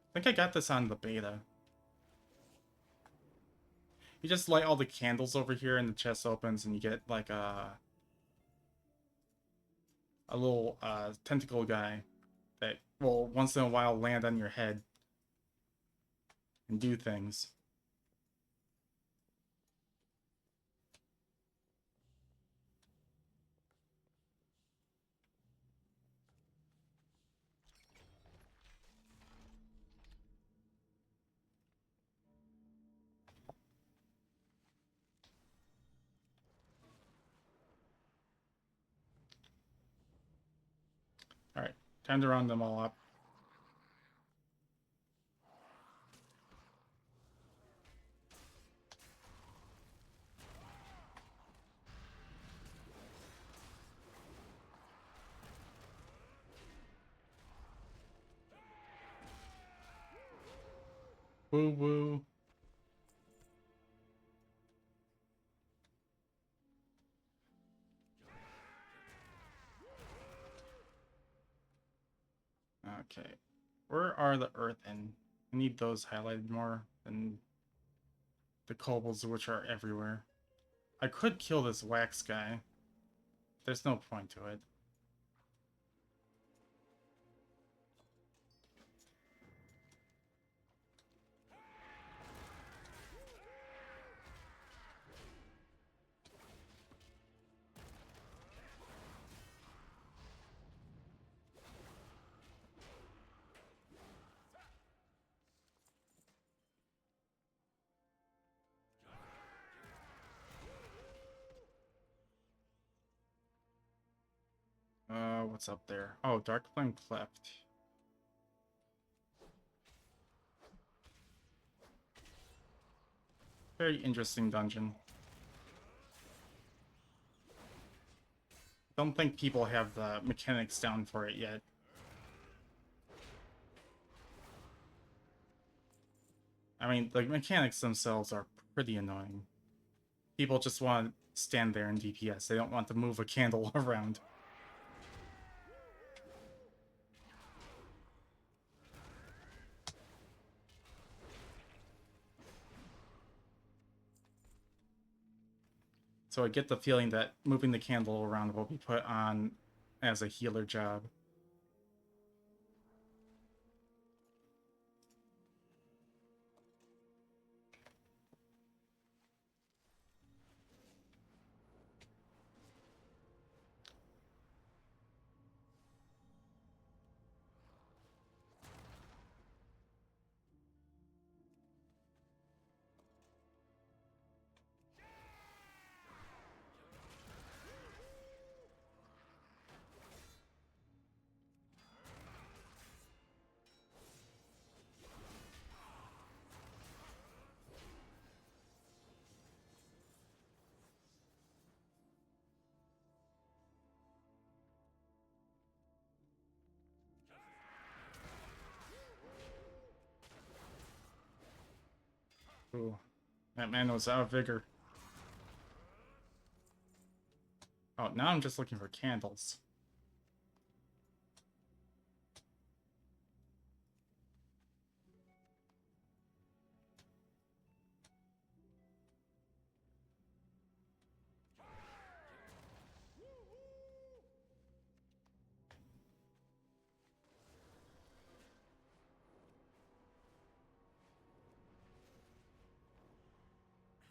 I think I got this on the beta. You just light all the candles over here and the chest opens and you get like a little tentacle guy that will once in a while land on your head and do things. Alright, time to round them all up. Woo woo. Okay. Where are the earthen? I need those highlighted more than the kobolds, which are everywhere. I could kill this wax guy. There's no point to it. What's up there? Oh, Darkflame Cleft. Very interesting dungeon. Don't think people have the mechanics down for it yet. I mean, the mechanics themselves are pretty annoying. People just want to stand there in DPS. They don't want to move a candle around. So I get the feeling that moving the candle around will be put on as a healer job. Ooh, that man was out of vigor. Oh, now I'm just looking for candles.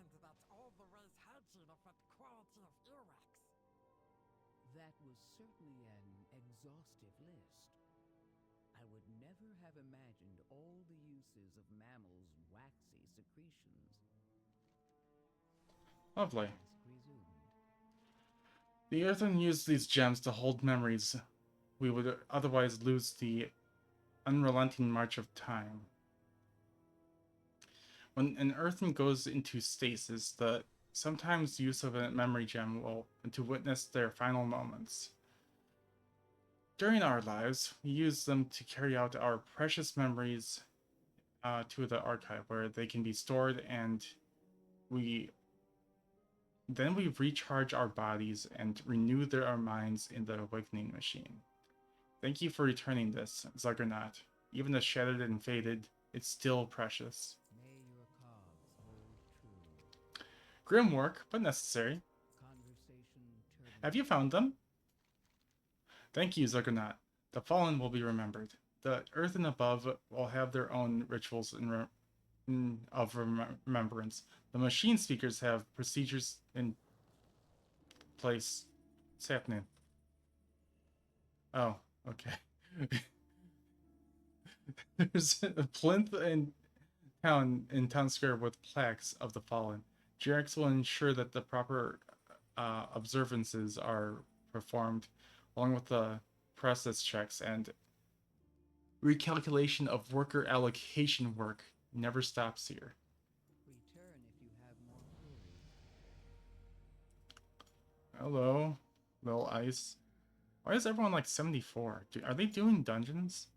And that's all the race had to fit quality of earwax. That was certainly an exhaustive list. I would never have imagined all the uses of mammals' waxy secretions. Lovely. Task resumed. The Earthen used these gems to hold memories we would otherwise lose the unrelenting march of time. When an Earthen goes into stasis, the sometimes use of a memory gem will to witness their final moments. During our lives, we use them to carry out our precious memories to the archive, where they can be stored, and we recharge our bodies and renew our minds in the awakening machine. Thank you for returning this, Zuggernaut. Even as shattered and faded, it's still precious. May your cogs hold true. Grim work, but necessary. Conversation Have you found them? Thank you, Zuggernaut. The fallen will be remembered. The earth and above will have their own rituals of remembrance. The machine speakers have procedures in place. What's happening? Oh, okay. There's a plinth in town square with plaques of the fallen. Jerax will ensure that the proper observances are performed, along with the process checks and recalculation of worker allocation work never stops here. Return if you have more queries. Hello, little ice. Why is everyone like 74? Are they doing dungeons?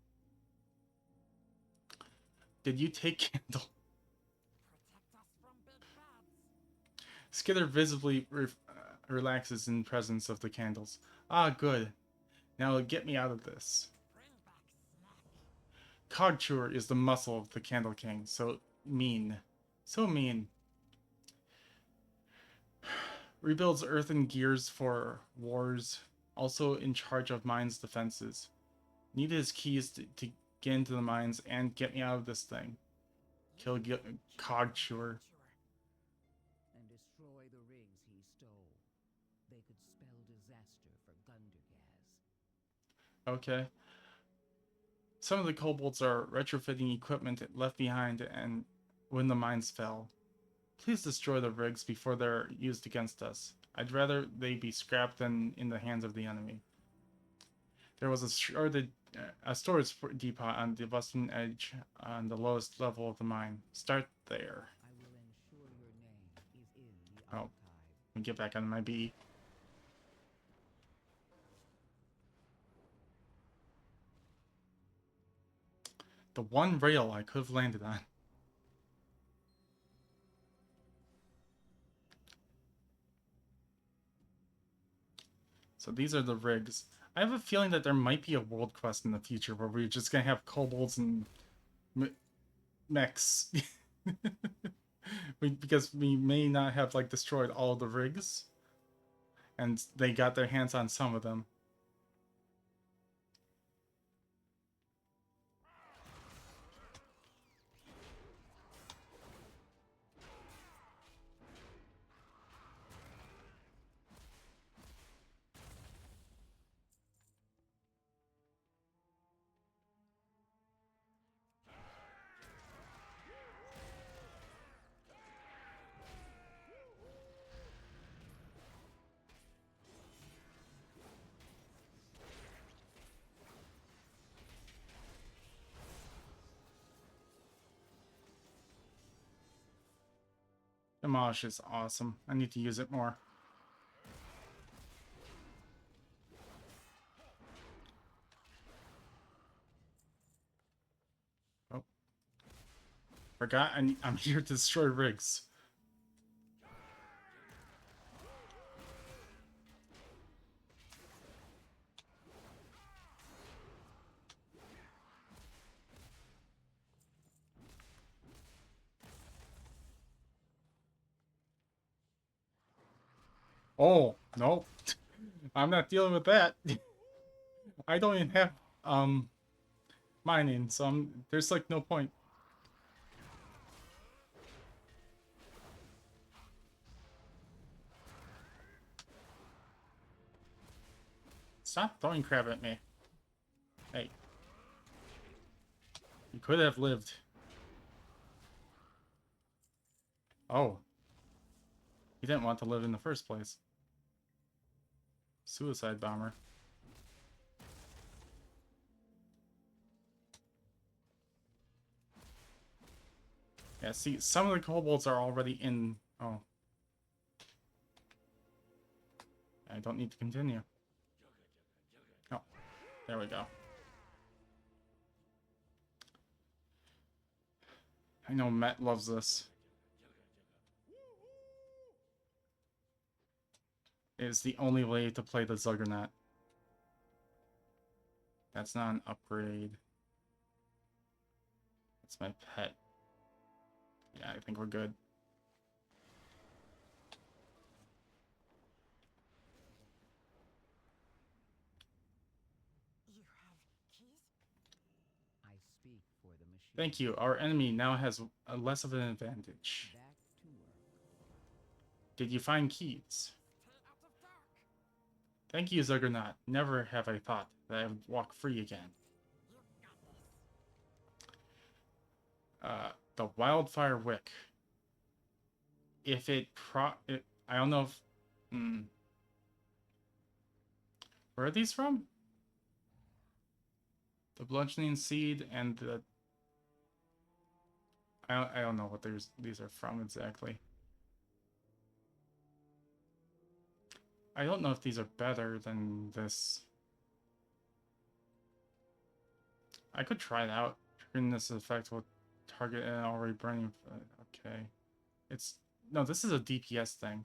Did you take Candle? Protect us from big bads. Skither visibly relaxes in presence of the candles. Ah, good. Now get me out of this. Bring back snack. Cogchewer is the muscle of the Candle King. So mean. So mean. Rebuilds earthen gears for wars. Also in charge of mines defenses. Need his keys to get into the mines and get me out of this thing. Kill Cogchewer. And destroy the rigs he stole. They could spell disaster for Gundergaz. Okay. Some of the kobolds are retrofitting equipment left behind and when the mines fell. Please destroy the rigs before they're used against us. I'd rather they be scrapped than in the hands of the enemy. There was a storage depot on the western edge on the lowest level of the mine. Start there. I will ensure your name is in the Oh. archive. Let me get back on my bee. The one rail I could have landed on. So these are the rigs. I have a feeling that there might be a world quest in the future where we're just gonna have kobolds and mechs. Because we may not have like destroyed all of the rigs. And they got their hands on some of them. Demolish is awesome. I need to use it more. Oh. Forgot I'm here to destroy rigs. Oh, no. I'm not dealing with that. I don't even have mining, so there's like no point. Stop throwing crap at me. Hey. You could have lived. Oh. You didn't want to live in the first place. Suicide bomber. Yeah, see, some of the kobolds are already in... Oh. I don't need to continue. Oh, there we go. I know Matt loves this. It is the only way to play the Zuggernaut. That's not an upgrade. That's my pet. Yeah, I think we're good. You have keys? I speak for the machine. Thank you. Our enemy now has less of an advantage. Back to work. Did you find keys? Stay out of dark. Thank you, Zuggernaut. Never have I thought that I would walk free again. You got this. The Wildfire Wick. If I don't know if... Where are these from? The Bludgeoning Seed and the... I don't know what these are from exactly. I don't know if these are better than this. I could try it out. Triggering this effect will target an already burning... Okay. No, this is a DPS thing.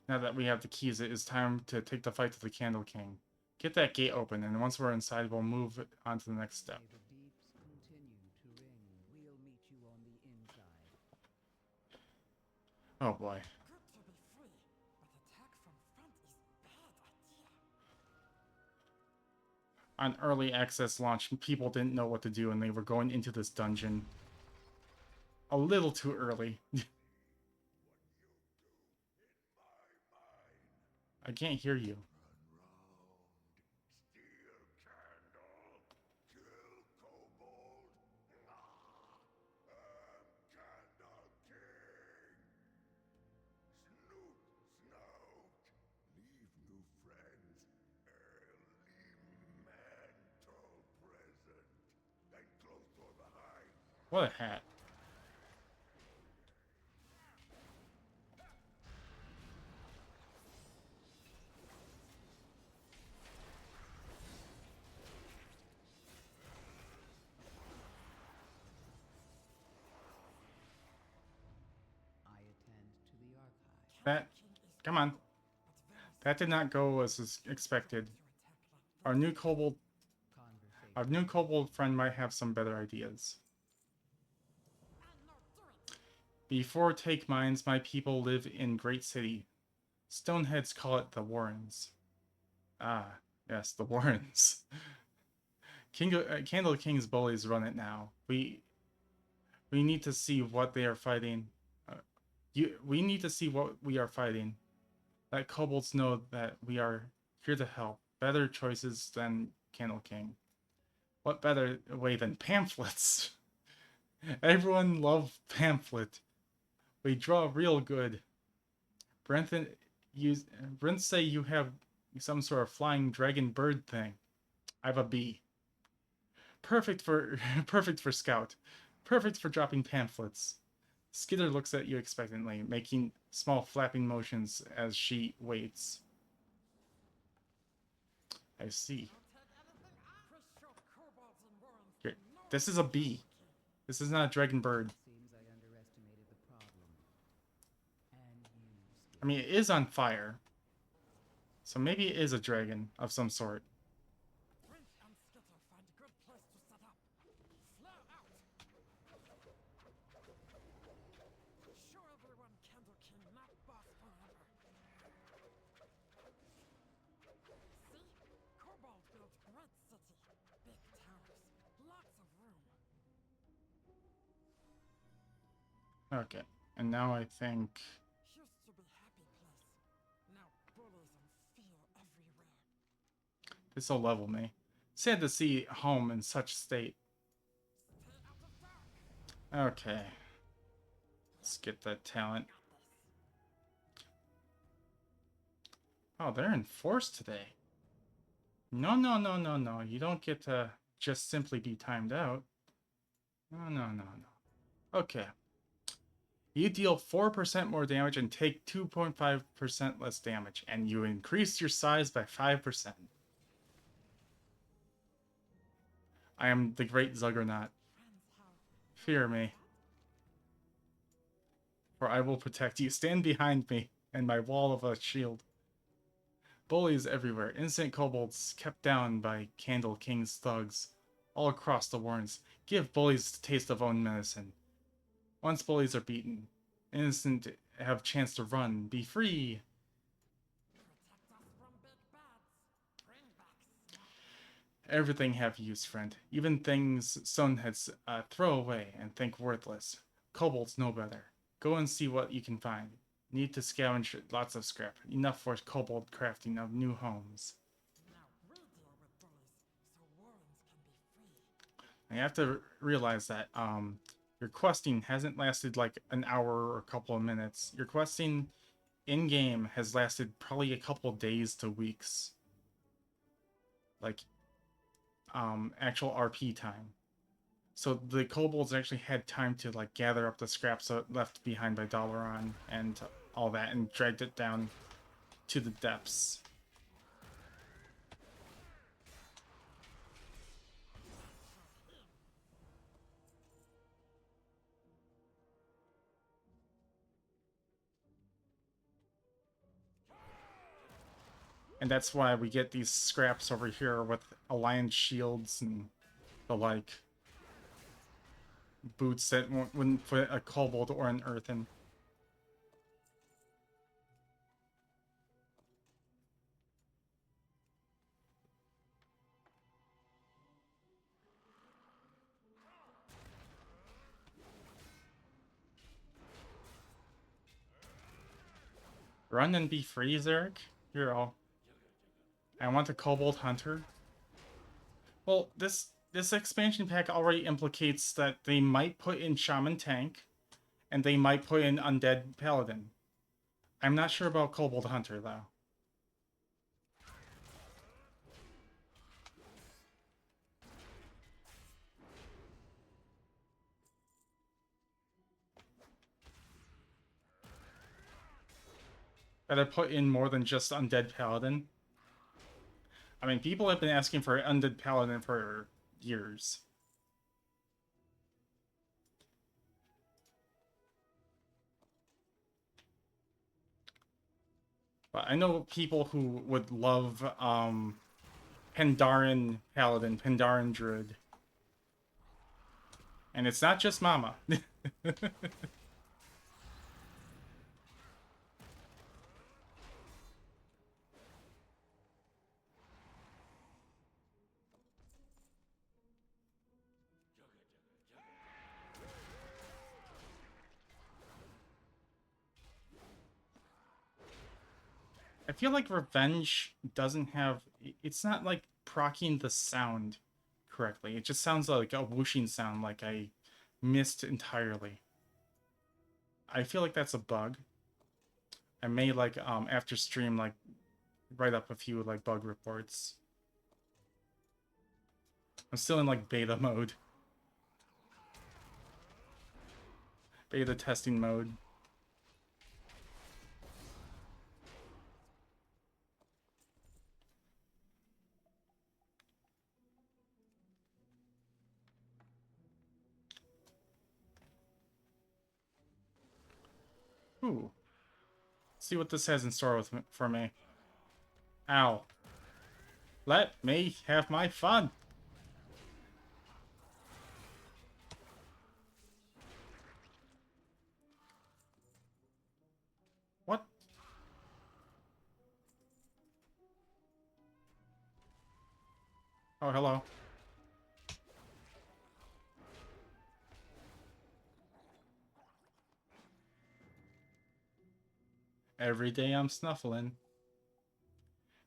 Now that we have the keys, it is time to take the fight to the Candle King. Get that gate open, and once we're inside, we'll move on to the next step. May the deeps continue to ring. We'll meet you on the inside. Oh boy. Good to be free, but attack from front is bad idea. On early access launch, people didn't know what to do, and they were going into this dungeon a little too early. I can't hear you. What a hat. I attend to the archive. That, come on. That did not go as expected. Our new kobold friend might have some better ideas. Before take mines, my people live in Great City. Stoneheads call it the Warrens. Ah, yes, the Warrens. Candle King's bullies run it now. We need to see what they are fighting. We need to see what we are fighting. Let kobolds know that we are here to help. Better choices than Candle King. What better way than pamphlets? Everyone loves pamphlet. We draw real good. Brent say you have some sort of flying dragon bird thing. I have a bee. Perfect for scout. Perfect for dropping pamphlets. Skitter looks at you expectantly, making small flapping motions as she waits. I see. Don't take anything off. Chris showed This is a bee. This is not a dragon bird. Seems I underestimated the problem. And used I mean, it is on fire. So maybe it is a dragon of some sort. Drink and skitter find a good place to set up. Flare out! Show everyone Candle King not boss forever. See? Kobold built great city. Big towers. Lots of room. Okay. And now I think... Used to be happy place. Now bullies and fear everywhere. This will level me. Sad to see home in such state. Stay out of dark. Okay. Let's get that talent. Oh, they're in force today. No, no, no, no, no. You don't get to just simply be timed out. No, no, no, no. Okay. You deal 4% more damage and take 2.5% less damage, and you increase your size by 5%. I am the great Zuggernaut. Fear me. For I will protect you. Stand behind me and my wall of a shield. Bullies everywhere. Innocent kobolds kept down by Candle King's thugs. All across the warrens. Give bullies the taste of own medicine. Once bullies are beaten, innocent have chance to run. Be free. Protect us from big bads. Bring back Smaug. Everything have use, friend. Even things stoneheads throw away and think worthless. Kobolds know better. Go and see what you can find. Need to scavenge lots of scrap. Enough for kobold crafting of new homes. Now we deal with bullies, so warrens can be free. I have to realize that your questing hasn't lasted like an hour or a couple of minutes. Your questing in-game has lasted probably a couple of days to weeks. Like, actual RP time. So the kobolds actually had time to like gather up the scraps left behind by Dalaran and all that and dragged it down to the depths. And that's why we get these scraps over here with alliance shields and the like boots that wouldn't fit a kobold or an earthen. Run and be free, Zarek? Here, I want a kobold hunter. Well, this expansion pack already implicates that they might put in shaman tank, and they might put in undead paladin. I'm not sure about kobold hunter though. Better put in more than just undead paladin. I mean, people have been asking for undead paladin for years. But I know people who would love Pandaren paladin, Pandaren druid. And it's not just Mama. I feel like Revenge doesn't have... It's not like proccing the sound correctly. It just sounds like a whooshing sound like I missed entirely. I feel like that's a bug. I may like after stream like write up a few like bug reports. I'm still in like beta mode. Beta testing mode. Ooh. See what this has in store for me. Ow. Let me have my fun. What? Oh, hello. Every day I'm snuffling.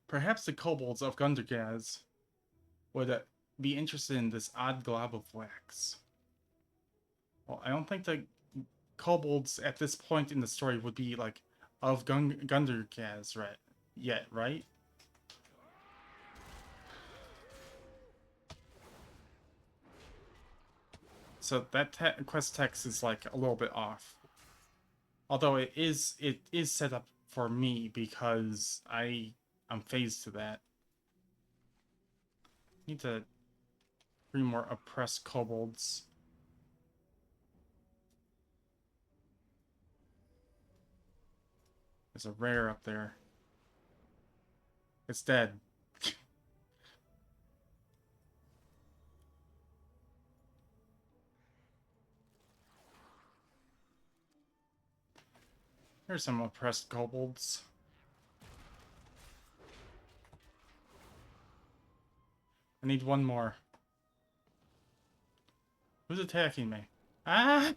Perhaps the kobolds of Gundergaz would be interested in this odd glob of wax. Well, I don't think the kobolds at this point in the story would be, like, of Gundergaz yet, right? So that quest text is, like, a little bit off. Although it is set up for me because I'm phased to that. Need to bring more oppressed kobolds. There's a rare up there. It's dead. There's some oppressed kobolds. I need one more. Who's attacking me? Ah!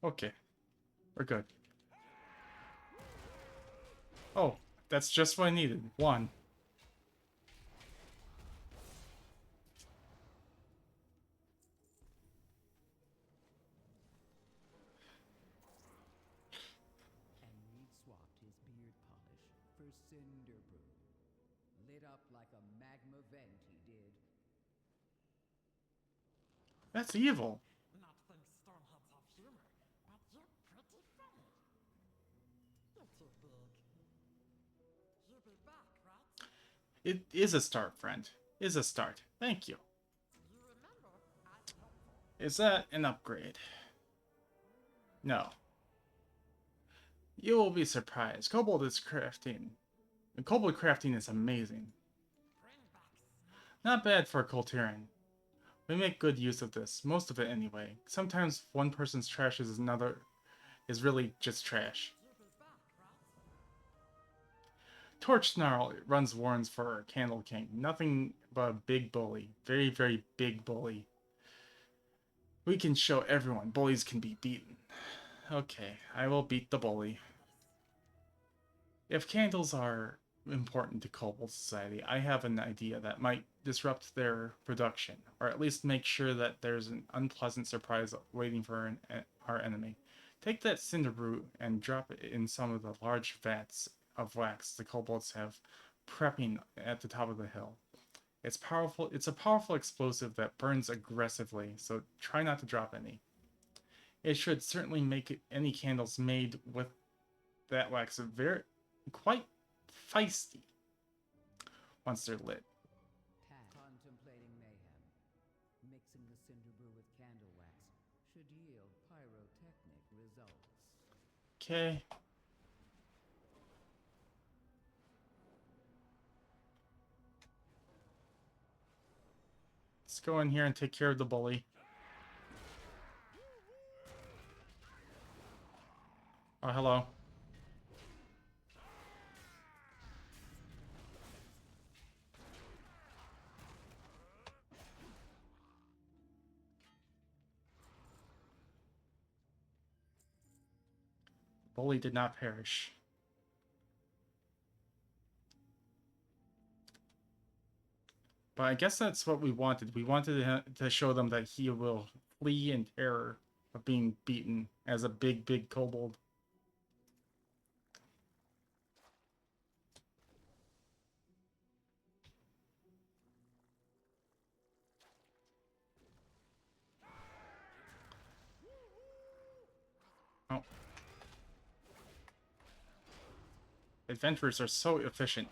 Okay. We're good. Oh, that's just what I needed. One. Enreed swapped his beard polish for cinder brew. Lit up like a magma vent, he did. That's evil. Not think Stormheads have humor, but you're pretty funny. You're too big. You'll be back, right? It is a start, friend. Is a start. Thank you. You remember, I'm helpful. Is that an upgrade? No. You will be surprised. Kobold crafting is amazing. Bring back Snap. Not bad for Coltirian. We make good use of this, most of it anyway. Sometimes one person's trash is really just trash. You'll be back, right? Torch Snarl runs warrants for Candle King. Nothing but a big bully. Very, very big bully. We can show everyone bullies can be beaten. Okay, I will beat the bully. If candles are important to Kobold Society, I have an idea that might disrupt their production, or at least make sure that there's an unpleasant surprise waiting for our enemy. Take that cinder brew and drop it in some of the large vats of wax the kobolds have prepping at the top of the hill. It's powerful. It's a powerful explosive that burns aggressively, so try not to drop any. It should certainly make any candles made with that wax quite feisty once they're lit. Contemplating mayhem. Mixing the cinder brew with candle wax should yield pyrotechnic results. Okay. Let's go in here and take care of the bully. Oh, hello. Bully did not perish. But I guess that's what we wanted. We wanted to show them that he will flee in terror of being beaten as a big, big kobold. Oh. Adventurers are so efficient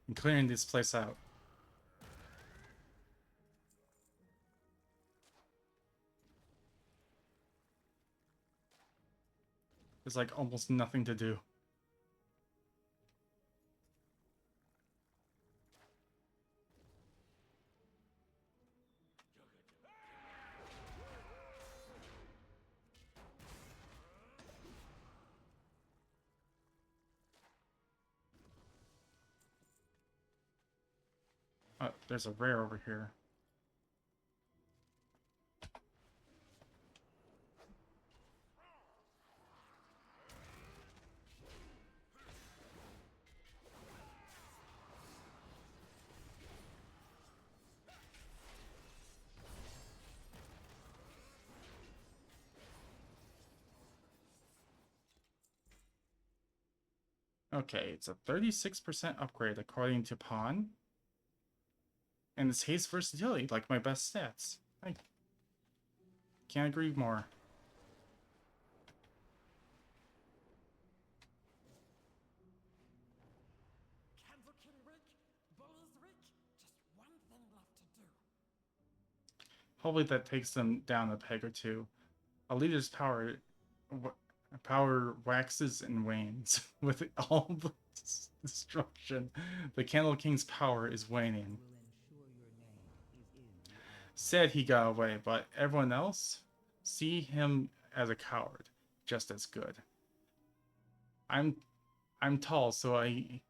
in clearing this place out. There's like almost nothing to do. There's a rare over here. Okay, it's a 36% upgrade according to Pawn. And it's haste versatility, like my best stats. I can't agree more. Candle King Rick, Bullies Rick, just one thing left to do. Hopefully that takes them down a peg or two. A leader's power waxes and wanes. With all the destruction, the Candle King's power is waning. Said he got away, but everyone else see him as a coward, just as good. I'm tall, so I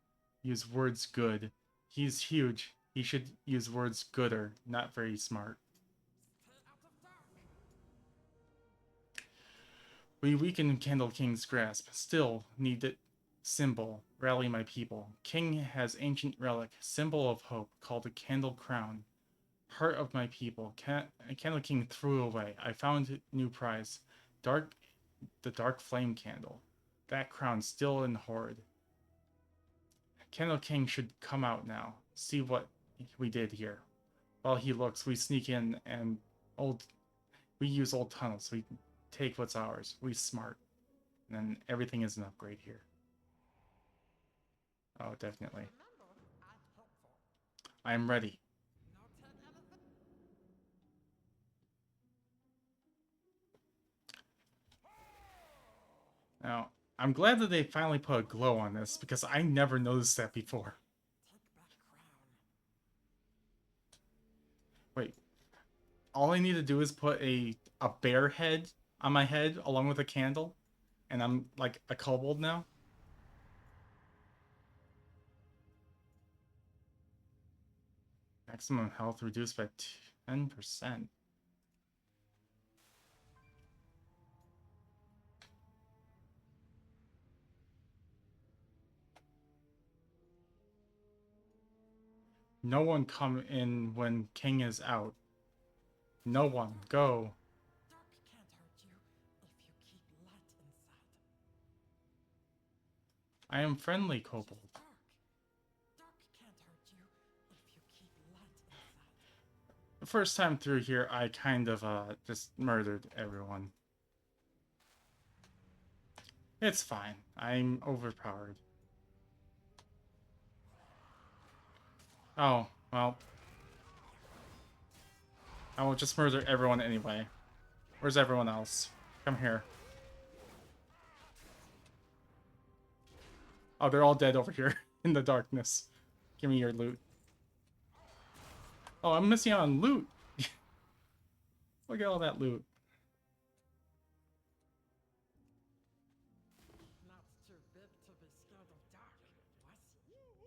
use words good. He's huge. He should use words gooder, not very smart. We weaken Candle King's grasp. Still need it. Symbol. Rally my people. King has ancient relic, symbol of hope, called the Candle Crown. Heart of my people. Candle King threw away. I found new prize. The dark flame candle. That crown still in hoard. Candle King should come out now. See what we did here. While he looks, we sneak in and we use old tunnels. We take what's ours. We smart. And then everything is an upgrade here. Oh, definitely. I am ready. Now, I'm glad that they finally put a glow on this, because I never noticed that before. Wait. All I need to do is put a bear head on my head along with a candle, and I'm like a kobold now? Maximum health reduced by 10%. No one come in when King is out. No one. Go. Dark can't hurt you if you keep light inside. I am friendly, kobold. Dark can't hurt you if you keep light inside. The first time through here, I kind of just murdered everyone. It's fine. I'm overpowered. Oh, well. I will just murder everyone anyway. Where's everyone else? Come here. Oh, they're all dead over here in the darkness. Give me your loot. Oh, I'm missing out on loot. Look at all that loot. Not too big to be scared of dark, was he?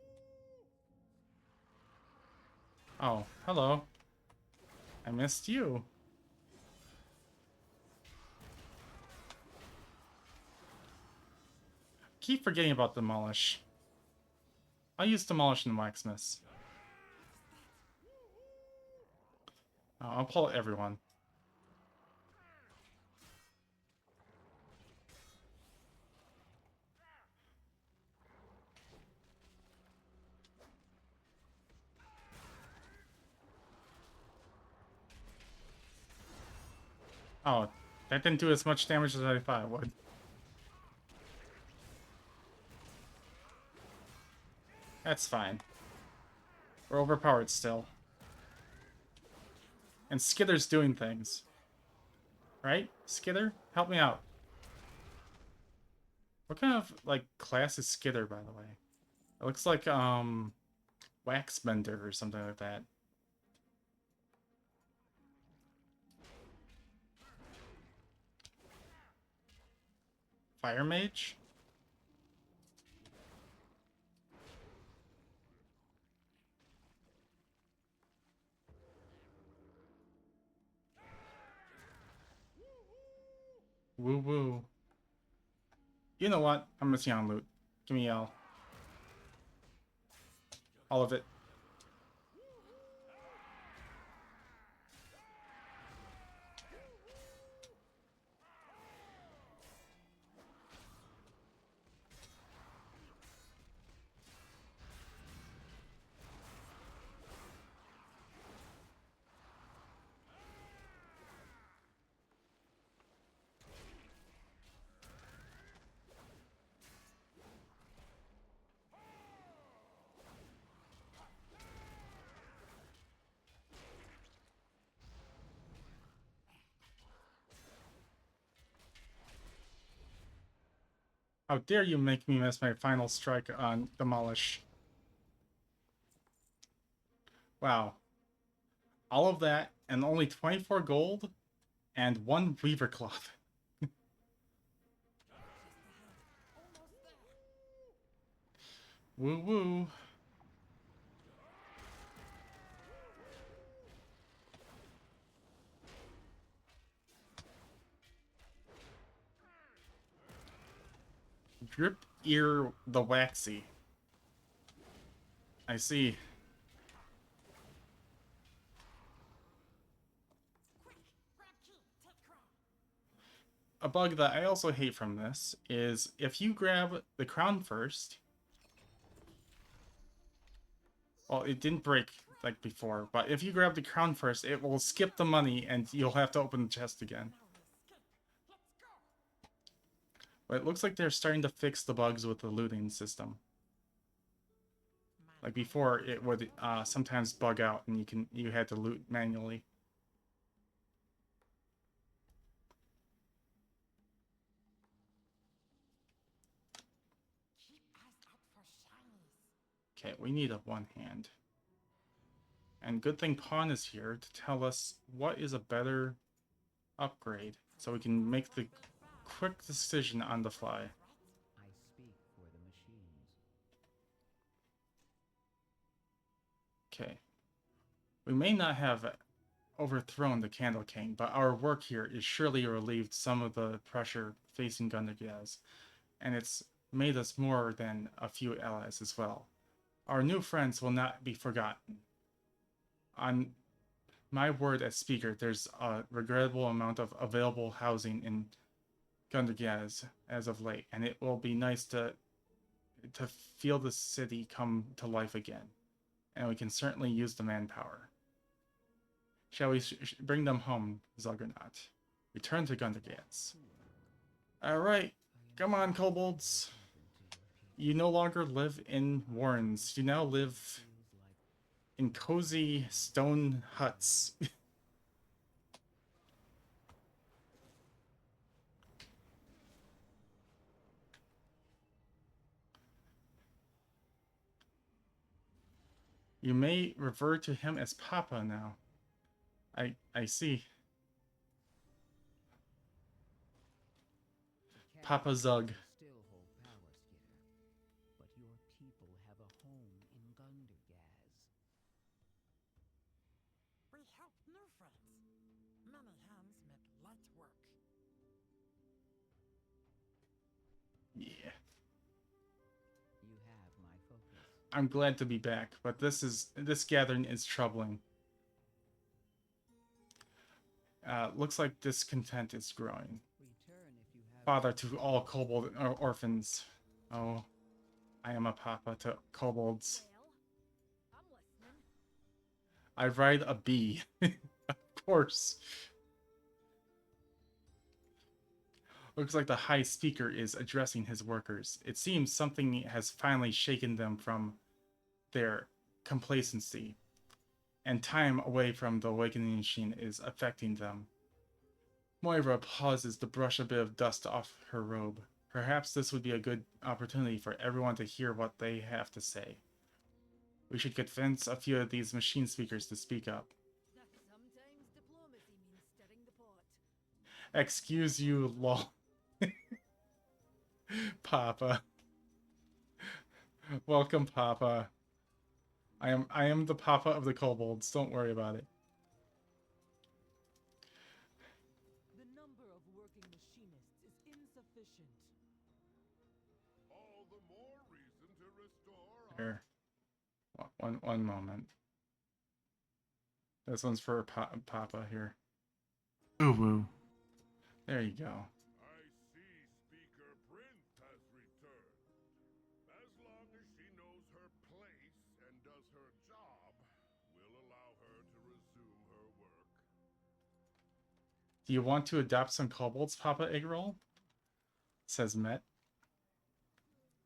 Oh, hello. I missed you. Keep forgetting about Demolish. I'll use Demolish and Waxsmiths. Oh, I'll pull everyone. Oh, that didn't do as much damage as I thought it would. That's fine. We're overpowered still. And Skitter's doing things. Right? Skitter? Help me out. What kind of, like, class is Skitter, by the way? It looks like, Waxbender or something like that. Fire Mage? Woo woo. You know what? I'm missing on loot. Give me all. All of it. How dare you make me miss my final strike on Demolish. Wow. All of that and only 24 gold and 1 Weaver Cloth. Woo woo. Drip Ear the Waxy. I see. A bug that I also hate from this is if you grab the crown first. Well, it didn't break like before, but if you grab the crown first, it will skip the money and you'll have to open the chest again. But it looks like they're starting to fix the bugs with the looting system. Like before, it would sometimes bug out and you had to loot manually. Okay, we need a one hand. And good thing Pawn is here to tell us what is a better upgrade, so we can make the quick decision on the fly. I speak for the machines. Okay. We may not have overthrown the Candle King, but our work here is surely relieved some of the pressure facing Gundargaz, and it's made us more than a few allies as well. Our new friends will not be forgotten. On my word as speaker, there's a regrettable amount of available housing in Gundargaz as of late, and it will be nice to feel the city come to life again, and we can certainly use the manpower. Shall we bring them home, Zuggernaut? Return to Gundargaz. Alright, come on, kobolds. You no longer live in warrens. You now live in cozy stone huts. You may refer to him as Papa now. I see. Papa Zug. Still hold power, Skitter, but your people have a home in Gundargaz. We help new friends. Many hands make light work. Yeah. You have my focus. I'm glad to be back, but this gathering is troubling. Looks like discontent is growing. Return if you have Father to all kobold orphans. Oh, I am a papa to kobolds. Well, I'm listening. I ride a bee. Of course. Looks like the High Speaker is addressing his workers. It seems something has finally shaken them from their complacency, and time away from the awakening machine is affecting them. Moira pauses to brush a bit of dust off her robe. Perhaps this would be a good opportunity for everyone to hear what they have to say. We should convince a few of these machine speakers to speak up. Sometimes diplomacy means stirring the pot. Excuse you, lol. Papa. Welcome, Papa. I am the Papa of the kobolds. Don't worry about it. The number of working machinists is insufficient. All the more reason to restore Here. One moment. This one's for Papa here. Ooh woo. There you go. I see Speaker Prince has returned. As long as she knows her place and does her job, we'll allow her to resume her work. Do you want to adopt some kobolds, Papa Eggroll? Says Met.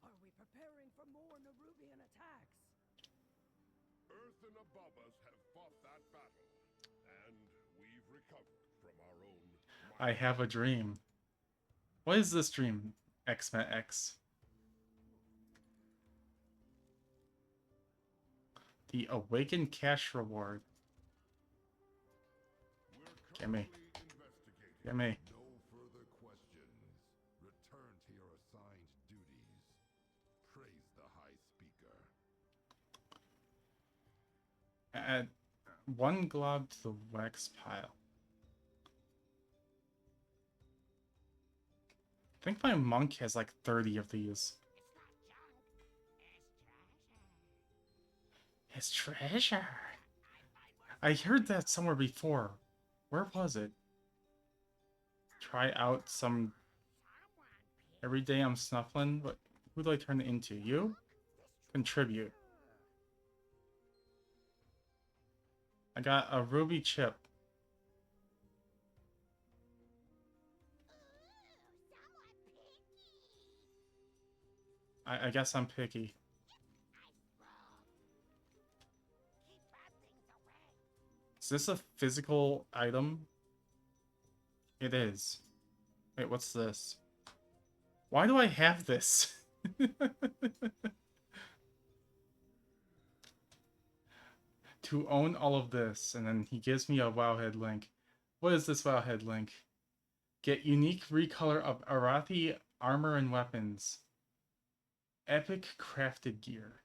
Are we preparing for more Nerubian attacks? Earth and above us have fought that battle, and we've recovered from our own. I have a dream. What is this dream, X-Men X? The Awakened Cash Reward. Gimme. Gimme. No further questions. Return to your assigned duties. Praise the High Speaker. Add one glob to the wax pile. I think my monk has like 30 of these. It's treasure. I heard that somewhere before. Where was it? Try out some... Every day I'm snuffling. What? Who do I turn it into? You? Contribute. I got a ruby chip. I guess I'm picky. Is this a physical item? It is. Wait, what's this? Why do I have this? To own all of this, and then he gives me a Wowhead link. What is this Wowhead link? Get unique recolor of Arathi armor and weapons. Epic crafted gear.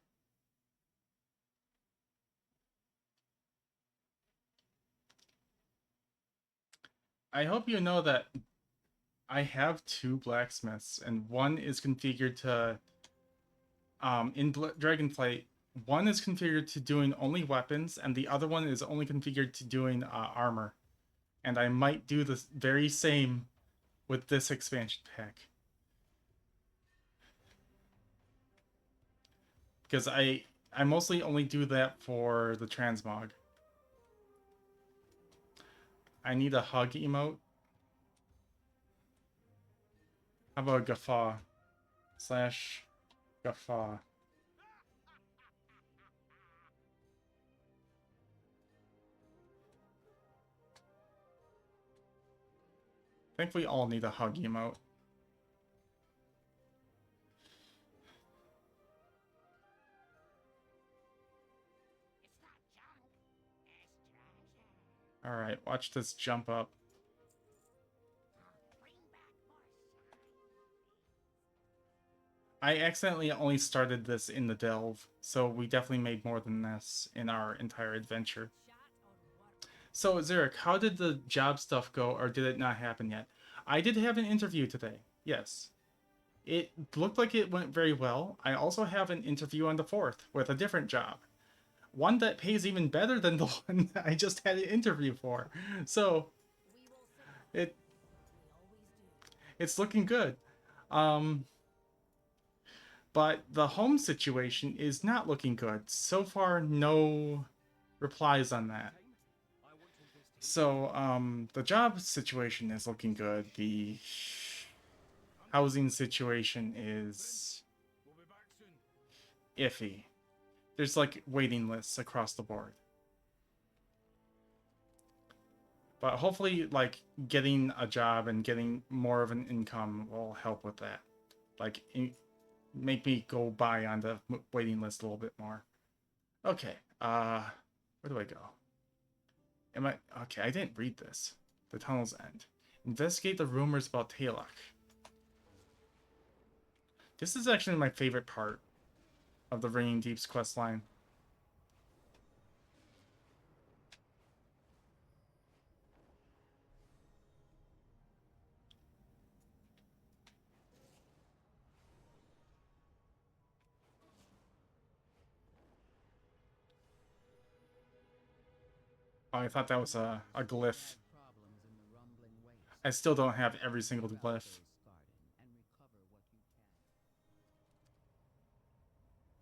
I hope you know that I have two blacksmiths, and one is configured to, in Dragonflight, one is configured to doing only weapons, and the other one is only configured to doing armor. And I might do the very same with this expansion pack. Because I mostly only do that for the transmog. I need a hug emote. How about a guffaw? / guffaw. I think we all need a hug emote. Alright, watch this jump up. I accidentally only started this in the Delve, so we definitely made more than this in our entire adventure. So, Xeric, how did the job stuff go, or did it not happen yet? I did have an interview today, yes. It looked like it went very well. I also have an interview on the 4th with a different job. One that pays even better than the one that I just had an interview for. So, it's looking good. But the home situation is not looking good. So far, no replies on that. So, the job situation is looking good. The housing situation is iffy. there's like waiting lists across the board. But hopefully, like, getting a job and getting more of an income will help with that. Like, make me go by on the waiting list a little bit more. Okay, where do I go? Okay, I didn't read this. The tunnel's end. Investigate the rumors about Talok. This is actually my favorite part of the Ringing Deep's questline. Oh, I thought that was a glyph. I still don't have every single glyph.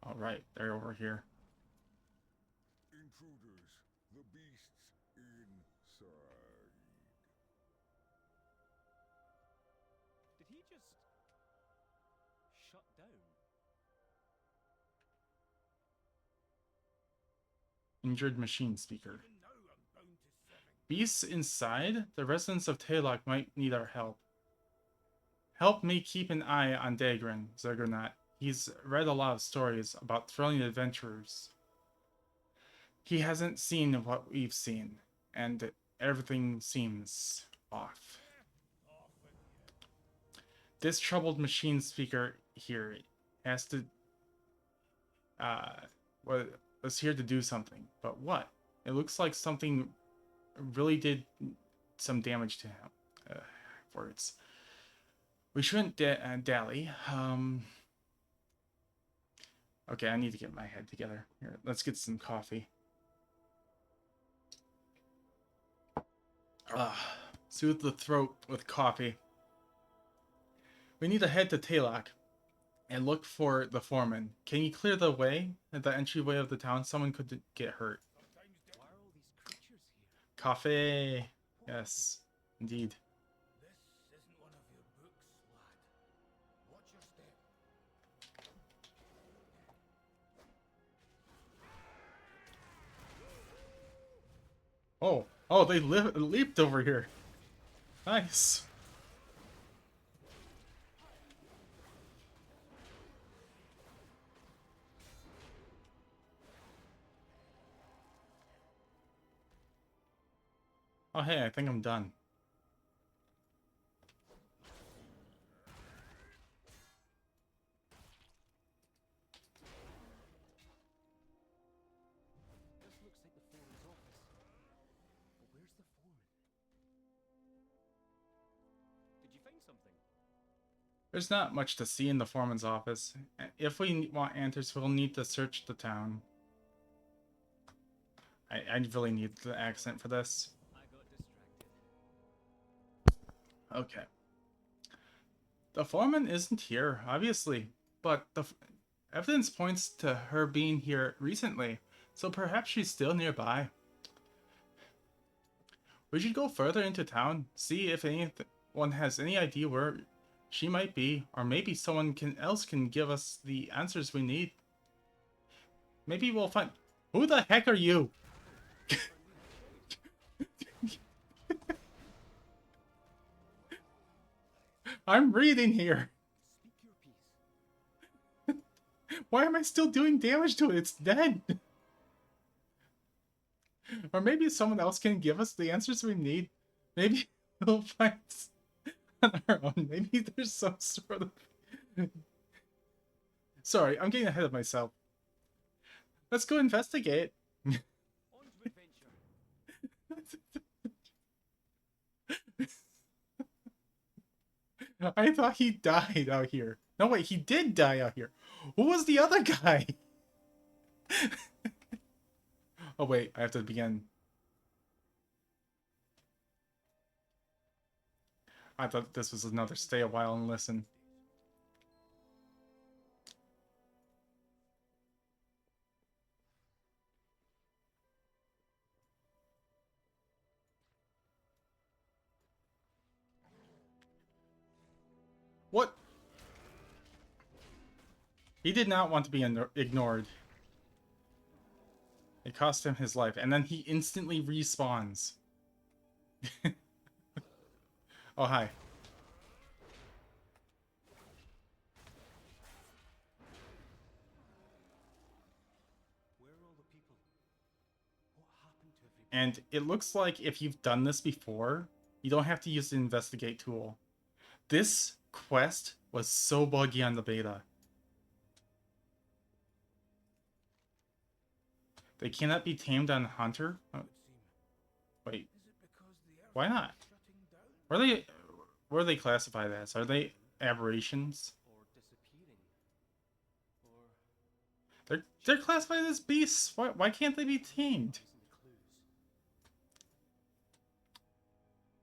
Alright, they're over here. Intruders, the beasts inside. Did he just shut down? Injured machine speaker. Beasts inside? The residents of Talok might need our help. Help me keep an eye on Dagran, Zergonaut. He's read a lot of stories about thrilling adventurers. He hasn't seen what we've seen, and everything seems off. This troubled machine speaker here has to... was here to do something. But what? It looks like something really did some damage to him. Words. We shouldn't dally. Okay, I need to get my head together. Here, let's get some coffee. Soothe the throat with coffee. We need to head to Talok and look for the foreman. Can you clear the way at the entryway of the town? Someone could get hurt. Why are all these creatures here? Coffee. Yes, indeed. This isn't one of your books, lad. Watch your step. Oh, they leaped over here. Nice. Oh, hey, I think I'm done. This looks like the foreman's office. But where's the foreman? Did you find something? There's not much to see in the foreman's office. If we want answers, we'll need to search the town. I really need the accent for this. I got distracted. Okay. The foreman isn't here, obviously, but the evidence points to her being here recently, so perhaps she's still nearby. We should go further into town, see if anyone has any idea where she might be, or maybe someone else can give us the answers we need. Maybe we'll find... Who the heck are you? I'm reading here. Speak your piece. Why am I still doing damage to it? It's dead. Or maybe someone else can give us the answers we need. Maybe we'll find on our own. Maybe there's some sort of... Sorry, I'm getting ahead of myself. Let's go investigate. On to adventure. I thought he died out here. No, wait, he did die out here. Who was the other guy? Oh, wait, I have to begin. I thought this was another stay a while and listen. What? He did not want to be ignored. It cost him his life, and then he instantly respawns. Oh, hi. Where are all the people? What happened to everybody? And it looks like if you've done this before, you don't have to use the investigate tool. This quest was so buggy on the beta. They cannot be tamed on Hunter? Oh, wait. Why not? What are they classified as? Are they aberrations? Or disappearing? Or They're classified as beasts. Why can't they be tamed?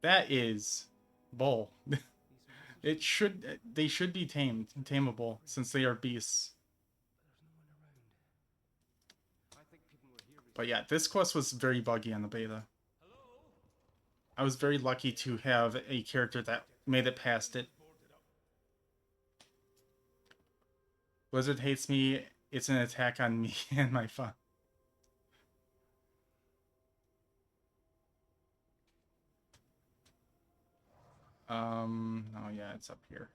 That is bull. They should be tameable since they are beasts. But yeah, this quest was very buggy on the beta. I was very lucky to have a character that made it past it. Blizzard hates me. It's an attack on me and my fun. Oh yeah, it's up here.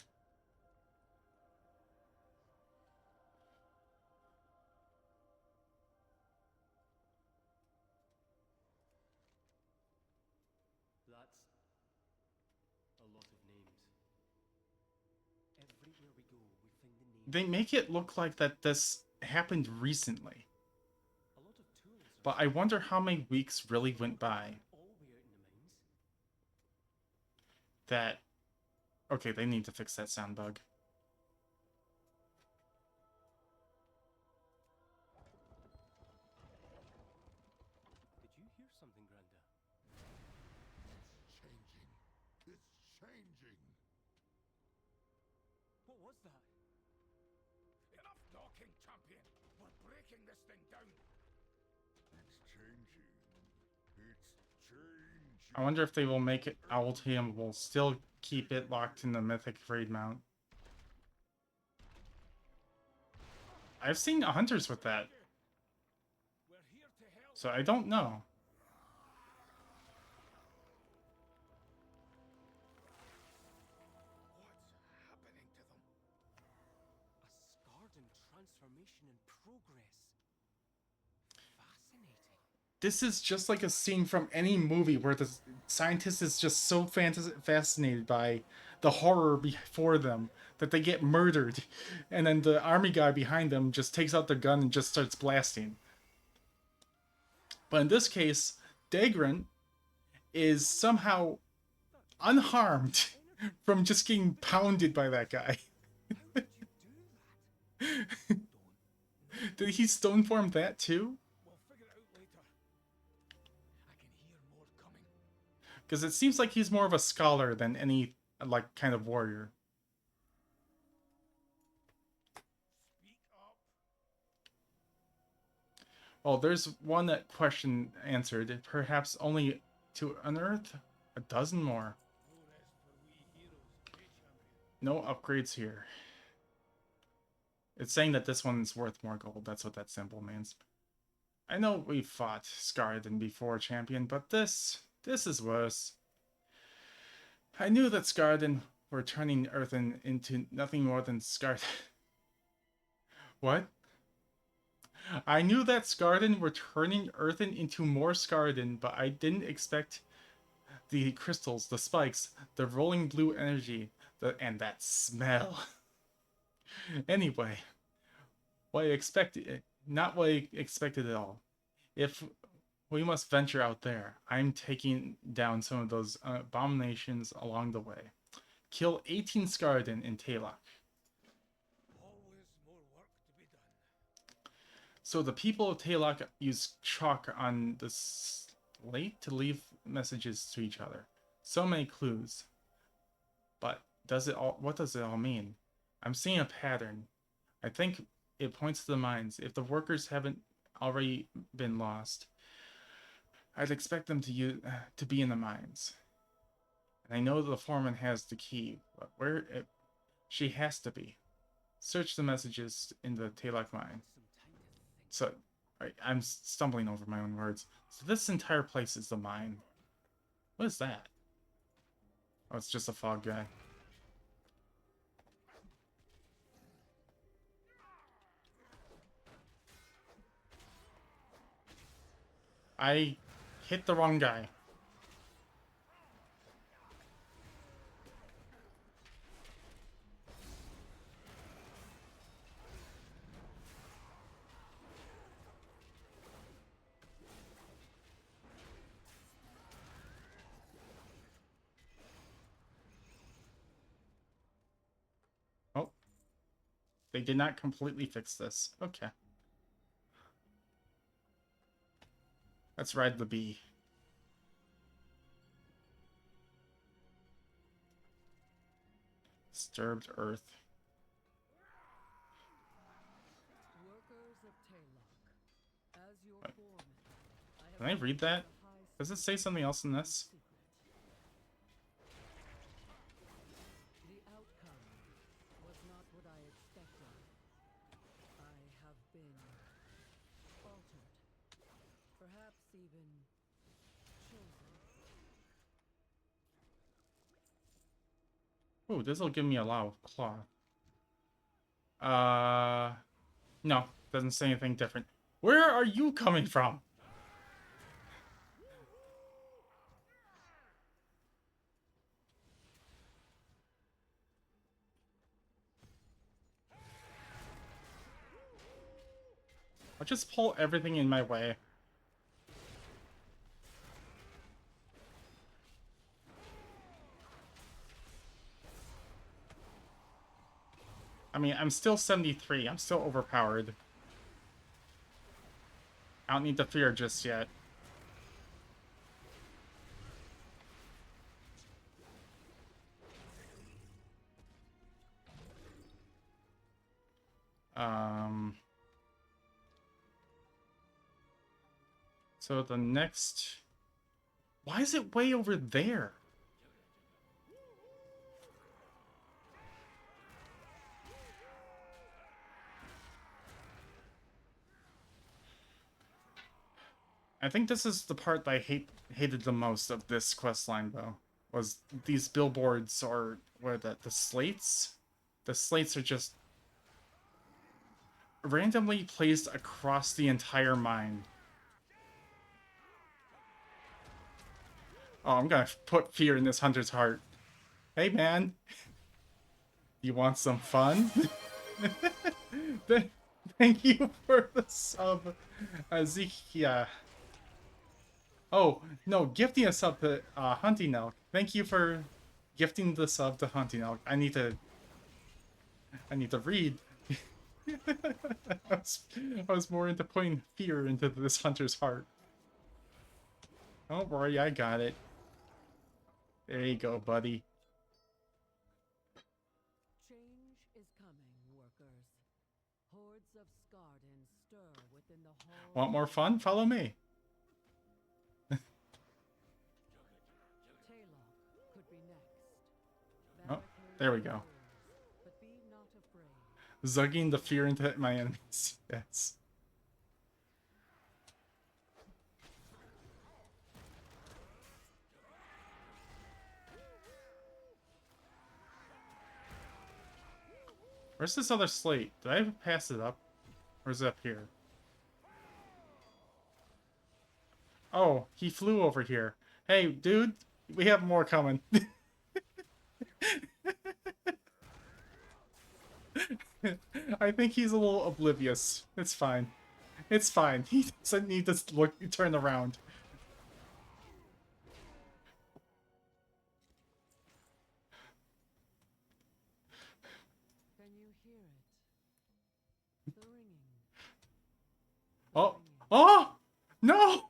that's a lot of names. Everywhere we go, we find the names. They make it look like that this happened recently. A lot of tools. But I wonder how many weeks really went by. All the way out in the mines. That... Okay, they need to fix that sound bug. Did you hear something, Granda? It's changing. It's changing. What was that? Enough talking, champion! We're breaking this thing down! It's changing. It's changing. I wonder if they will make it owl tameable, still keep it locked in the mythic raid mount. I've seen hunters with that. So I don't know. What's happening to them? A Skardan transformation in progress. Fascinating. This is just like a scene from any movie where the scientist is just so fascinated by the horror before them that they get murdered, and then the army guy behind them just takes out the gun and just starts blasting. But in this case, Dagran is somehow unharmed from just getting pounded by that guy. Did he stoneform that too? We'll figure it out later. I can hear more coming. Because it seems like he's more of a scholar than any, like, kind of warrior. Speak up. Well, there's one that question answered. Perhaps only to unearth a dozen more. No rest for we heroes, eh, champion? No upgrades here. It's saying that this one's worth more gold. That's what that symbol means. I know we fought Skardan before, champion, but this is worse. I knew that Skardan were turning Earthen into nothing more than Skardan. What? I knew that Skardan were turning Earthen into more Skardan, but I didn't expect the crystals, the spikes, the rolling blue energy, and that smell. Anyway, what I expected, not what I expected at all. If we must venture out there, I'm taking down some of those abominations along the way. Kill 18 Skardan in Talok. Always more work to be done. So the people of Talok use chalk on the slate to leave messages to each other. So many clues. But what does it all mean? I'm seeing a pattern. I think it points to the mines. If the workers haven't already been lost, I'd expect them to be in the mines. And I know the foreman has the key, but she has to be. Search the messages in the Talok mine. So I'm stumbling over my own words. So this entire place is the mine. What is that? Oh, it's just a fog guy. I hit the wrong guy. Oh. They did not completely fix this. Okay. Let's ride the bee. Disturbed Earth. Workers of Taylok, as your foreman, Can I read that? Does it say something else in this? The outcome was not what I expected. I have been altered. Perhaps even chosen. Oh, this'll give me a lot of cloth. No, doesn't say anything different. Where are you coming from? I'll just pull everything in my way. I mean, I'm still 73. I'm still overpowered. I don't need to fear just yet. So the next... Why is it way over there? I think this is the part that I hated the most of this questline, though. Was these billboards, or what are that, the slates? The slates are just randomly placed across the entire mine. Oh, I'm gonna put fear in this hunter's heart. Hey, man. You want some fun? Thank you for the sub, Zekia. Oh, no, gifting a sub to Hunting Elk. Thank you for gifting the sub to Hunting Elk. I need to read. I was more into putting fear into this hunter's heart. Don't worry, I got it. There you go, buddy. Change is coming, workers. Hordes of Skarden stir within the hall. Want more fun? Follow me. Taylok could be next. Oh, there we go. But be not afraid. Zugging the fear into my enemies. Yes. Where's this other slate? Did I pass it up? Or is it up here? Oh, he flew over here. Hey, dude, we have more coming. I think he's a little oblivious. It's fine. It's fine. He doesn't need to turn around. Can you hear it? The ringing. Oh! Oh! No!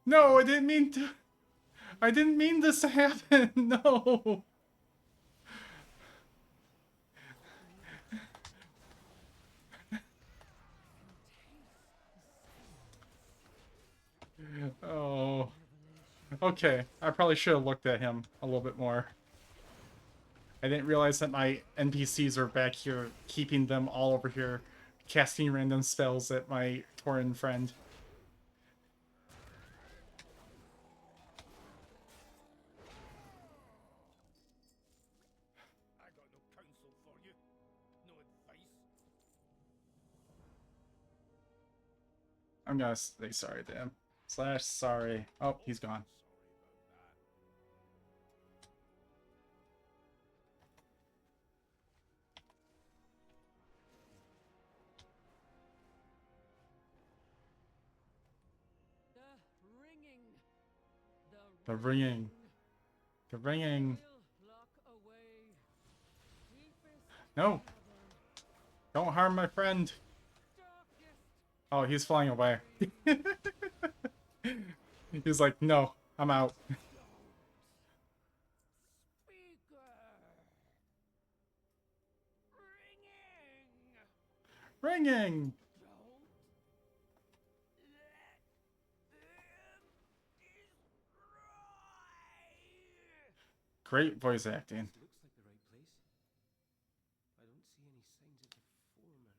No, I didn't mean to. I didn't mean this to happen. No. Oh. Okay, I probably should have looked at him a little bit more. I didn't realize that my NPCs are back here, keeping them all over here casting random spells at my Tauren friend. I got no counsel for you. No advice. I'm gonna say sorry to him. / sorry. Oh, he's gone. The ringing. The ringing. The ringing. Will lock away. Deepest No. Don't harm my friend. Oh, he's flying away. He's like, no, I'm out. Ringing. Great voice acting. Looks like the right place. I don't see any signs of the foreman.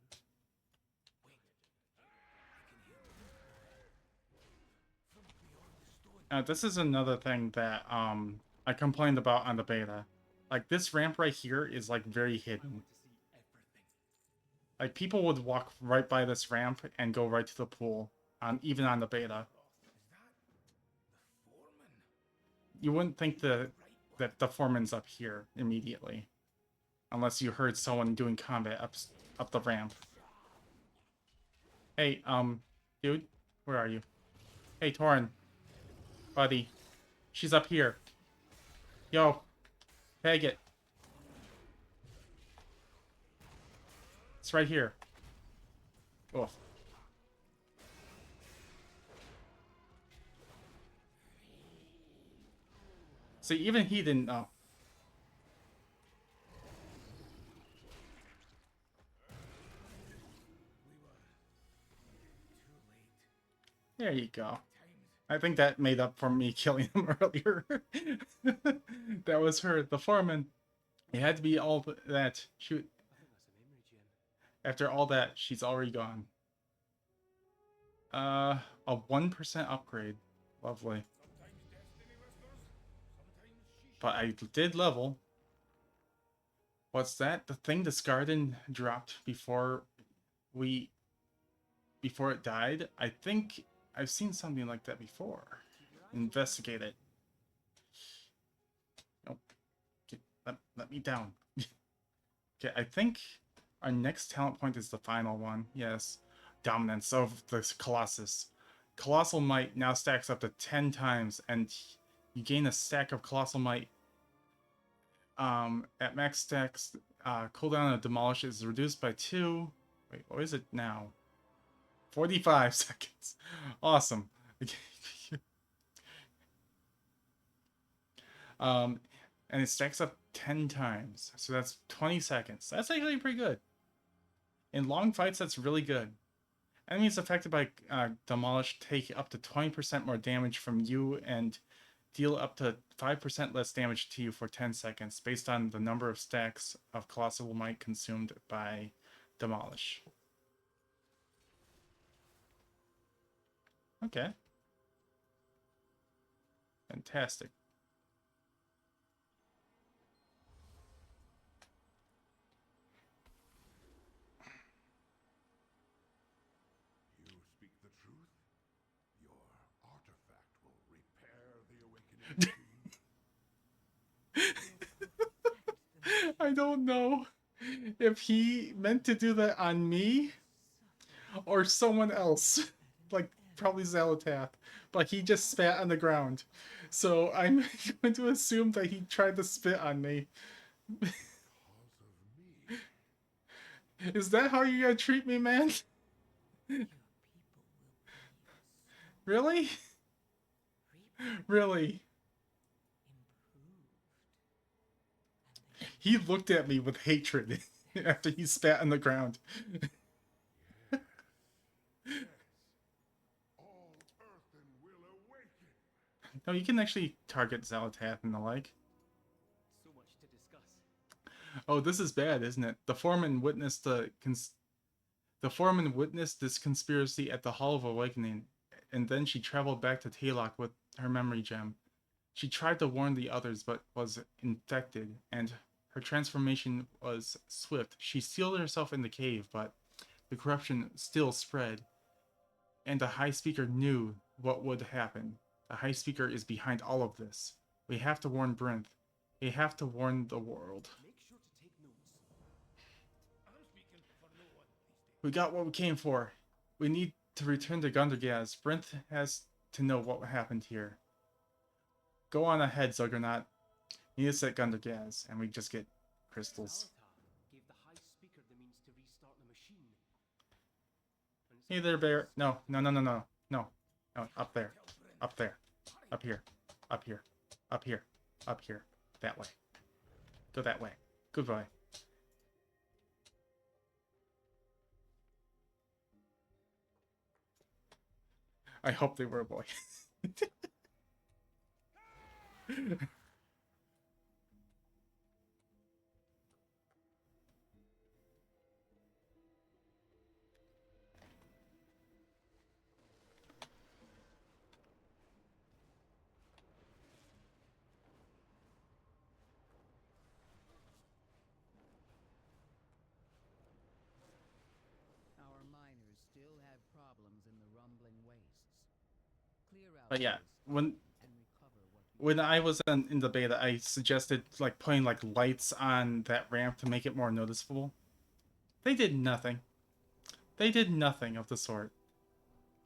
Wait. This is another thing that I complained about on the beta. Like, this ramp right here is like very hidden. Like, people would walk right by this ramp and go right to the pool, even on the beta. You wouldn't think that the foreman's up here immediately, unless you heard someone doing combat up the ramp. Hey, dude, where are you? Hey, Tauren, buddy, she's up here. Yo, tag it. It's right here. Oof. See, even he didn't know. There you go. I think that made up for me killing him earlier. That was her, the foreman. It had to be all that. Shoot. After all that, she's already gone. A 1% upgrade. Lovely. But I did level. What's that? The thing this garden dropped before it died? I think I've seen something like that before. Investigate it. Nope. Okay, let me down. Okay, I think our next talent point is the final one. Yes. Dominance of the Colossus. Colossal Might now stacks up to 10 times, and you gain a stack of Colossal Might. At max stacks, cooldown of Demolish is reduced by 2. Wait, what is it now? 45 seconds. Awesome. And it stacks up 10 times. So that's 20 seconds. That's actually pretty good. In long fights, that's really good. Enemies affected by Demolish take up to 20% more damage from you and deal up to 5% less damage to you for 10 seconds based on the number of stacks of Colossal Might consumed by Demolish. Okay. Fantastic. You speak the truth? Your artifact will repair the awakening. I don't know if he meant to do that on me or someone else. Like, probably Xal'atath. But he just spat on the ground. So I'm going to assume that he tried to spit on me. Is that how you're gonna treat me, man? Really? Really? He looked at me with hatred after he spat on the ground. No, you can actually target Xal'atath and the like. So much to discuss. Oh, this is bad, isn't it? The foreman witnessed the The foreman witnessed this conspiracy at the Hall of Awakening, and then she traveled back to Talok with her memory gem. She tried to warn the others, but was infected, and her transformation was swift. She sealed herself in the cave, but the corruption still spread, and the High Speaker knew what would happen. The High Speaker is behind all of this. We have to warn Brinth. We have to warn the world. Make sure to take notes. I'm speaking for no one these days. We got what we came for. We need to return to Gundergaz. Brinth has to know what happened here. Go on ahead, Zuggernaut. Need us at Gundergaz, and we just get crystals. Zalata gave the High Speaker the means to restart the machine. Hey there, bear. No. No, up there. Up there. Up here. Up here. Up here. Up here. That way. Go that way. Goodbye. I hope they were a boy. Our miners still have problems in the rumbling wastes. Clear out But yeah, this when and recover what you I was in the beta, I suggested like putting like lights on that ramp to make it more noticeable. They did nothing. They did nothing of the sort.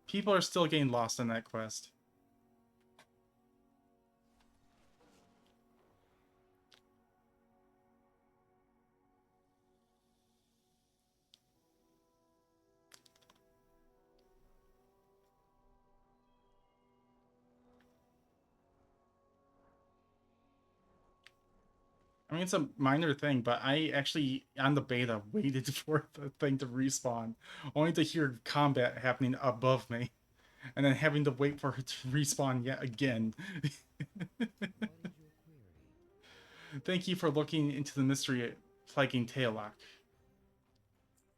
People are still getting lost in that quest. I mean, it's a minor thing, but I actually, on the beta, waited for the thing to respawn, only to hear combat happening above me, and then having to wait for it to respawn yet again. What is your query? Thank you for looking into the mystery plaguing Talok.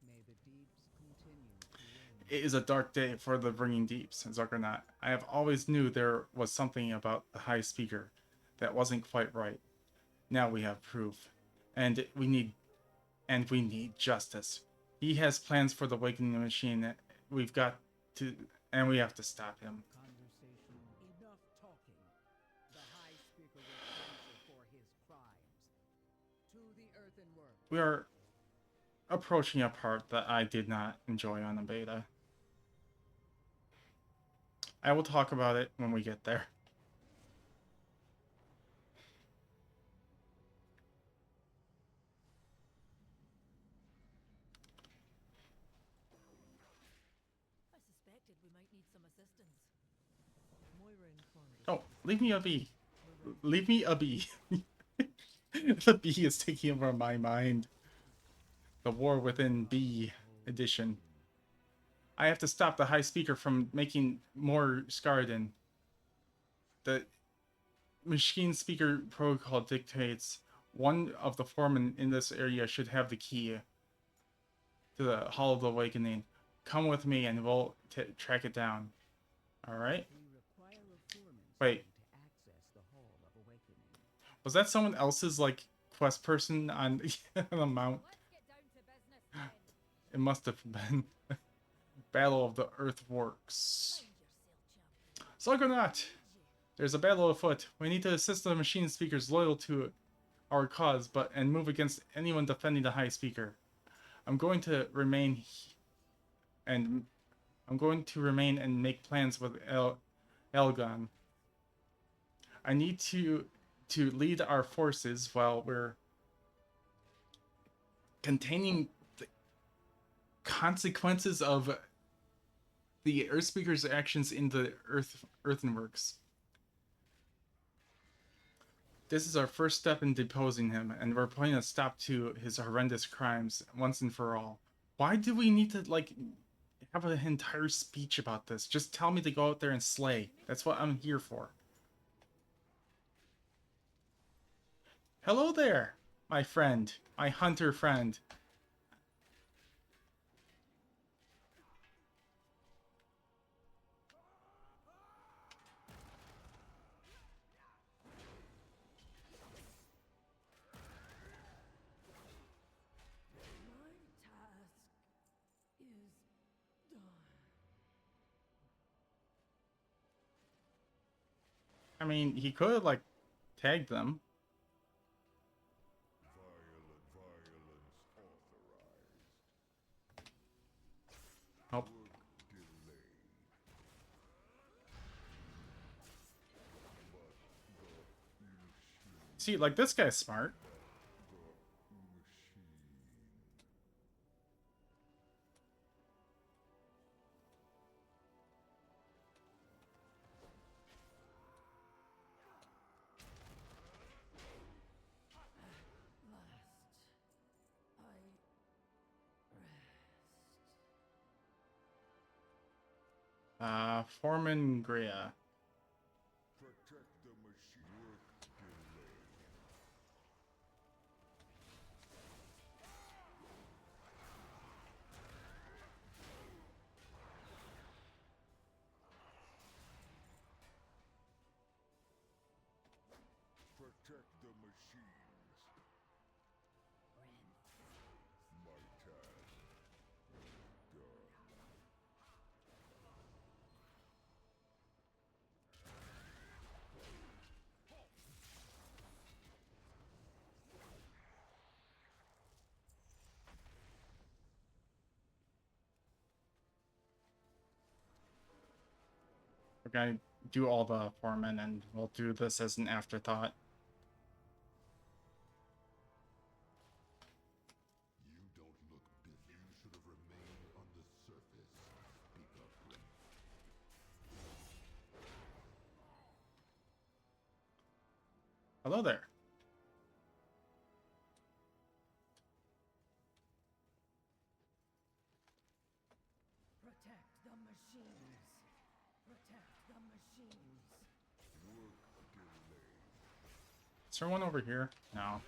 May the deeps continue to reign. It is a dark day for the Bringing Deeps, Zuggernaut. I have always knew there was something about the High Speaker that wasn't quite right. Now we have proof, and we need justice. He has plans for the Awakening Machine. We've got to, and we have to stop him. Conversation. Enough talking. The High Speaker will answer for his crimes. To the Earthenwork. We are approaching a part that I did not enjoy on the beta. I will talk about it when we get there. I suspected we might need some assistance. Moira informed us. Oh, leave me a bee. Leave me a bee. The bee is taking over my mind. The War Within Bee edition. I have to stop the High Speaker from making more Skardan. The Machine Speaker Protocol dictates one of the foremen in this area should have the key to the Hall of the Awakening. Come with me and we'll track it down. Alright? We require a foreman Wait. to access the Hall of Awakening. Was that someone else's, like, quest person on the mount? Let's get down to business then. It must have been. Battle of the Earthworks. Find yourself, champion. Zuggernaut! There's a battle afoot. We need to assist the machine speakers loyal to our cause, and move against anyone defending the High Speaker. I'm going to remain and make plans with Elgon. I need to lead our forces while we're containing the consequences of the Earth Speaker's actions in the Earthenworks. This is our first step in deposing him, and we're putting a stop to his horrendous crimes once and for all. Why do we need to, like, have an entire speech about this? Just tell me to go out there and slay. That's what I'm here for. Hello there, my friend. My hunter friend. I mean, he could like tag them. Oh. See, like this guy's smart. Foreman Grea. Protect the machine. Work delayed. Protect the machines. My task done. We're gonna do all the foremen, and we'll do this as an afterthought. You don't look big. You should have remained on the surface. Speak up, Brent. Hello there. Protect the machines. Protect the machines. Work delayed. Is there one over here? No.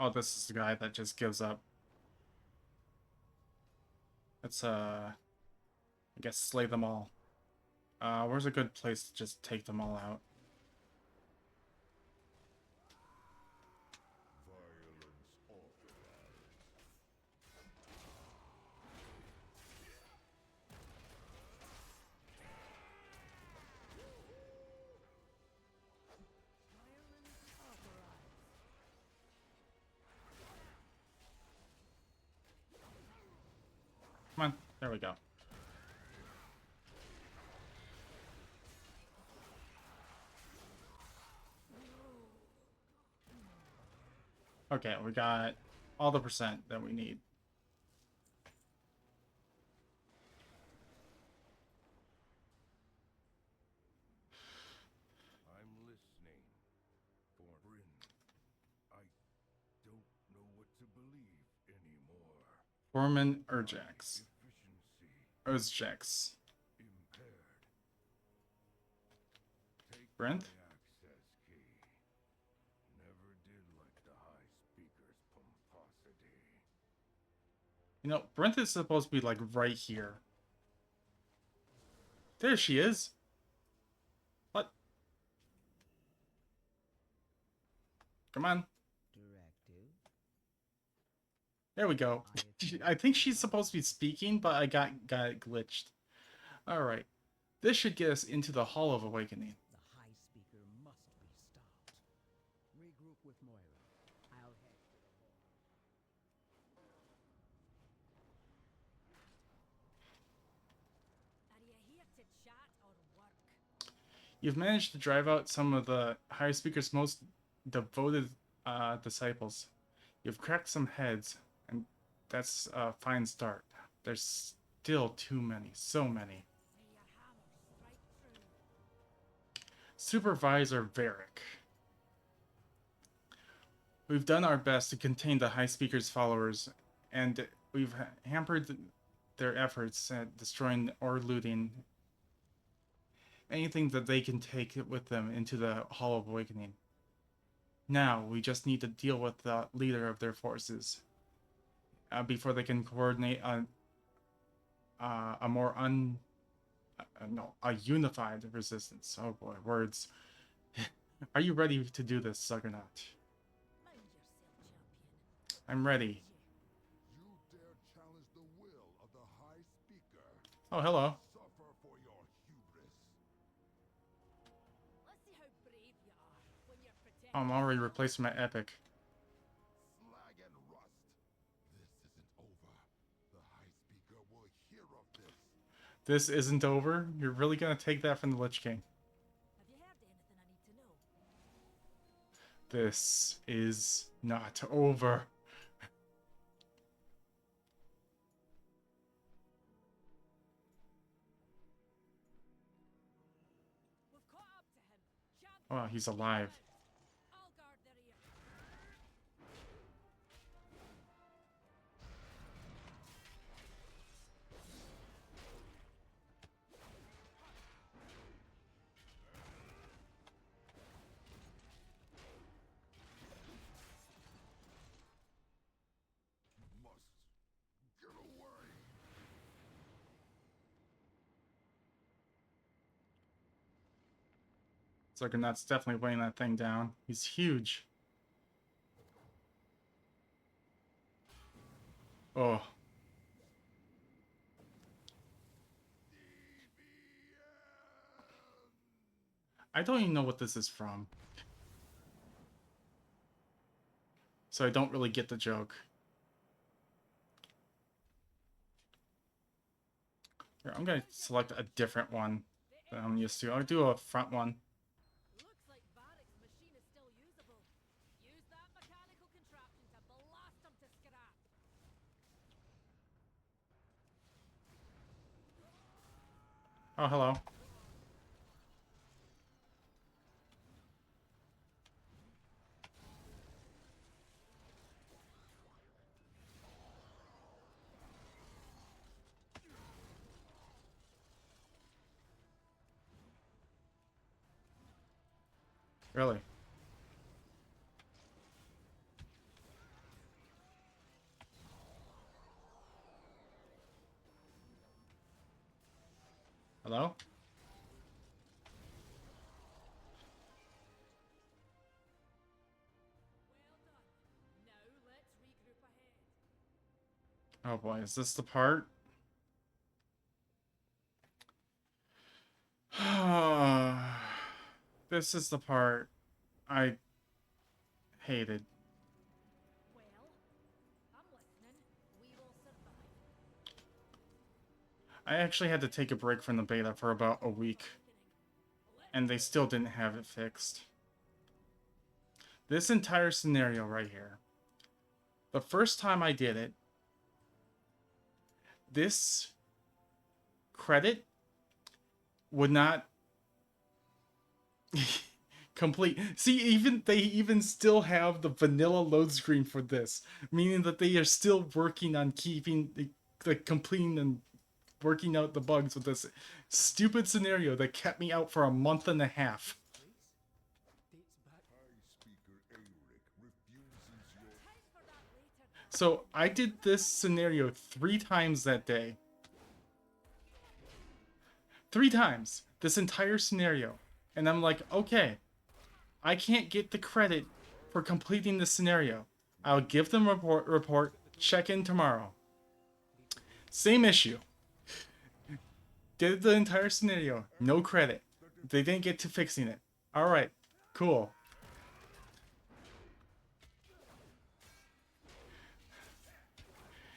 Oh, this is the guy that just gives up. Let's, I guess slay them all. Where's a good place to just take them all out? Violence authorized. Come on, there we go. Okay, we got all the percent that we need. I'm listening. For Bryn, I don't know what to believe anymore. Foreman Urjax. Efficiency Urjax. impaired. Take Brent? my access key. Never did like the high speaker's pomposity. You know, Brent is supposed to be like right here. There she is. What? Come on. Directive. There we go. I think she's supposed to be speaking, but I got it glitched. Alright. This should get us into the Hall of Awakening. The high speaker must be stopped. Regroup with Moira. I'll head for the hall. Are you here to chat or work? You've managed to drive out some of the High Speaker's most devoted disciples. You've cracked some heads, and that's a fine start. There's still too many, so many. May your hammer strike true. Supervisor Varric. We've done our best to contain the High Speaker's followers, and we've hampered their efforts at destroying or looting anything that they can take with them into the Hall of Awakening. Now, we just need to deal with the leader of their forces before they can coordinate a more a unified resistance. Oh boy, words. Are you ready to do this, Juggernaut? My I'm ready. You dare challenge the will of the High Speaker. Oh, hello. Suffer for your hubris. Let's see how brave you are when you're protecting. Oh, I'm already replacing my epic. Slag and rust. This isn't over. The High Speaker will hear of this. This isn't over? You're really gonna take that from the Lich King? Have you heard anything I need to know? This is not over. We've caught up to him. Champion, Oh, he's alive. I'll guard the rear. Must get away. Zuggernot's definitely weighing that thing down. He's huge. Oh. I don't even know what this is from. So I don't really get the joke. Here, I'm gonna select a different one that I'm used to. I'll do a front one. Looks like Varric's machine is still usable. Use that mechanical contraption to blast them to scrap. Oh, hello. Really? Hello? Now let's regroup ahead. Oh boy, is this the part? This is the part I hated. Well, I'm listening. We will survive. I actually had to take a break from the beta for about a week, and they still didn't have it fixed. This entire scenario right here, the first time I did it, this credit would not complete. See, they even still have the vanilla load screen for this, meaning that they are still working on keeping the completing and working out the bugs with this stupid scenario that kept me out for a month and a half. High Speaker Auric refuses your... Time for that later. So I did this scenario 3 times that day. 3 times. This entire scenario. And I'm like, okay, I can't get the credit for completing this scenario. I'll give them a report, check in tomorrow. Same issue. Did the entire scenario, no credit. They didn't get to fixing it. Alright, cool.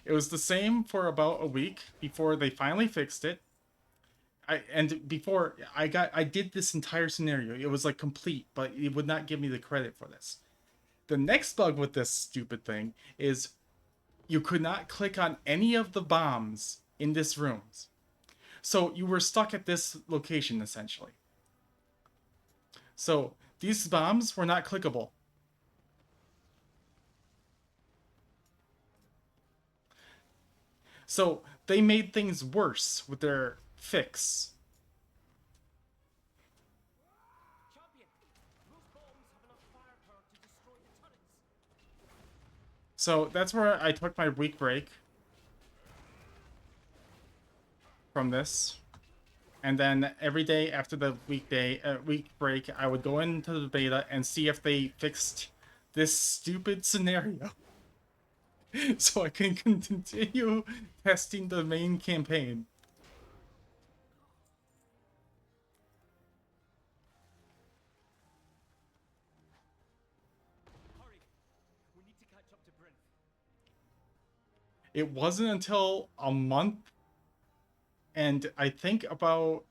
It was the same for about a week before they finally fixed it. I did this entire scenario. It was like complete, but it would not give me the credit for this. The next bug with this stupid thing is you could not click on any of the bombs in this rooms. So you were stuck at this location essentially. So these bombs were not clickable. So they made things worse with their fix. Champion, those bombs have enough firepower to destroy the turrets. So that's where I took my week break from this. And then every day after the week break, I would go into the beta and see if they fixed this stupid scenario. so I can continue testing the main campaign. Hurry! We need to catch up to Bryn. It wasn't until a month, and I think about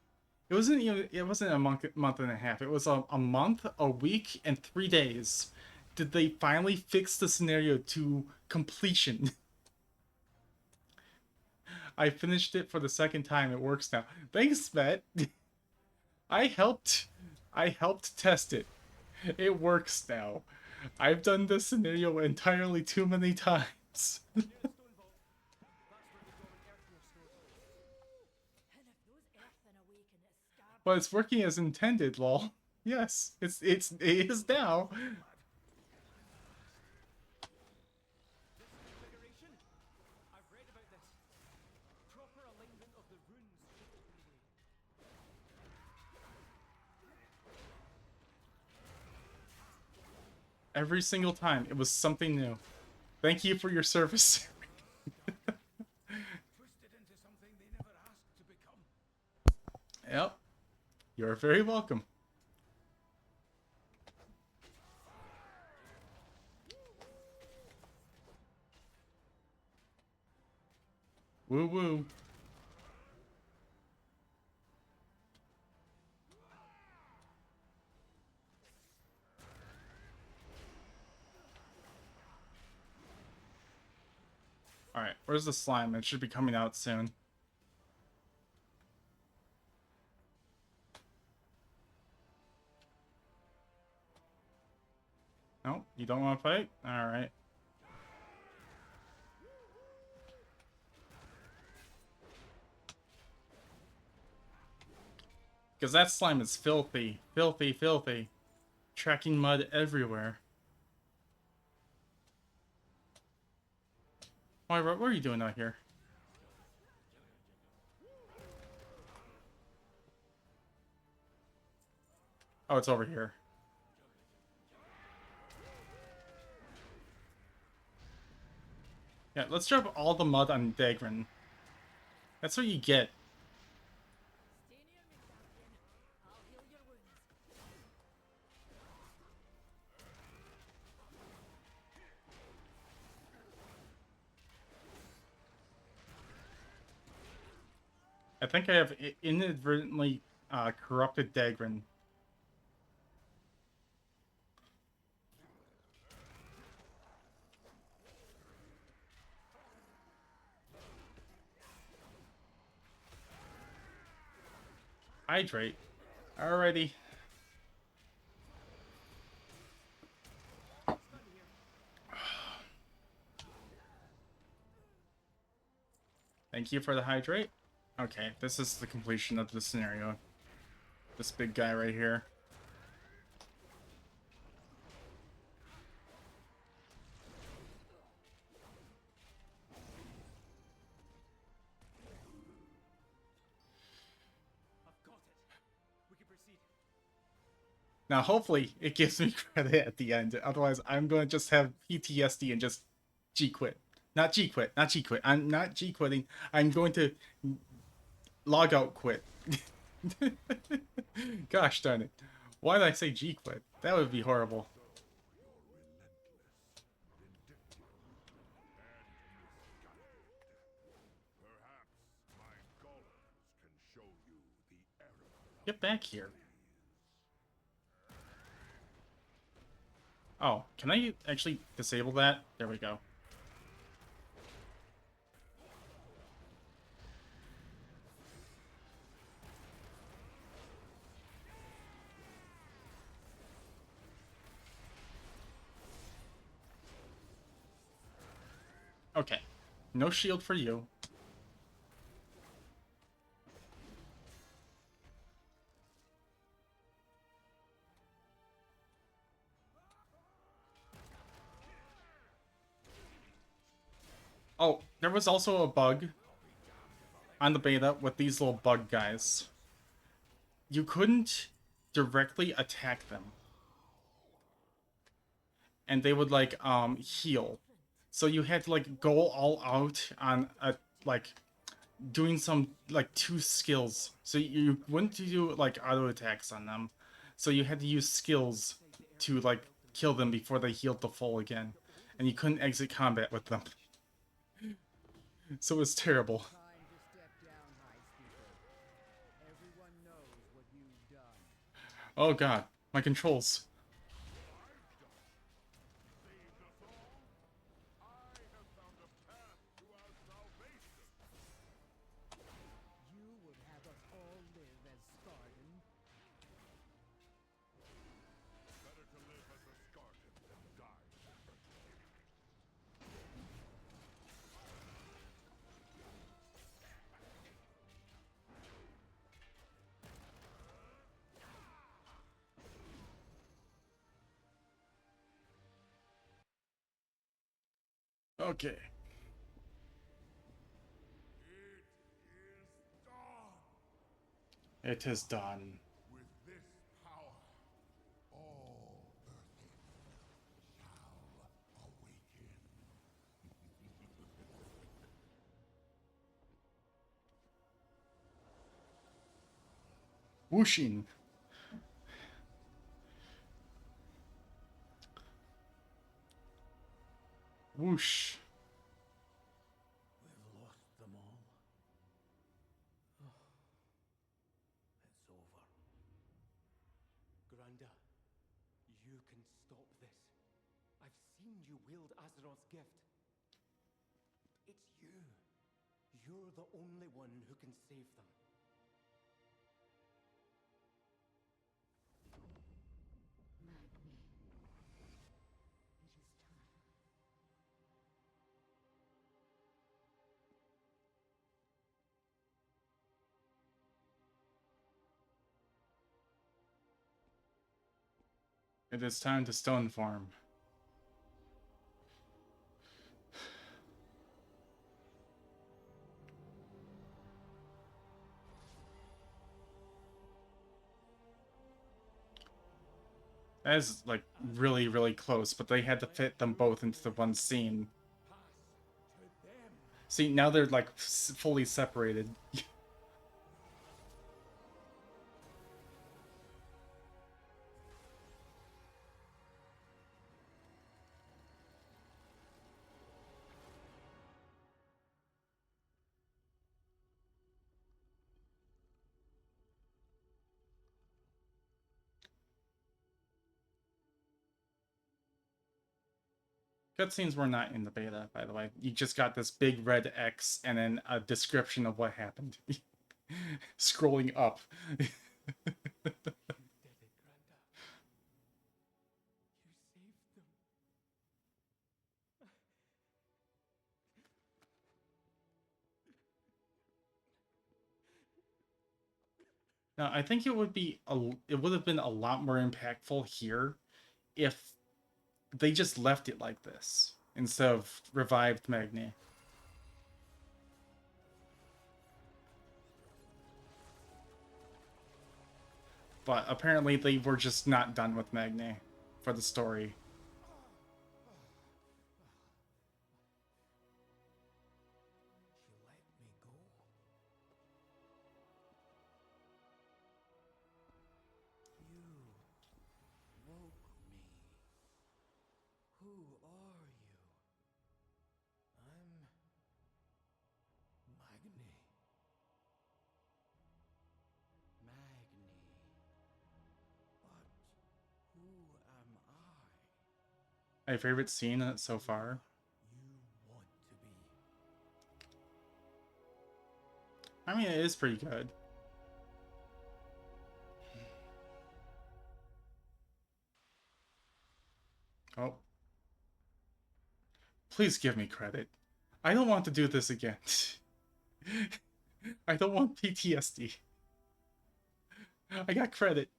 it wasn't a month and a half. It was a month, a week, and 3 days. Did they finally fix the scenario to completion? I finished it for the second time. It works now. Thanks, Matt. I helped test it. It works now. I've done this scenario entirely too many times. But it's working as intended, lol. Yes, it is now. I've read about this. Proper alignment of the runes. Every single time, it was something new. Thank you for your service. Yep. You're very welcome. Woo woo. Alright, where's the slime? It should be coming out soon. No, you don't want to fight? Alright. Because that slime is filthy. Filthy, filthy. Tracking mud everywhere. Why, what are you doing out here? Oh, it's over here. Yeah, let's drop all the mud on Dagran. That's what you get. I think I have inadvertently corrupted Dagran. Hydrate. Alrighty. Thank you for the hydrate. Okay, this is the completion of the scenario. This big guy right here. Now, hopefully, it gives me credit at the end. Otherwise, I'm going to just have PTSD and just G-quit. Not G-quit. Not G-quit. I'm not G-quitting. I'm going to log out quit. Gosh darn it. Why did I say G-quit? That would be horrible. Get back here. Oh, can I actually disable that? There we go. Okay. No shield for you. Oh, there was also a bug on the beta with these little bug guys. You couldn't directly attack them. And they would, like, heal. So you had to like go all out on like doing some like two skills. So you wouldn't do like auto attacks on them. So you had to use skills to like kill them before they healed to full again. And you couldn't exit combat with them. So it was terrible. Oh god, my controls. You would have us all live as Skarden. Better to live as a Skarden than die separately. Okay. It is done. With this power, all Earthen shall awaken. Whooshin. Whoosh. We've lost them all. It's over. Granda, you can stop this. I've seen you wield Azeroth's gift. It's you. You're the only one who can save them. Magni. It is time. It is time to stone farm. That is like really, really close, but they had to fit them both into the one scene. See, now they're like fully separated. Cutscenes were not in the beta, by the way. You just got this big red X and then a description of what happened. Scrolling up. You did it, Granda. You saved them. Now, I think it would have been a lot more impactful here if they just left it like this instead of revived Magni. But apparently they were just not done with Magni for the story. You let me go. You woke me. Who are you? I'm Magni. Magni. But who am I? My favorite scene so far. You want to be. I mean, it is pretty good. Oh. Please give me credit. I don't want to do this again. I don't want PTSD. I got credit.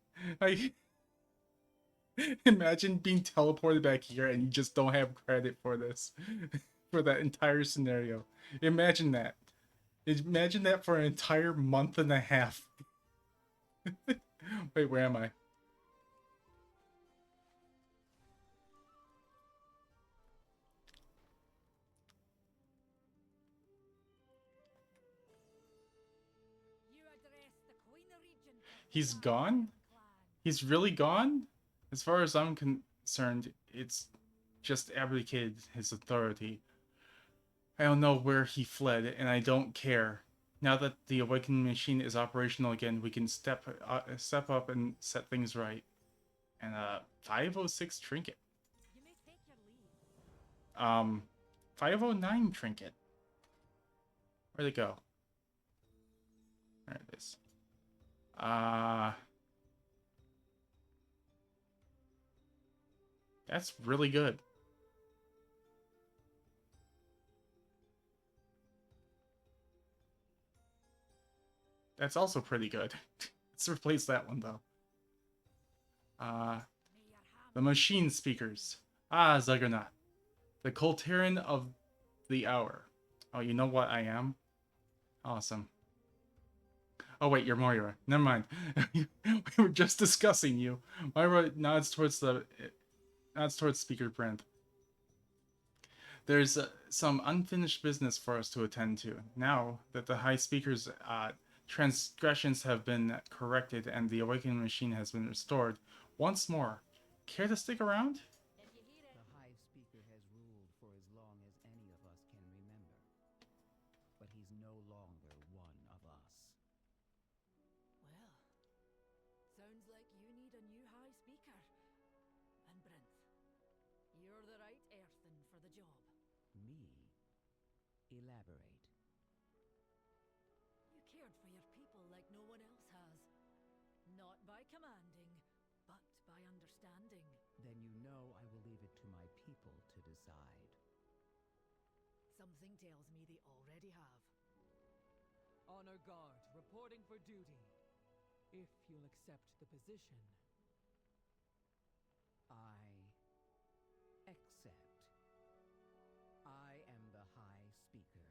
I imagine being teleported back here and you just don't have credit for this. For that entire scenario. Imagine that. Imagine that for an entire month and a half. Wait, where am I? He's gone? He's really gone? As far as I'm concerned, it's just abdicated his authority. I don't know where he fled, and I don't care. Now that the awakening machine is operational again, we can step up and set things right. And 506 trinket. 509 trinket. Where'd it go? There it is. That's really good. That's also pretty good. Let's replace that one, though. The machine speakers. Ah, Zuggernaut. The Coltarian of the hour. Oh, you know what I am? Awesome. Oh wait, you're Moira. Never mind. We were just discussing you. Moira nods towards Speaker Brent. There's some unfinished business for us to attend to. Now that the High Speaker's transgressions have been corrected and the awakening machine has been restored once more, care to stick around? The Hive Speaker has ruled for as long as any of us can remember. But he's no longer one of us. Well, sounds like you need a new High Speaker. And Brent, you're the right earthen for the job. Me? Elaborate. You cared for your people like no one else has. Not by commanding, but by understanding. Then you know I will leave it to my people to decide. Something tells me they already have. Honor Guard, reporting for duty. If you'll accept the position. I accept. I am the High Speaker.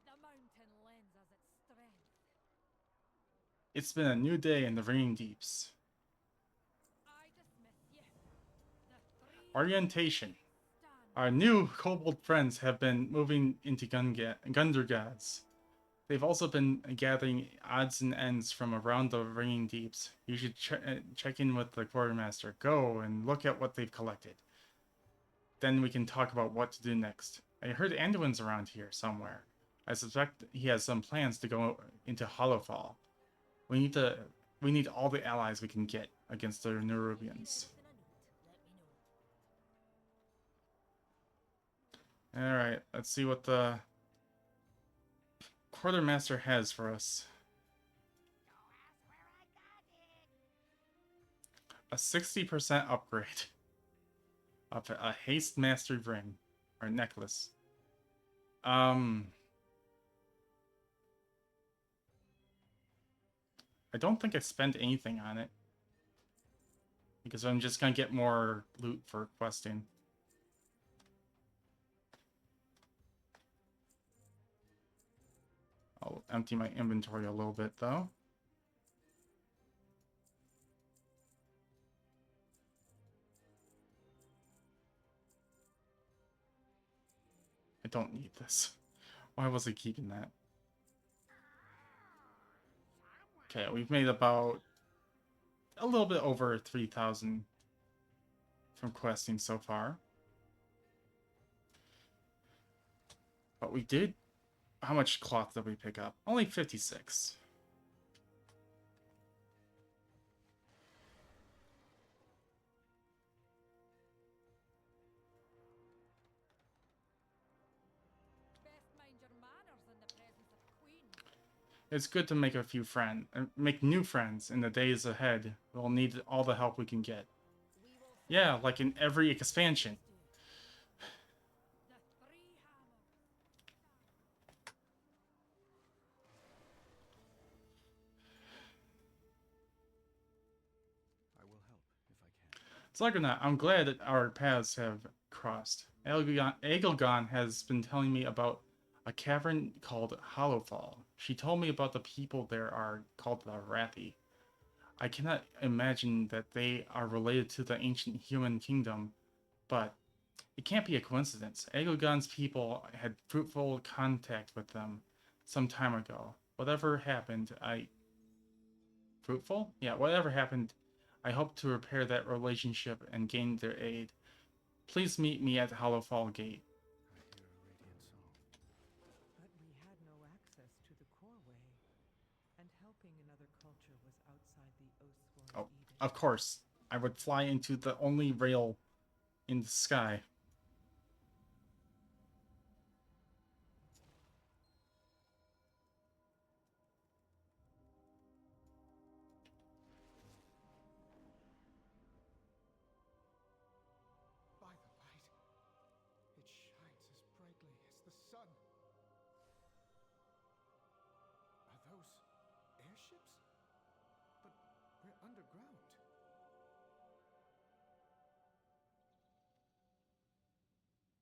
The mountain lends us its strength. It's been a new day in the Ringing Deeps. I dismiss you. The three Orientation. stand. Our new kobold friends have been moving into Gundergads. They've also been gathering odds and ends from around the Ringing Deeps. You should check in with the quartermaster. Go and look at what they've collected. Then we can talk about what to do next. I heard Anduin's around here somewhere. I suspect he has some plans to go into Hollowfall. We need all the allies we can get against the Nerubians. Alright, let's see what the quartermaster has for us. A 60% upgrade of a haste mastery ring or necklace. I don't think I spent anything on it because I'm just gonna get more loot for questing. I'll empty my inventory a little bit though. I don't need this. Why was I keeping that? Okay, we've made about a little bit over 3,000 from questing so far. But we did... How much cloth did we pick up? Only 56. It's good to make a few friends, make new friends in the days ahead. We'll need all the help we can get. Yeah, like in every expansion. I will help if I can. Zuggernaut, I'm glad that our paths have crossed. Aegelgon has been telling me about a cavern called Hollowfall. She told me about the people there are called the Arathi. I cannot imagine that they are related to the ancient human kingdom, but it can't be a coincidence. Aegelgon's people had fruitful contact with them. some time ago. Whatever happened, Fruitful? Yeah, whatever happened, I hope to repair that relationship and gain their aid. Please meet me at Hollowfall Gate. But we had no access to the core way, and helping another culture was outside the Oathsworn Oh, edict. of course. I would fly into the only rail in the sky. By the light, it shines as brightly as the sun. Are those airships? But we're underground.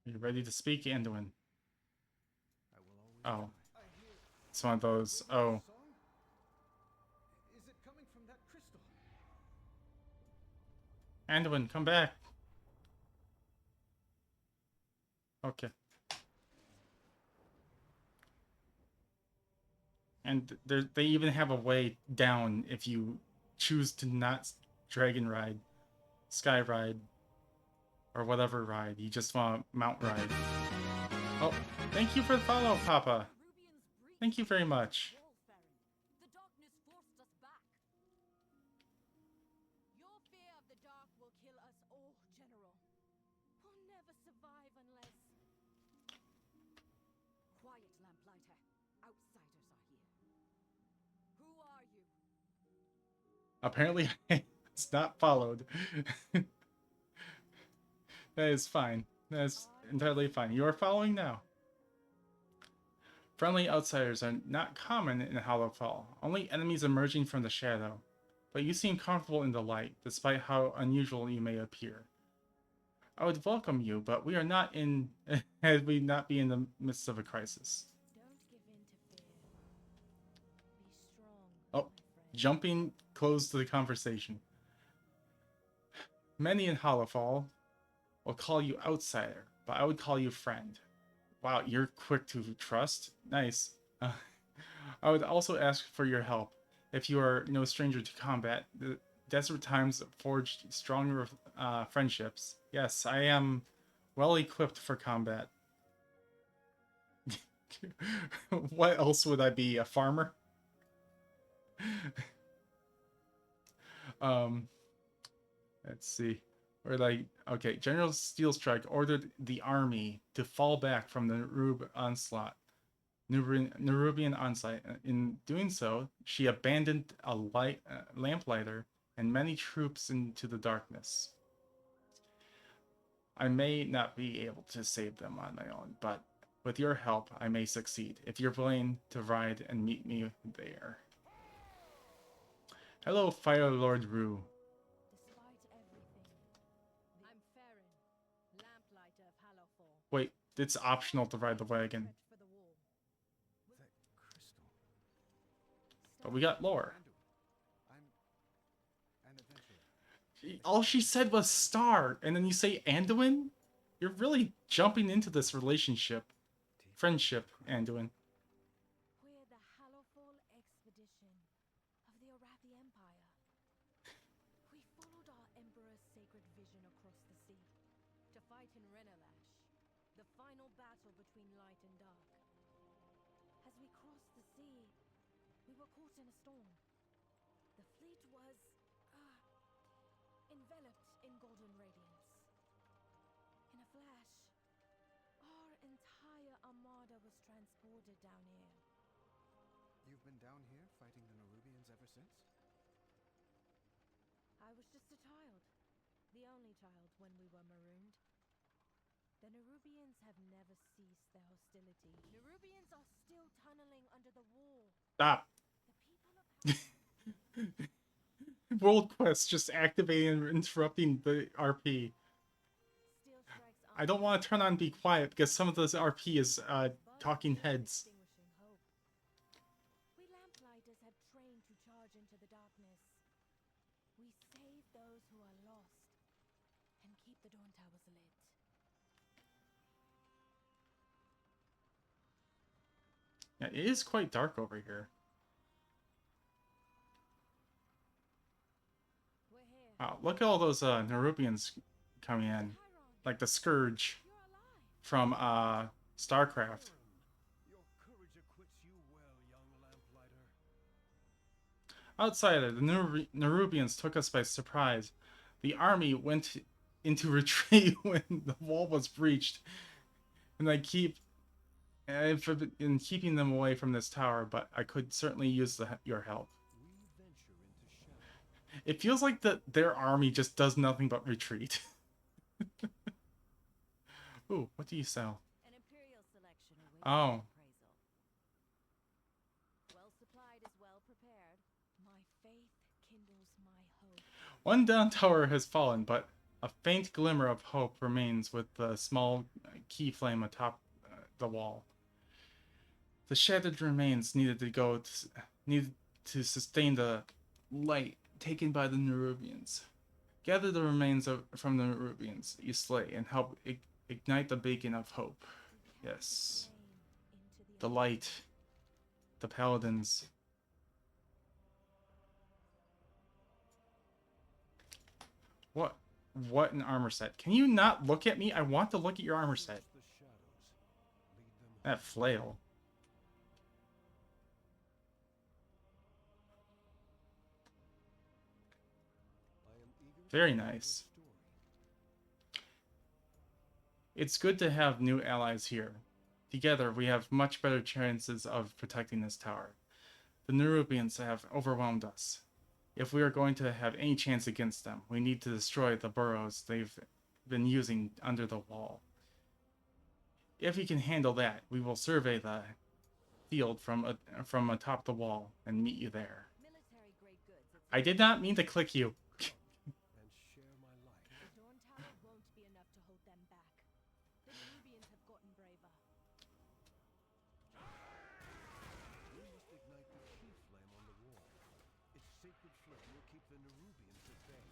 Are you ready to speak, Anduin? I will always Oh. try. I hear It's one of those, oh. song? Is it coming from that crystal? Anduin, come back. Okay. And they even have a way down if you choose to not dragon ride, sky ride, or whatever ride. You just want to mount ride. Oh, thank you for the follow, Papa. Thank you very much. The darkness forced us back. Your fear of the dark will kill us all, General. We'll never survive unless... Quiet, Lamplighter. Outsiders are here. Who are you? Apparently, it's not followed. That is fine. That's entirely fine. You are following now. Friendly outsiders are not common in Hollowfall, only enemies emerging from the shadow. But you seem comfortable in the light, despite how unusual you may appear. I would welcome you, but we are not in... had we not be in the midst of a crisis. Don't give in to fear. Be strong, Oh, my friend. jumping close to the conversation. Many in Hollowfall will call you outsider, but I would call you friend. Wow, you're quick to trust. Nice. I would also ask for your help. If you are no stranger to combat, the desert times forged stronger friendships. Yes, I am well equipped for combat. What else would I be? A farmer? Let's see. Or like, okay, General Steelstrike ordered the army to fall back from the Nerubian onslaught. In doing so, she abandoned a lamplighter and many troops into the darkness. I may not be able to save them on my own, but with your help, I may succeed, if you're willing to ride and meet me there. Hello, Fire Lord Rue. Despite everything, I'm Farron, Lamplighter of Hollowfall. Wait, it's optional to ride the wagon. For the wall. That crystal. But we got lore. I'm an adventurer. All she said was star, and then you say Anduin? You're really jumping into this relationship. Friendship, Anduin. We're the Hollowfall expedition of the Arathi Empire. We followed our Emperor's sacred vision across the sea to fight in Renalash, the final battle between light and dark. As we crossed the sea, we were caught in a storm. The fleet was enveloped in golden radiance. In a flash, our entire armada was transported down here. You've been down here fighting the Nerubians ever since? I was just a child. The only child when we were marooned. The Nerubians have never ceased their hostility. Nerubians are still tunneling under the wall. Stop. The people of World Quest just activating and interrupting the RP. Steel Strike's I don't want to turn on Be Quiet because some of this RP is talking heads. extinguishing hope. We Lamplighters have trained to charge into the darkness. We save those who are lost and keep the Dawn Towers lit. Yeah, it is quite dark over here. Wow, look at all those Nerubians coming in. Like the Scourge from StarCraft. Your courage acquits you well, young lamplighter. Outsider, the Nerubians took us by surprise. The army went into retreat when the wall was breached. And I've been keeping them away from this tower, but I could certainly use your help. It feels like their army just does nothing but retreat. Ooh, what do you sell? An imperial selection awaits Oh. appraisal. Well supplied is well prepared. My faith kindles my hope. One down tower has fallen, but a faint glimmer of hope remains with the small key flame atop the wall. The shattered remains needed to sustain the light taken by the Nerubians. Gather the remains from the Nerubians you slay and help ignite the beacon of hope. Yes. The light. The paladins. What an armor set. Can you not look at me? I want to look at your armor set. That flail. Very nice. It's good to have new allies here. Together, we have much better chances of protecting this tower. The Nerubians have overwhelmed us. If we are going to have any chance against them, we need to destroy the burrows they've been using under the wall. If we can handle that, we will survey the field from atop the wall and meet you there. I did not mean to click you. The Dawn Tower won't be enough to hold them back. The Nerubians have gotten braver. We must ignite the key flame on the wall. Its sacred flame will keep the Nerubians at bay.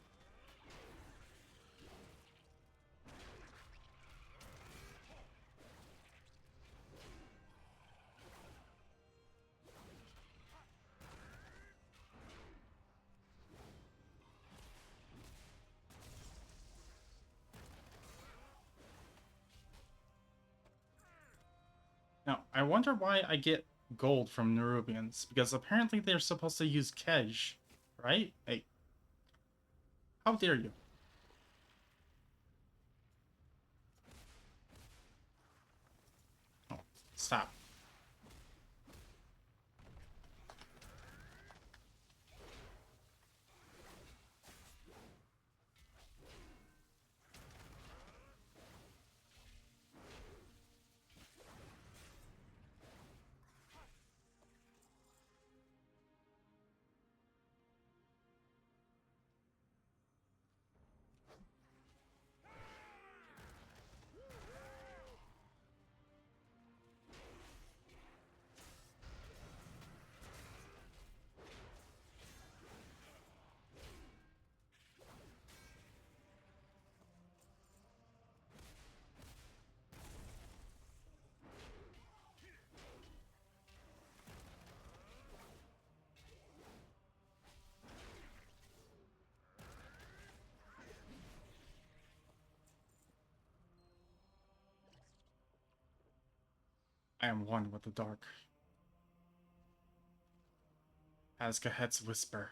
Now, I wonder why I get gold from Nerubians, because apparently they're supposed to use Kej, right? Hey, how dare you? Oh, stop. I am one with the dark. As Kahet's whisper.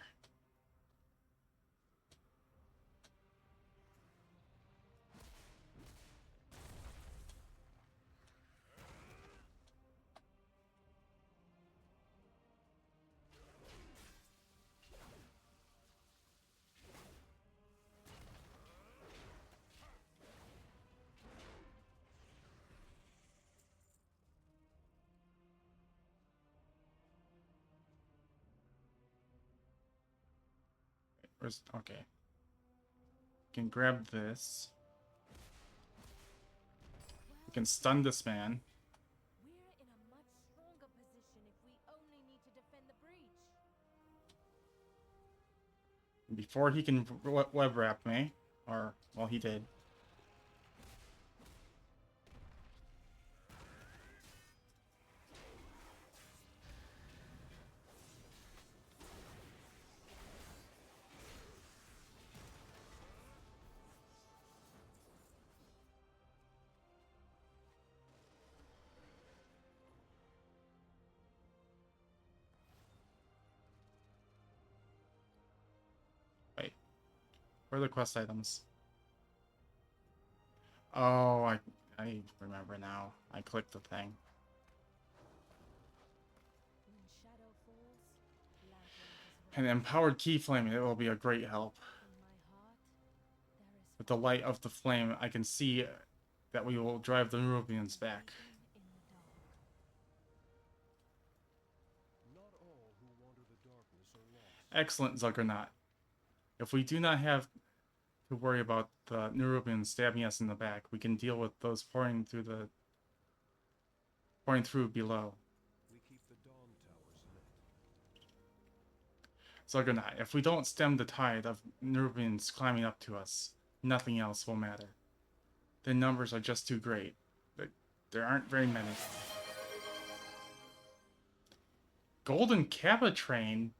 Okay. We can grab this. We can stun this man. We're in a much stronger position if we only need to defend the breach. Before he can web wrap me. Or, well, he did. Where are the quest items? Oh, I remember now. I clicked the thing. When shadow falls, Lamplight is An empowered key flame, it will be a great help. in my heart. There is With the light of the flame, I can see that we will drive the Nerubians back. in the dark. Not all who wander the darkness are lost. Excellent, Zuggernaut. If we do not have to worry about the Nerubians stabbing us in the back, we can deal with those pouring through below. We keep the dawn towers lit. Zuggernaut, if we don't stem the tide of Nerubians climbing up to us, nothing else will matter. Their numbers are just too great. There aren't very many. Golden Kappa train?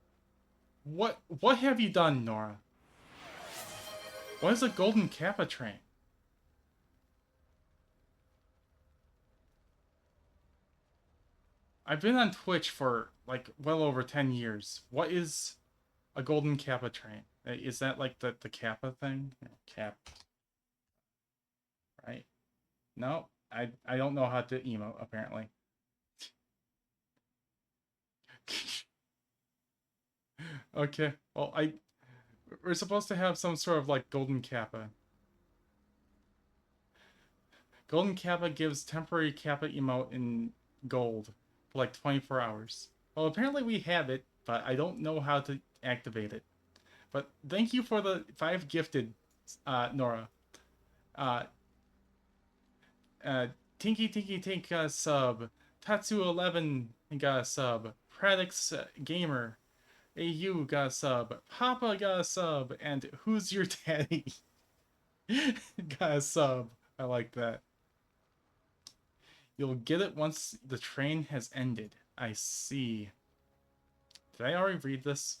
What have you done, Nora? What is a Golden Kappa train? I've been on Twitch for like well over 10 years. What is a Golden Kappa train? Is that like the Kappa thing? Cap. Right? No, I don't know how to emote apparently. Okay, well we're supposed to have some sort of like Golden Kappa. Golden Kappa gives temporary Kappa emote in gold for like 24 hours. Well, apparently we have it, but I don't know how to activate it. But thank you for the 5 gifted, Nora. Tinky Tinky Tink got a sub. Tatsu11 got a sub. Pradix Gamer. AU got a sub. Papa got a sub. And Who's Your Daddy got a sub. I like that. You'll get it once the train has ended. I see. Did I already read this?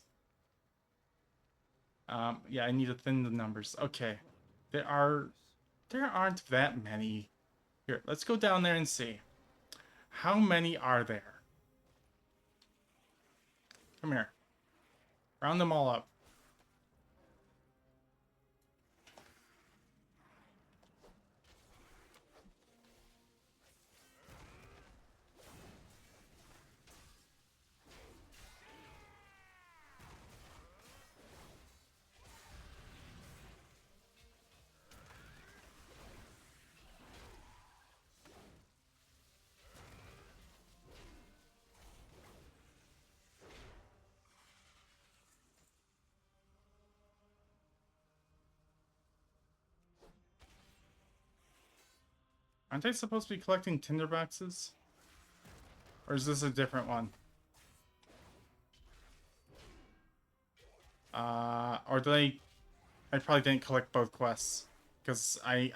Yeah, I need to thin the numbers. Okay. There aren't that many. Here, let's go down there and see. How many are there? Come here. Round them all up. Aren't I supposed to be collecting tinderboxes? Or is this a different one? Or did I probably didn't collect both quests. Because I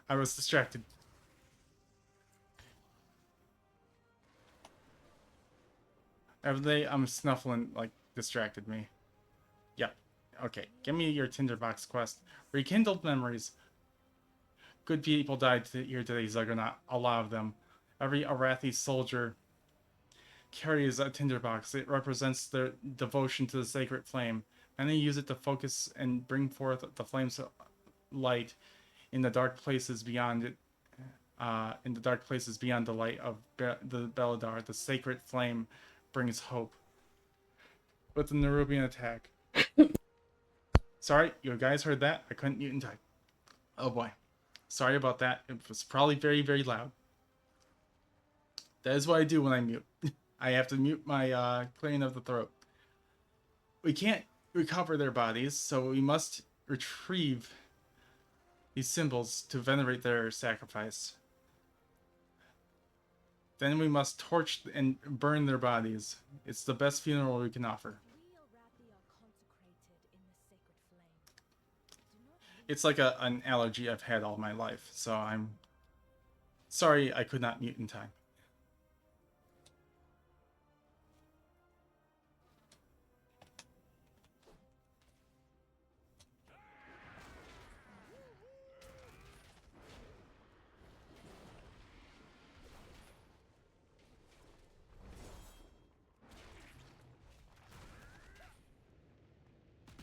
was distracted. Everyday Snuffling like distracted me. Yep. Okay, give me your tinderbox quest. Rekindled memories. Good people died here today, Zuggernaut. A lot of them. Every Arathi soldier carries a tinderbox. It represents their devotion to the sacred flame. Many use it to focus and bring forth the flame's light in the dark places beyond it. In the dark places beyond the light of the Beledar, the sacred flame brings hope. With the Nerubian attack. Sorry, you guys heard that? I couldn't mute in time. Oh boy. Sorry about that. It was probably very, very loud. That is what I do when I mute. I have to mute my clearing of the throat. We can't recover their bodies, so we must retrieve these symbols to venerate their sacrifice. Then we must torch and burn their bodies. It's the best funeral we can offer. It's like an allergy I've had all my life, so I'm sorry I could not mute in time.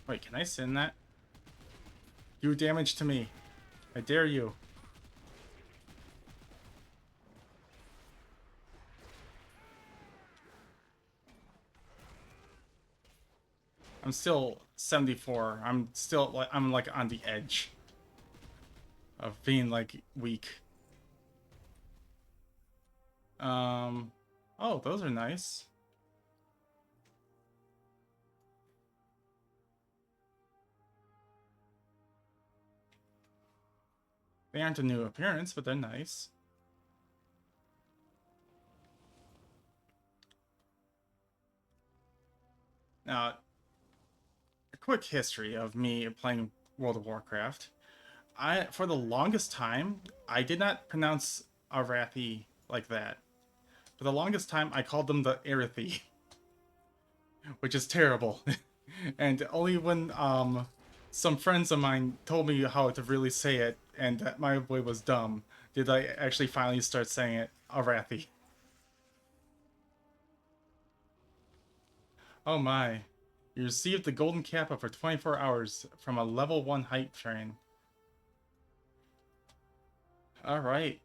Wait, can I send that? Do damage to me. I dare you. I'm still 74. I'm still like I'm like on the edge of being like weak. Oh, those are nice. They aren't a new appearance, but they're nice. Now, a quick history of me playing World of Warcraft. For the longest time, I did not pronounce Arathi like that. For the longest time, I called them the Arathi, which is terrible. And only when some friends of mine told me how to really say it, and that my way was dumb, did I actually finally start saying it Arathi. Oh my. You received the Golden Kappa for 24 hours from a level 1 hype train. Alright.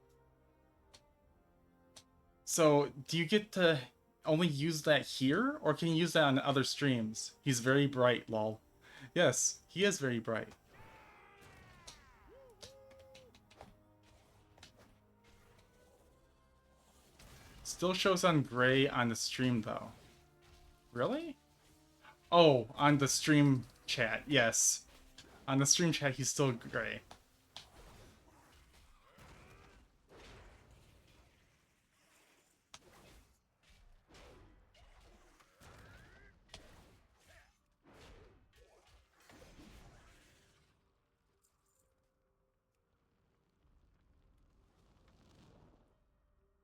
So, do you get to only use that here, or can you use that on other streams? He's very bright, lol. Yes, he is very bright. Still shows on gray on the stream, though. Really? Oh, on the stream chat, yes. On the stream chat, he's still gray.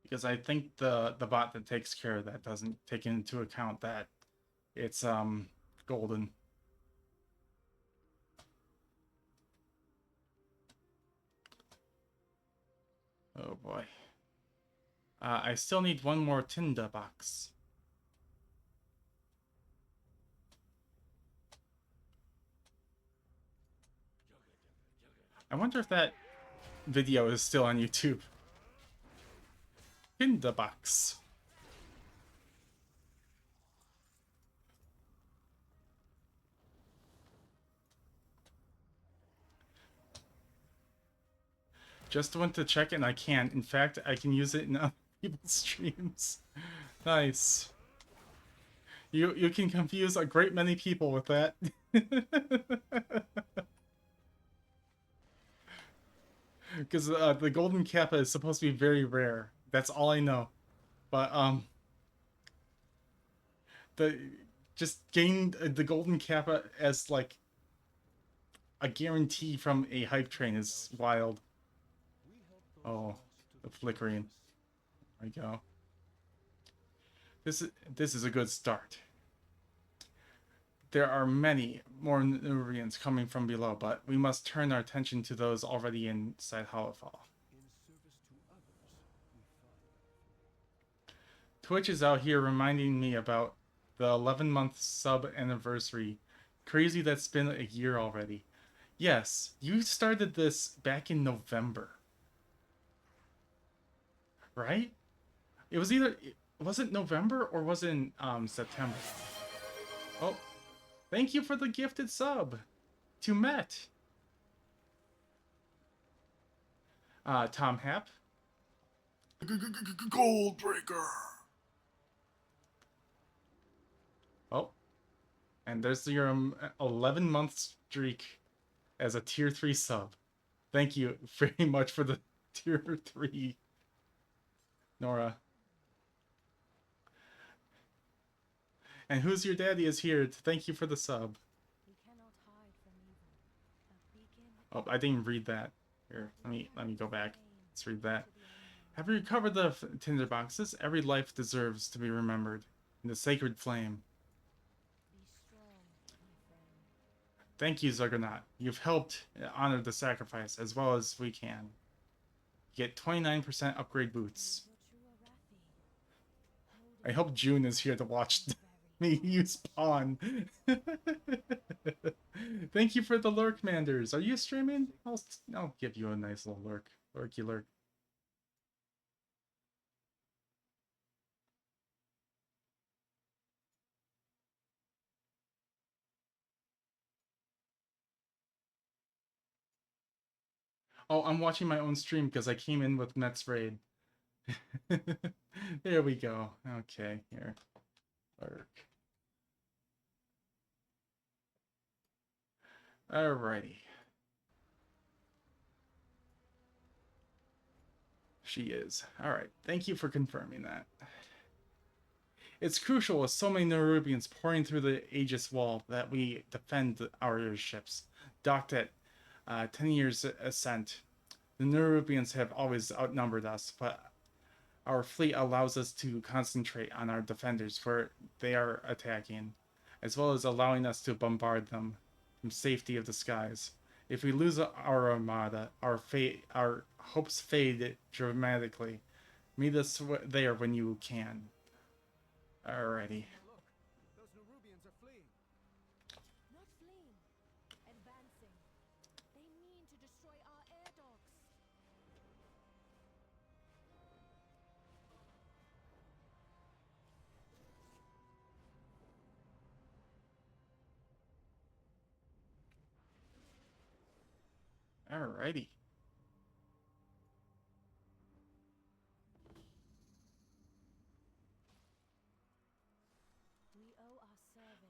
Because I think the bot that takes care of that doesn't take into account that it's golden. Oh boy. I still need one more Tinda box. I wonder if that video is still on YouTube. Tinda box. Just went to check and I can't. In fact, I can use it in other people's streams. Nice. You can confuse a great many people with that. Because the Golden Kappa is supposed to be very rare. That's all I know. But just gain the Golden Kappa as like a guarantee from a hype train is wild. Oh, the flickering. There we go. This is a good start. There are many more Nurians coming from below, but we must turn our attention to those already inside Hollowfall. Twitch is out here reminding me about the 11-month sub anniversary. Crazy that's been a year already. Yes, you started this back in November. Right? It was either... Was it November or was it in September? Oh. Thank you for the gifted sub to Met. Tom Happ. Goldbreaker. Oh. And there's your 11-month streak as a tier 3 sub. Thank you very much for the tier 3, Nora. And Who's Your Daddy is here to thank you for the sub. Oh, I didn't read that. Here, let me go back. Let's read that. Have you recovered the tinder boxes? Every life deserves to be remembered in the sacred flame. Thank you, Zuggernaut. You've helped honor the sacrifice as well as we can. Get 29% upgrade boots. I hope June is here to watch me use pawn. Thank you for the lurk, Manders. Are you streaming? I'll give you a nice little lurk. Lurky lurk. Oh, I'm watching my own stream because I came in with Mets Raid. There we go. Okay, here. Lurk. Alrighty. She is. Alright, thank you for confirming that. It's crucial with so many Nerubians pouring through the Aegis Wall that we defend our airships. Docked at 10 years ascent, the Nerubians have always outnumbered us, but our fleet allows us to concentrate on our defenders where they are attacking, as well as allowing us to bombard them from safety of the skies. If we lose our armada, our hopes fade dramatically. Meet us there when you can. Alrighty. Look, those Nerubians are fleeing. Not fleeing. Advancing. They mean to destroy our air docks. Alrighty.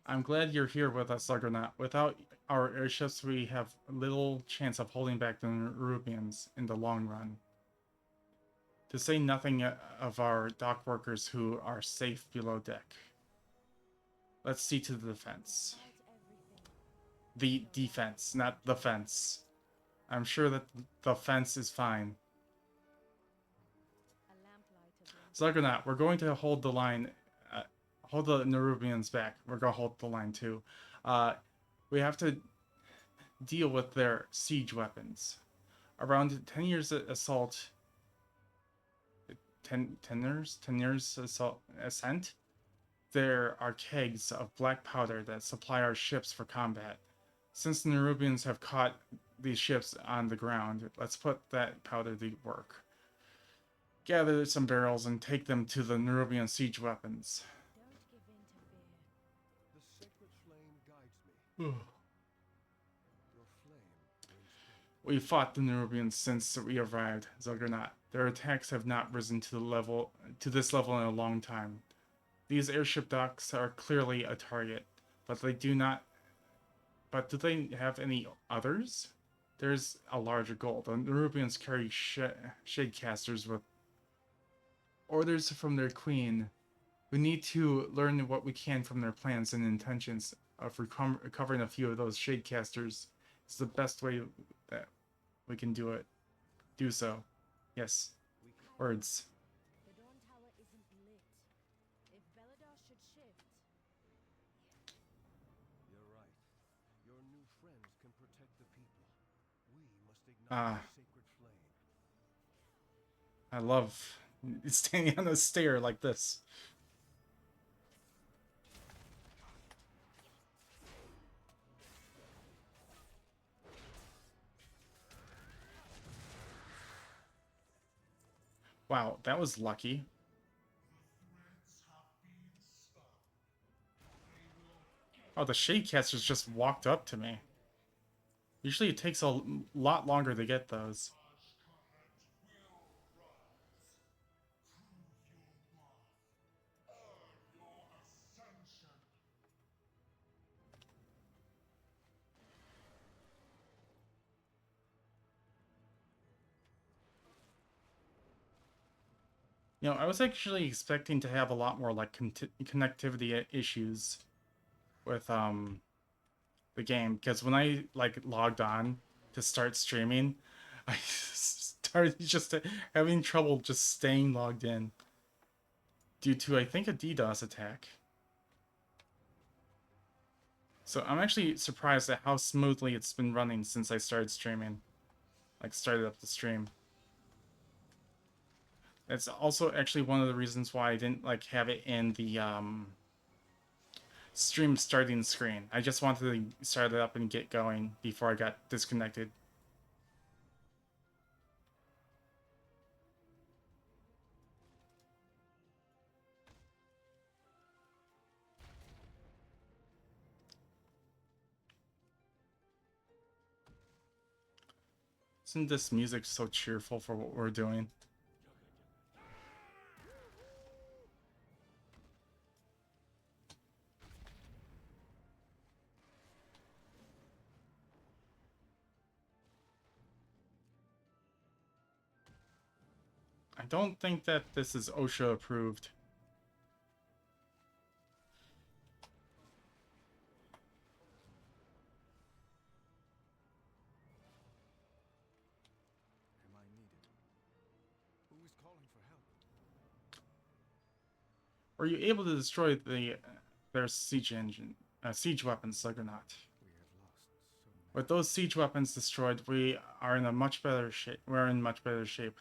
I'm glad you're here with us, Juggernaut. Without our airships, we have little chance of holding back the Nerubians in the long run. To say nothing of our dock workers who are safe below deck. Let's see to the defense. The defense, not the fence. I'm sure that the fence is fine. Juggernaut, we're going to hold the line. Hold the Nerubians back. We're gonna hold the line too. We have to deal with their siege weapons. Around 10 years assault. 10 years assault ascent. There are kegs of black powder that supply our ships for combat. Since the Nerubians have caught these ships on the ground, let's put that powder to work. Gather some barrels and take them to the Nerubian siege weapons. The sacred flame guides me. Your flame burns bright. We fought the Nerubians since we arrived, Juggernaut. Their attacks have not risen to this level in a long time. These airship docks are clearly a target, but they do not. But do they have any others? There's a larger goal. The Nerubians carry shadecasters with orders from their queen. We need to learn what we can from their plans and intentions of recovering a few of those shadecasters. It's the best way that we can do it. Do so. Yes. Words. The Dawn Tower isn't lit. If Beledar should shift. You're right. Your new friends can protect the people. We must ignite the sacred flame. I love standing on a stair like this. Wow, that was lucky. Oh, the Shadecasters just walked up to me. Usually it takes a lot longer to get those. You know, I was actually expecting to have a lot more like connectivity issues with the game, because when I like logged on to start streaming, I started just having trouble just staying logged in due to, I think, a DDoS attack. So I'm actually surprised at how smoothly it's been running since I started streaming. Like, started up the stream. It's also actually one of the reasons why I didn't like have it in the stream starting screen. I just wanted to start it up and get going before I got disconnected. Isn't this music so cheerful for what we're doing? I don't think that this is OSHA approved. Am I needed? Who is calling for help? Were you able to destroy their siege engine, siege weapons, like or not? With those siege weapons destroyed, we are in a much better shape. We're in much better shape.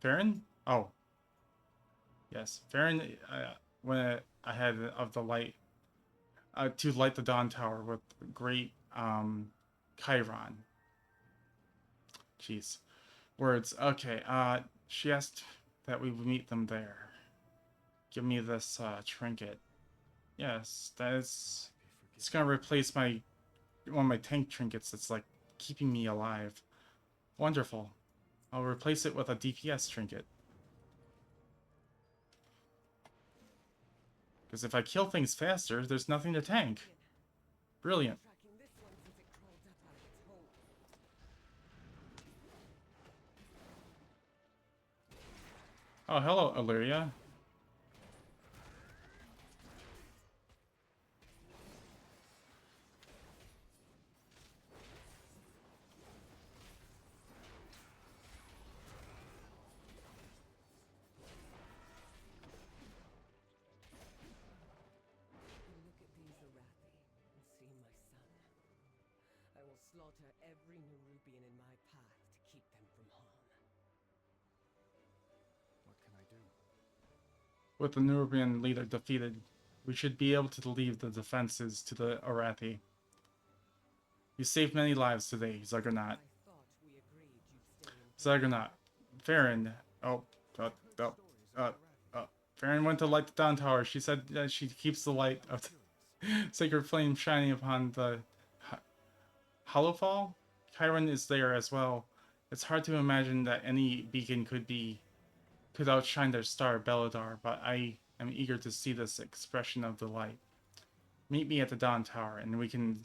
Farron? Oh. Yes. Farron went ahead of the light to light the Dawn Tower with great Chiron. Jeez. Words. Okay. She asked that we would meet them there. Give me this trinket. Yes, it's gonna replace one of my tank trinkets that's like keeping me alive. Wonderful. I'll replace it with a DPS trinket. Because if I kill things faster, there's nothing to tank. Brilliant. Oh, hello, Illyria. Slaughter every Nerubian in my path to keep them from harm. What can I do? With the Nerubian leader defeated, we should be able to leave the defenses to the Arathi. You saved many lives today, Zuggernaut. Zuggernaut. Farron. Farron went to light the Dawn Tower. She said that she keeps the light of the sacred flame shining upon the Hollowfall? Chiron is there as well. It's hard to imagine that any beacon could outshine their star, Beledar, but I am eager to see this expression of the light. Meet me at the Dawn Tower, and we can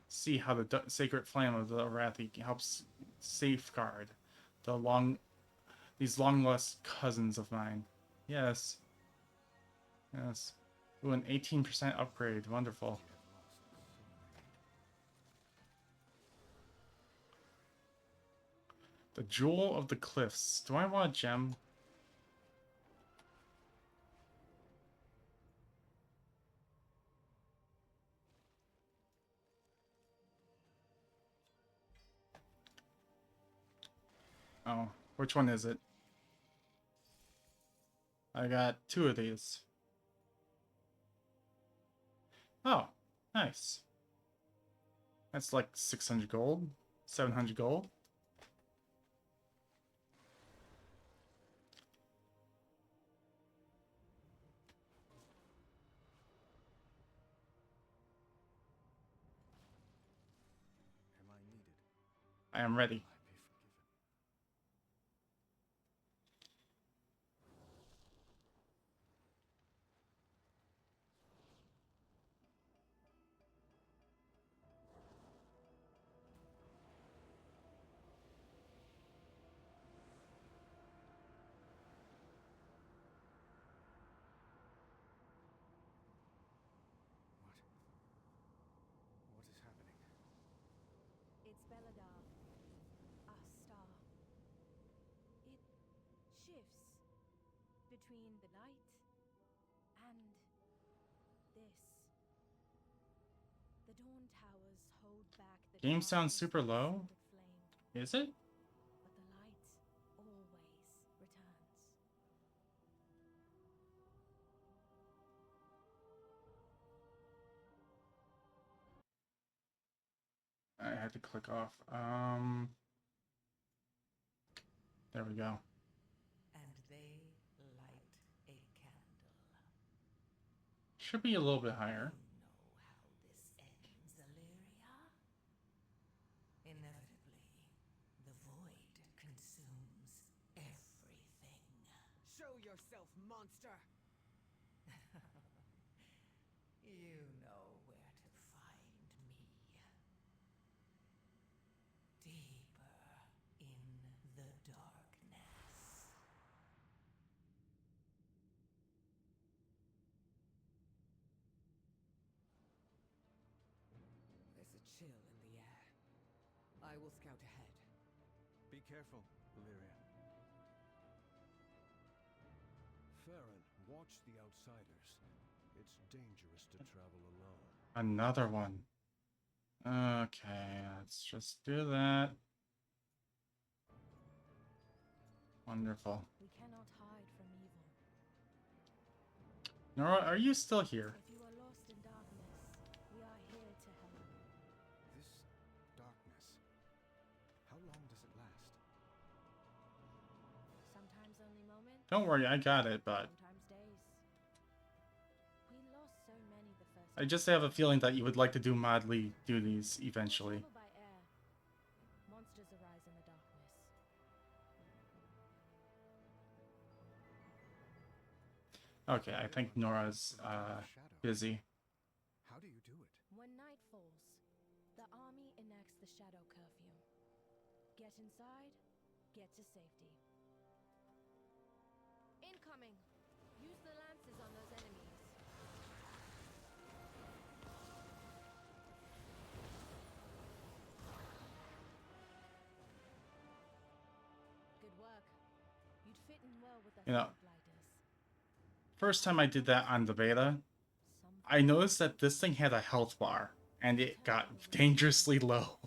see how the sacred flame of the Arathi helps safeguard these long-lost cousins of mine. Yes. Yes. Ooh, an 18% upgrade. Wonderful. The Jewel of the Cliffs. Do I want a gem? Oh, which one is it? I got 2 of these. Oh, nice. That's like 600 gold, 700 gold. Am I needed? I am ready. What is happening? It's Beledar, our star. It shifts between the light and this. The Dawn Towers hold back the Game sounds darkness super of the low. sacred flame, Is it? but the light always returns. had to click off. There we go. And they light a candle. Should be a little bit higher. Inevitably, the void consumes everything. Show yourself, monster! You know where to find me. Deeper in the darkness. There's a chill in the air. I will scout ahead. Be careful, Illyria. Farron, watch the outsiders. It's dangerous to travel alone. Another one. Okay, let's just do that. Wonderful. We cannot hide from evil. Nora, are you still here? If you are lost in darkness, we are here to help. This darkness, how long does it last? Sometimes only moments. Don't worry, I got it, but Sometimes days. We lost so many the first I just have a feeling that you would like to do Modly duties eventually. travel by air. Monsters arise in the darkness. Okay, I think Nora's busy. How do you do it? When night falls, the army enacts the shadow curfew. Get inside, get to safety. Incoming! Use the lances on those enemies. Good work. You'd fit in well with the You know, Lighters. first time I did that on the beta, I noticed that this thing had a health bar, and it got dangerously low.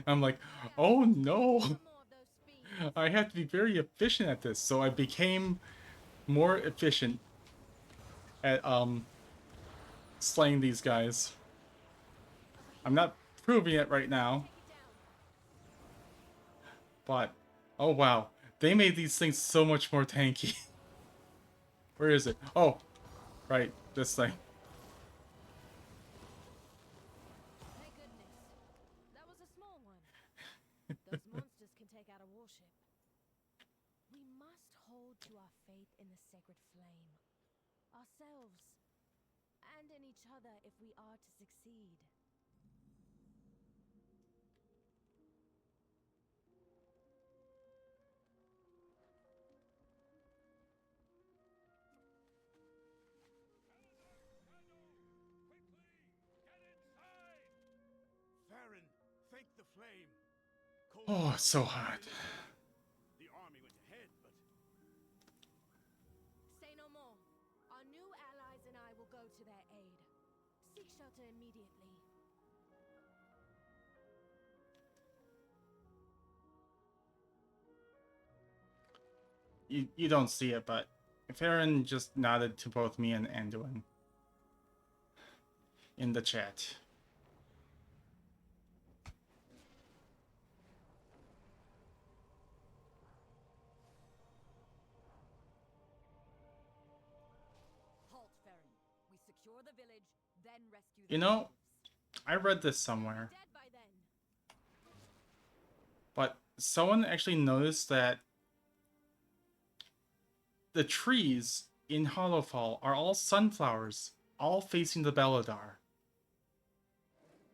I'm like, oh no! I have to be very efficient at this, so I became more efficient at slaying these guys. I'm not proving it right now, but oh wow, they made these things so much more tanky. Where is it? Oh, right, this thing. Thank goodness. That was a small one. Those monsters can take out a warship. We must hold to our faith in the sacred flame. Ourselves. And in each other if we are to succeed. Farron, thank the flame. Oh, it's so hot. The army went ahead, but Say no more. Our new allies and I will go to their aid. Seek shelter immediately. You don't see it, but Farron just nodded to both me and Anduin in the chat. Halt, Farron. We secure the village, then rescue the You know, I read this somewhere, Dead by then. but someone actually noticed that the trees in Hollowfall are all sunflowers, all facing the Belladar.